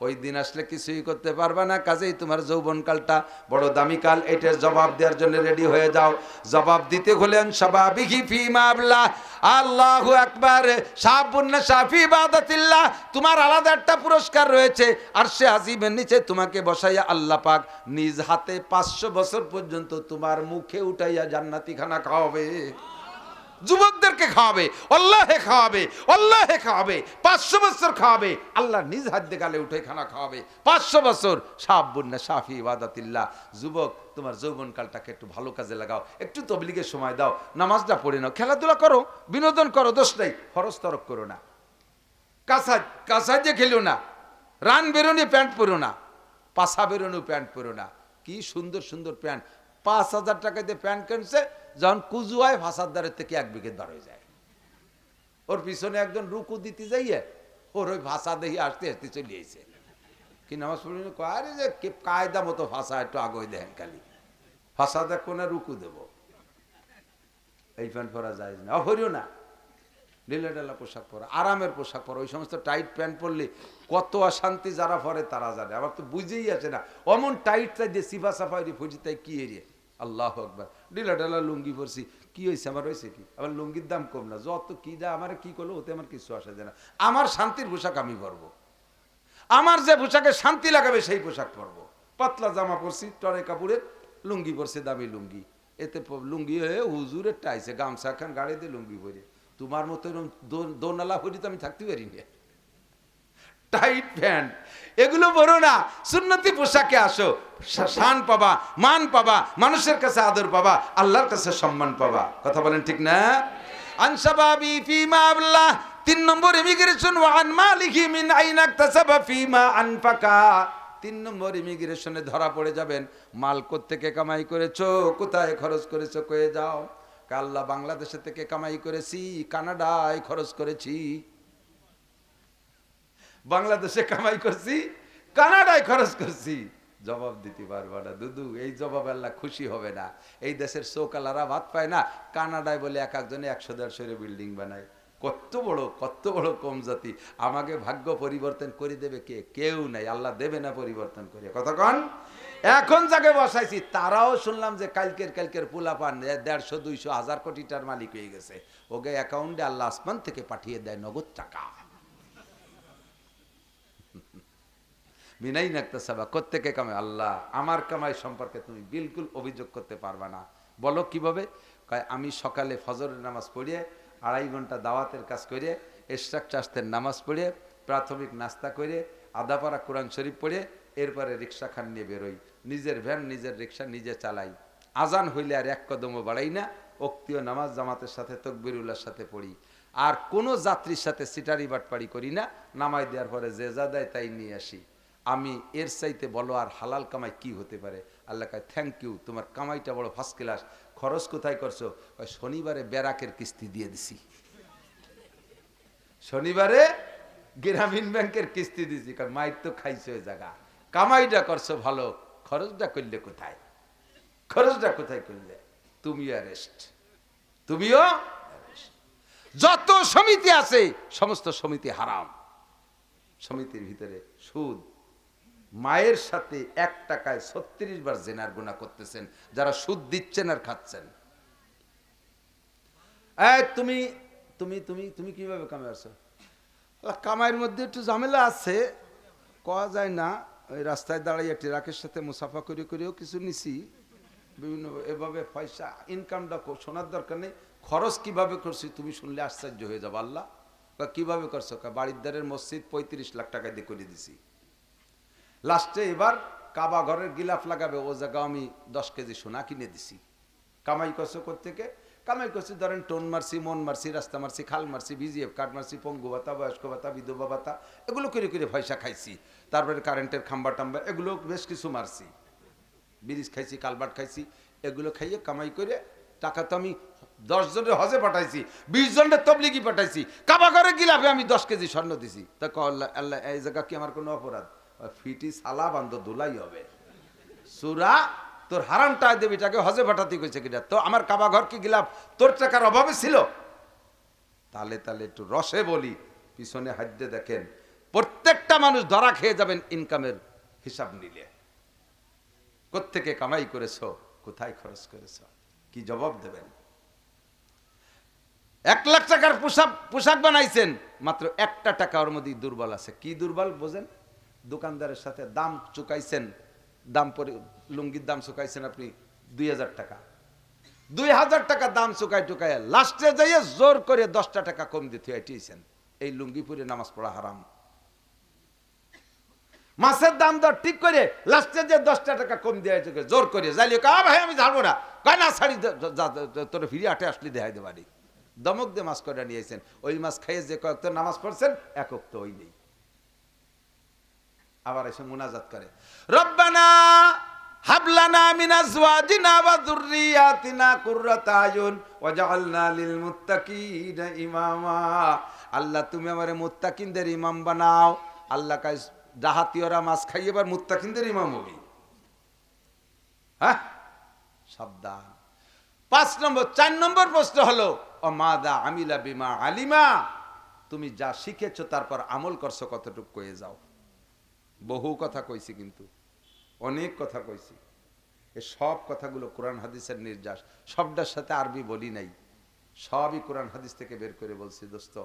ওই দিন আসলে কিছুই করতে পারবা না। কাজেই তোমার যৌবনকালটা বড় দামি কাল, এটার জবাব দেওয়ার জন্য রেডি হয়ে যাও। জবাব দিতে হলেন শাবাবিহি ফিমা আবলা, আল্লাহু আকবার, শাবুন শাফি ইবাদাতিল্লাহ। তোমার আলাদা একটা পুরস্কার রয়েছে, আরশে আজিমের নিচে তোমাকে বসাইয়া আল্লাহ পাক নিজ হাতে 500 বছর পর্যন্ত তোমার মুখে উঠাইয়া জান্নাতি খানা খাওয়াবে। যুবকদেরকে খাওয়াবে, আল্লাহে খাওয়াবে, আল্লাহে খাওয়াবে, 500 বছর খাওয়াবে, আল্লাহ নিজ হাত দিয়ে গালে উঠে খানা খাওয়াবে 500 বছর। শাবুন শাফি ইবাদাতিল্লাহ। যুবক, তোমার যৌবনকালটাকে একটু ভালো কাজে লাগাও, একটু তবলিগের সময় দাও, নামাজটা পড়ে নাও, খেলাধুলা করো, বিনোদন করো, দোষ নেই, ফরজ তরক করো না, কাসাজে খেলো না, রান বেরোনি প্যান্ট পরো না, পাশা বেরোনো প্যান্ট পরো না। কি সুন্দর সুন্দর প্যান্ট, 5000 টাকা দিয়ে প্যান্ট কিনছে, যখন কুজু হয় ভাষাদারের থেকে 1 বিঘে দর হয়ে যায়। ওর পিছনে একজন রুকু দিতে যাইয়ে ওর ওই ভাষা দেখি আসতে আসতে চলে এসে কি নামাজ পড়ি, আরে যে কায়দা মতো ভাষা একটু আগে দেখেন, খালি ভাষা দেখো না রুকু দেব, এই প্যান্ট পরা যায় না, হরিও না, ঢিলা ঢালা পোশাক পরা, আরামের পোশাক পরা। ওই সমস্ত টাইট প্যান্ট পরলে কত অশান্তি যারা পরে তারা জানে, আবার তো বুঝেই আছে না, অমন টাইট চাই দিয়ে সিফা সাফাই ফুজি তাই কি এরিয়ে। আল্লাহ আকবার, ঢিলা ঢালা লুঙ্গি পরছি, কি হয়েছে আমার, হয়েছে কি, আবার লুঙ্গির দাম কম না, যত কি যা আমার কি করলো ওতে আমার কিছু আসা যায় না। আমার শান্তির পোশাক আমি পরবো, আমার যে পোশাকে শান্তি লাগাবে সেই পোশাক পরবো। পাতলা জামা পরছি, টরে কাপড়ের, লুঙ্গি পরছে দামি লুঙ্গি, এতে লুঙ্গি হয়ে হুজুরের টাইছে, গামছা খান গাড়ি দিয়ে লুঙ্গি পরে। তোমার মতো এরকম দোনালা হরি তো আমি থাকতে পারি না। টাইট প্যান্ট এগুলো বড় না, সুন্নতি পোশাকে আসো, শান পাবা, মান পাবা, মানুষের কাছে আদর পাবা, আল্লাহর কাছে সম্মান পাবা। কথা বলেন ঠিক না? আনসাবাবি ফিমা আল্লাহ। 3 নম্বর ইমিগ্রেশন, ওয়ান মালিহি মিন আইনা ইকতাসাবা ফিমা আনফাকা। 3 নম্বর ইমিগ্রেশনে ধরা পড়ে যাবেন, মাল কোত্থেকে কামাই করেছো, কোথায় খরচ করেছো, কয়ে যাও। আল্লাহ বাংলাদেশে থেকে কামাই করেছি, কানাডায় খরচ করেছি। বাংলাদেশে কামাই করছি, কানাডায় খরচ করছি। জবাব দিতে পারবা না দুদু, এই জবাব আল্লাহ খুশি হবে না। এই দেশের চৌকালারা ভাত পায় না, কানাডায় বলে এক একজনে 100-150 বিল্ডিং বানায়। কত বড় কম জাতি। আমাকে ভাগ্য পরিবর্তন করে দেবে কে? কেউ নাই, আল্লাহ দেবে না পরিবর্তন করে। কতক্ষণ এখন যাকে বসাইছি তারাও শুনলাম যে কালকের পোলা পান 150, 200, 1000 কোটিটার মালিক হয়ে গেছে। ওকে অ্যাকাউন্টে আল্লাহ আসমান থেকে পাঠিয়ে দেয় নগদ টাকা। বিনাই নাকতাসাবা, কোত্থেকে কামাই? আল্লাহ, আমার কামাই সম্পর্কে তুমি বিলকুল অভিযোগ করতে পারবা না। বলো কিভাবে? কয় আমি সকালে ফজরের নামাজ পড়িয়ে 2.5 ঘন্টা দাওয়াতের কাজ করে, ইশরাক চাষতের নামাজ পড়ে, প্রাথমিক নাস্তা করে, আধাপাড়া কোরআন শরীফ পড়ে, এরপরে রিক্সা খান নিয়ে বেরোই, নিজের ভ্যান নিজের রিক্সা নিজে চালাই। আজান হইলে আর 1 কদমও বাড়াই না, ওক্তীয় নামাজ জামাতের সাথে তকবিরুল্লাহর সাথে পড়ি। আর কোনো যাত্রীর সাথে সিটারি বাটপাড়ি করি না। নামাই দেওয়ার পরে যে যা দেয় তাই নিয়ে আসি। আমি এর চাইতে বলো আর হালাল কামাই কি হতে পারে? আল্লাহ কয় থ্যাংক ইউ, তোমার কামাইটা বড় ফার্স্ট ক্লাস। খরচ কোথায় করছো? শনিবারে ব্যারাকের কিস্তি দিয়ে দিছি। শনিবারে গ্রামীণ ব্যাংকের কিস্তি দিছি, কারণ মাইর তো খাইছে ওই জায়গা। কামাইটা করছো ভালো, খরচটা করলে কোথায়? খরচটা কোথায় করলে? তুমিও অ্যারেস্ট, তুমিও arrest। যত সমিতি আছে সমস্ত সমিতি হারাম। সমিতির ভিতরে সুদ, মায়ের সাথে 1 টাকায় 36 বার জেনার গুনাহ করতেছেন যারা সুদ দিচ্ছেন আর খাচ্ছেন। তুমি তুমি তুমি তুমি কিভাবে কামাই আছো? কামাইয়ের মধ্যে একটু ঝামেলা আছে, কওয়া যায় না। ওই রাস্তায় দাঁড়িয়ে ট্রাকের সাথে মুসাফা করে করেও কিছু নিছি, বিভিন্ন এভাবে পয়সা ইনকামটা শোনার দরকার নেই। খরচ কিভাবে করছি তুমি শুনলে আশ্চর্য হয়ে যাবো। আল্লাহ কিভাবে করছো? বাড়ির দ্বারের মসজিদ 35 লাখ টাকা দিয়ে করে দিছি। লাস্টে এবার কাবা ঘরের গিলাফ লাগাবে, ও জায়গা আমি 10 কেজি সোনা কিনে দিছি। কামাই করছো কোত্থেকে? কামাই করছি ধরেন টোন মারছি, মন মারছি, রাস্তা মারছি, খাল মারছি, ভিজিএফ কার্ড মারছি, পঙ্গু ভাতা, বয়স্ক ভাতা, বিধবা ভাতা, এগুলো করে করে পয়সা খাইছি। তারপরে কারেন্টের খাম্বা টাম্বা এগুলো বেশ কিছু মারছি, ব্রিজ খাইছি, কালবাট খাইছি। এগুলো খাইয়ে কামাই করে টাকা তো আমি 10 জনের হজে পাঠাইছি, 20 জনের তবলিগি পাঠাইছি, কাবা ঘরে গিলাফে আমি 10 কেজি স্বর্ণ দিছি। তা আল্লাহ আল্লাহ এই জায়গা কি আমার কোনো অপরাধ? ফিটি সালা বান্ধ ধুলাই হবে। সুরা তোর হারাম টাকা দেবি, টাকে হজে পাঠাতে কইছে কিনা? তো আমার কাবা ঘর কি গিলাফ তোর টাকার অভাবে ছিল? তালে তালে একটু রসে বলি, পিছনে হাড্ডে দেখেন প্রত্যেকটা মানুষ ধরা খেয়ে যাবেন ইনকামের হিসাব নিলে। কোত্থেকে কামাই করেছো, কোথায় খরচ করেছো, কি জবাব দেবেন? 1 লাখ টাকার পোশাক বানাইছেন, মাত্র 1টা টাকা ওর মধ্যে দুর্বল আছে। কি দুর্বল বোঝেন? দোকানদারের সাথে দাম চুকাইছেন, দাম পরে লুঙ্গির দাম চুকাইছেন আপনি 2000 টাকা, 2000 টাকা দাম চুকাই টুকাই লাস্টে যাইয়ে জোর করে 10টা টাকা কম দিতে এটিয়েছেন। এই লুঙ্গি পরে নামাজ পড়া হারাম। মাছের দাম দর ঠিক করে লাস্টে যে 10টা টাকা কম দিয়ে জোর করে যাইলে ভাই আমি ছাড়বো না, কয় না ছাড়ি, তোর ফিরে আটে আসলে দেখাই দেবারি। দমক দিয়ে মাছ করে নিয়েছেন, ওই মাছ খাইয়ে যে কয়েক নামাজ পড়ছেন একক তো ওই নেই। আবার এসে মুনাজাত করে, রব্বানা হাবলানা মিন আজওয়াজিনা ওয়া যুররিয়াতিনা কুররাতা আয়ুন ওয়াজআলনা লিল মুত্তাকিনা ইমামা। আল্লাহ তুমি আমারে মুত্তাকিনদের ইমাম বানাও। আল্লাহ কাজ ডাহাতিওরা মাছ খাইয়ে এবার মুত্তাকিনদের ইমাম হবি? হ্যাঁ, সাবধান। 4 নম্বর প্রশ্ন হলো অমাদা আমিলা বিমা আলিমা। তুমি যা শিখেছো তারপর আমল করছো কতটুকু কয়ে যাও। বহু কথা কইছি, কিন্তু অনেক কথা কইছি। এই সব কথাগুলো কোরআন হাদিসের নির্যাস, সবটার সাথে আরবি বলি নাই, সবই কোরআন হাদিস থেকে বের করে বলছি। দোস্ত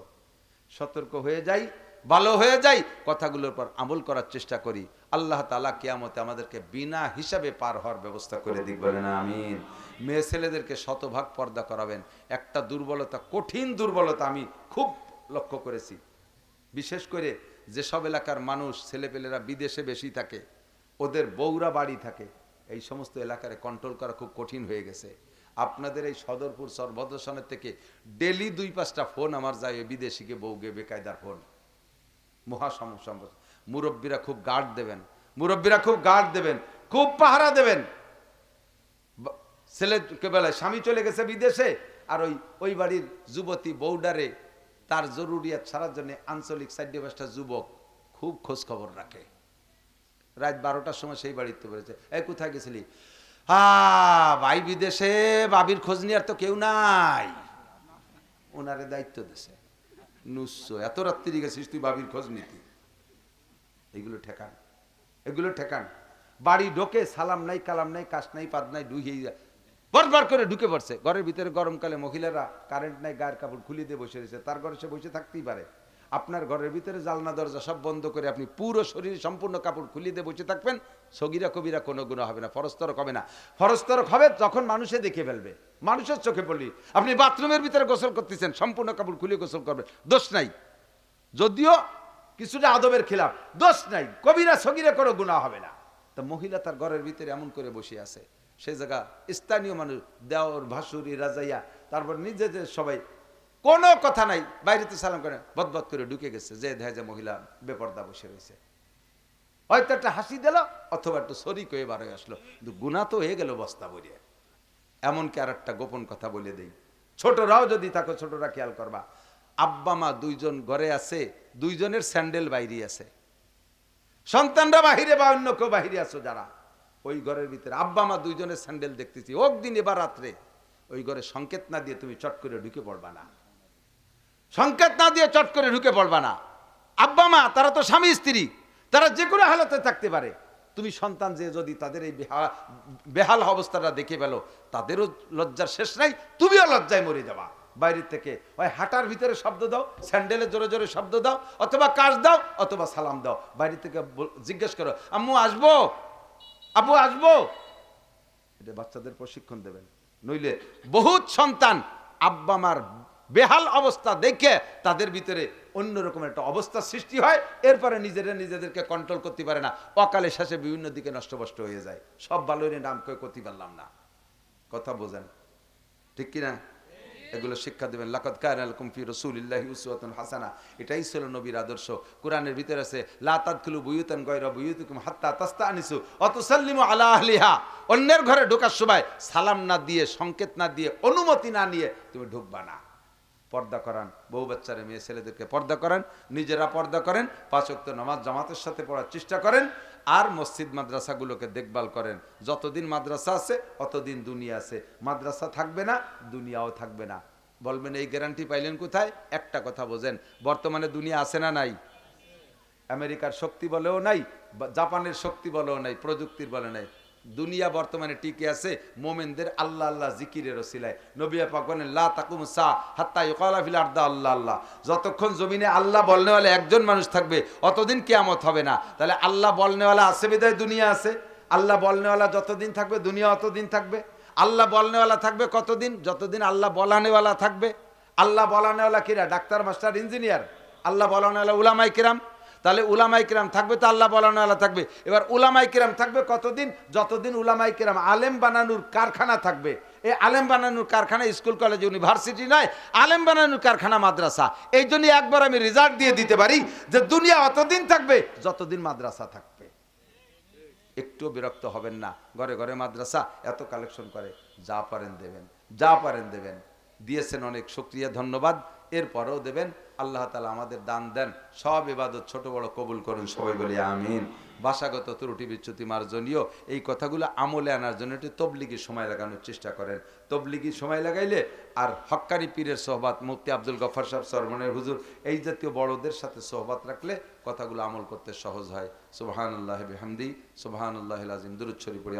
সতর্ক হয়ে যাই, ভালো হয়ে যাই, কথাগুলোর পর আমল করার চেষ্টা করি। আল্লাহ তাআলা কিয়ামতে আমাদেরকে বিনা হিসাবে পার হওয়ার ব্যবস্থা করে দিক, বলেন আমিন। মেয়ে ছেলেদেরকে শতভাগ পর্দা করাবেন। একটা দুর্বলতা, কঠিন দুর্বলতা আমি খুব লক্ষ্য করেছি, বিশেষ করে যেসব এলাকার মানুষ ছেলেপেলেরা বিদেশে বেশি থাকে, ওদের বউরা বাড়ি থাকে, এই সমস্ত এলাকারে কন্ট্রোল করা খুব কঠিন হয়ে গেছে। আপনাদের এই সদরপুর সর্বদর্শনের থেকে ডেলি 2-5টা ফোন আমার যায় বিদেশিকে বউকে বেকায়দার ফোন। মহা সমস্যা। মুরব্বীরা খুব গার্ড দেবেন, মুরব্বীরা খুব গার্ড দেবেন, খুব পাহারা দেবেন। ছেলেকে বেলায় স্বামী চলে গেছে বিদেশে, আর ওই বাড়ির যুবতী বউডারে তার জরুরিয়াত ছাড়ার জন্য আঞ্চলিক 4-5টা যুবক খুব খোঁজ খবর রাখে। রাত 12টার সময় সেই বাড়িতে বলেছে, এই কোথায় গেছিলি? ভাই বিদেশে, বাবির খোঁজ নেওয়ার তো কেউ নাই, ওনারে দায়িত্ব দিছে। নুসো এত রাত্রি গেছিস তুই বাবির খোঁজ নিতি? এগুলো ঠেকান, এগুলো ঠেকান। বাড়ি ঢোকে সালাম নাই, কালাম নাই, কাশ নাই, পাদ নাই, ঢুকিয়ে বারবার করে ঢুকে পড়ছে ঘরের ভিতরে। গরমকালে মহিলারা কারেন্ট নাই, গায়ের কাপড় খুলে দিয়ে বসে রয়েছে, তার ঘরে সে বসে থাকতেই পারে। আপনার ঘরের ভিতরে জালনা দরজা সব বন্ধ করে আপনি পুরো শরীর সম্পূর্ণ কাপড় খুলে দিয়ে বসে থাকবেন, সগীরা কবিরা কোনো গুনাহ হবে না, ফরজতরক হবে না। ফরজতরক হবে যখন মানুষে দেখে ফেলবে, মানুষের চোখে পড়লি। আপনি বাথরুমের ভিতরে গোসল করতেছেন, সম্পূর্ণ কাপড় খুলে গোসল করবেন, দোষ নাই। যদিও কিছুটা আদবের খেলাফ, দোষ নাই, কবিরা সগীরা কোনো গুনাহ হবে না। তা মহিলা তার ঘরের ভিতরে এমন করে বসে আছে, সে জায়গা স্থানীয় মানুষ, দেওর ভাসুরি রাজাইয়া, তারপর নিজেদের সবাই কোনো কথা নাই, বাইরেতে সালাম করে বদবদ করে ঢুকে গেছে, যে দেখা যায় মহিলা বেপর্দা বসে রয়েছে। হয়তো একটা হাসি দিল, অথবা একটু শরিক হয়ে বার হয়ে আসলো, কিন্তু গুনাহ তো হয়ে গেল বস্তা ভরিয়ে। এমনকি আর একটা গোপন কথা বলে দেই, ছোটরাও যদি থাকো, ছোটরা খেয়াল করবা, আব্বা মা দুইজন ঘরে আছে, দুইজনের স্যান্ডেল বাইরে আছে, সন্তানরা বাহিরে বা অন্য কেউ বাহিরে আছো যারা, ওই ঘরের ভিতরে আব্বা মা দুইজনের স্যান্ডেল দেখতেছি, ওক দিন এবার রাত্রে ওই ঘরে সংকেত না দিয়ে তুমি চট করে ঢুকে পড়বা না, সংকেত না দিয়ে চট করে ঢুকে পড়বা না। আব্বা মা তারা তো স্বামী স্ত্রী, তারা যে কোনো হালতে থাকতে পারে। তুমি সন্তান যে যদি তাদের এই বেহাল অবস্থাটা দেখে ফেলো, তাদেরও লজ্জার শেষ নাই, তুমিও লজ্জায় মরে যাবা। বাইরের থেকে ওই হাঁটার ভিতরে শব্দ দাও, স্যান্ডেলে জোরে জোরে শব্দ দাও, অথবা কাজ দাও, অথবা সালাম দাও। বাইরে থেকে জিজ্ঞেস করো, আম্মু আসবো, আব্বু আসবো। এটা বাচ্চাদের প্রশিক্ষণ দেবেন। নইলে বহুত সন্তান আব্বা মার বেহাল অবস্থা দেখে তাদের ভিতরে অন্যরকম একটা অবস্থা সৃষ্টি হয়, এরপরে নিজেদেরকে কন্ট্রোল করতে পারে না, অকালে শেষে বিভিন্ন দিকে নষ্টভ্রষ্ট হয়ে যায়। সব ভালোই নাম করে করতে পারলাম না, কথা বোঝেন ঠিক কিনা? এগুলো শিক্ষা দেবেন। লাকাদ কানা লাকুম ফি রাসূলিল্লাহি উসওয়াতুন হাসানাহ, এটাই ছিল নবীর আদর্শ। কোরআনের ভিতরে আছে লা তাদখুলু বুয়ুতান গায়রা বুয়ুতিকুম হাত্তা তাস্তানিসু ওয়া তুসাল্লিমু আলা আহলিহা, অন্যের ঘরে ঢোকার সময় সালাম না দিয়ে, সংকেত না দিয়ে, অনুমতি না নিয়ে তুমি ঢুকবা না। পর্দা করান, বউ বাচ্চারা মেয়ে ছেলেদেরকে পর্দা করেন, নিজেরা পর্দা করেন, 5 ওয়াক্ত নামাজ জামাতের সাথে পড়ার চেষ্টা করেন, আর মসজিদ মাদ্রাসাগুলোকে দেখভাল করেন। যতদিন মাদ্রাসা আছে অতদিন দুনিয়া আছে, মাদ্রাসা থাকবে না দুনিয়াও থাকবে না। বলবেন এই গ্যারান্টি পাইলেন কোথায়? একটা কথা বোঝেন, বর্তমানে দুনিয়া আছে না নাই? আমেরিকার শক্তি বলেও নাই, জাপানের শক্তি বলেও নাই, প্রযুক্তির বলে নাই। দুনিয়া বর্তমানে টিকে আছে মোমেনদের আল্লাহ আল্লাহ জিকিরের ওসিলায়। নবী পাক বলেন লা তাকুমুস সা হাত্তা ইউকালা ফিল আরদি আল্লাহ আল্লাহ, যতক্ষণ জমিনে আল্লাহ বলনেওয়ালা একজন মানুষ থাকবে অতদিন কিয়ামত হবে না। তাহলে আল্লাহ বলনেওয়ালা আছে বিধায় দুনিয়া আছে, আল্লাহ বলনেওয়ালা যতদিন থাকবে দুনিয়া অতদিন থাকবে। আল্লাহ বলনেওয়ালা থাকবে কতদিন? যতদিন আল্লাহ বলানেওয়ালা থাকবে। আল্লাহ বলানেওয়ালা কিরা? Doctor, master, engineer. আল্লাহ বলানেওয়ালা উলামায়ে কিরাম। তাহলে উলামায়ে কিরাম থাকবে তো আল্লাহ বলানেওয়ালা থাকবে। এবার উলামায়ে কিরাম থাকবে কতদিন? যতদিন উলামায়ে কিরাম আলেম বানানোর কারখানা থাকবে। এই আলেম বানানোর কারখানা স্কুল কলেজ ইউনিভার্সিটি নয়, আলেম বানানোর কারখানা মাদ্রাসা। এই জন্য একবার আমি রেজাল্ট দিয়ে দিতে পারি যে দুনিয়া অতদিন থাকবে যতদিন মাদ্রাসা থাকবে। একটু বিরক্ত হবেন না, ঘরে ঘরে মাদ্রাসা এত কালেকশন করে, যা পারেন দেবেন, যা পারেন দেবেন। দিয়েছেন অনেক শুকরিয়া, ধন্যবাদ, এরপরেও দেবেন। আল্লাহ তাআলা আমাদের দান দেন, সব ইবাদত ছোট বড় কবুল করুন, সবাই বলি আমিন। ভাষাগত ত্রুটি বিচ্যুতি মার্জনীয়, এই কথাগুলো আমলে আনার জন্য একটু তবলিগি সময় লাগানোর চেষ্টা করেন। তবলিগি সময় লাগাইলে আর হক্কানি পীরের সোহবাত, মুফতি আব্দুল গফফার সাহেব সরমনের হুজুর, এই জাতীয় বড়দের সাথে সোহবাত রাখলে কথাগুলো আমল করতে সহজ হয়। সুবহানাল্লাহি বিহামদি, সুবহানাল্লাহিল আযীম। দুরূদ শরীফ পড়ি।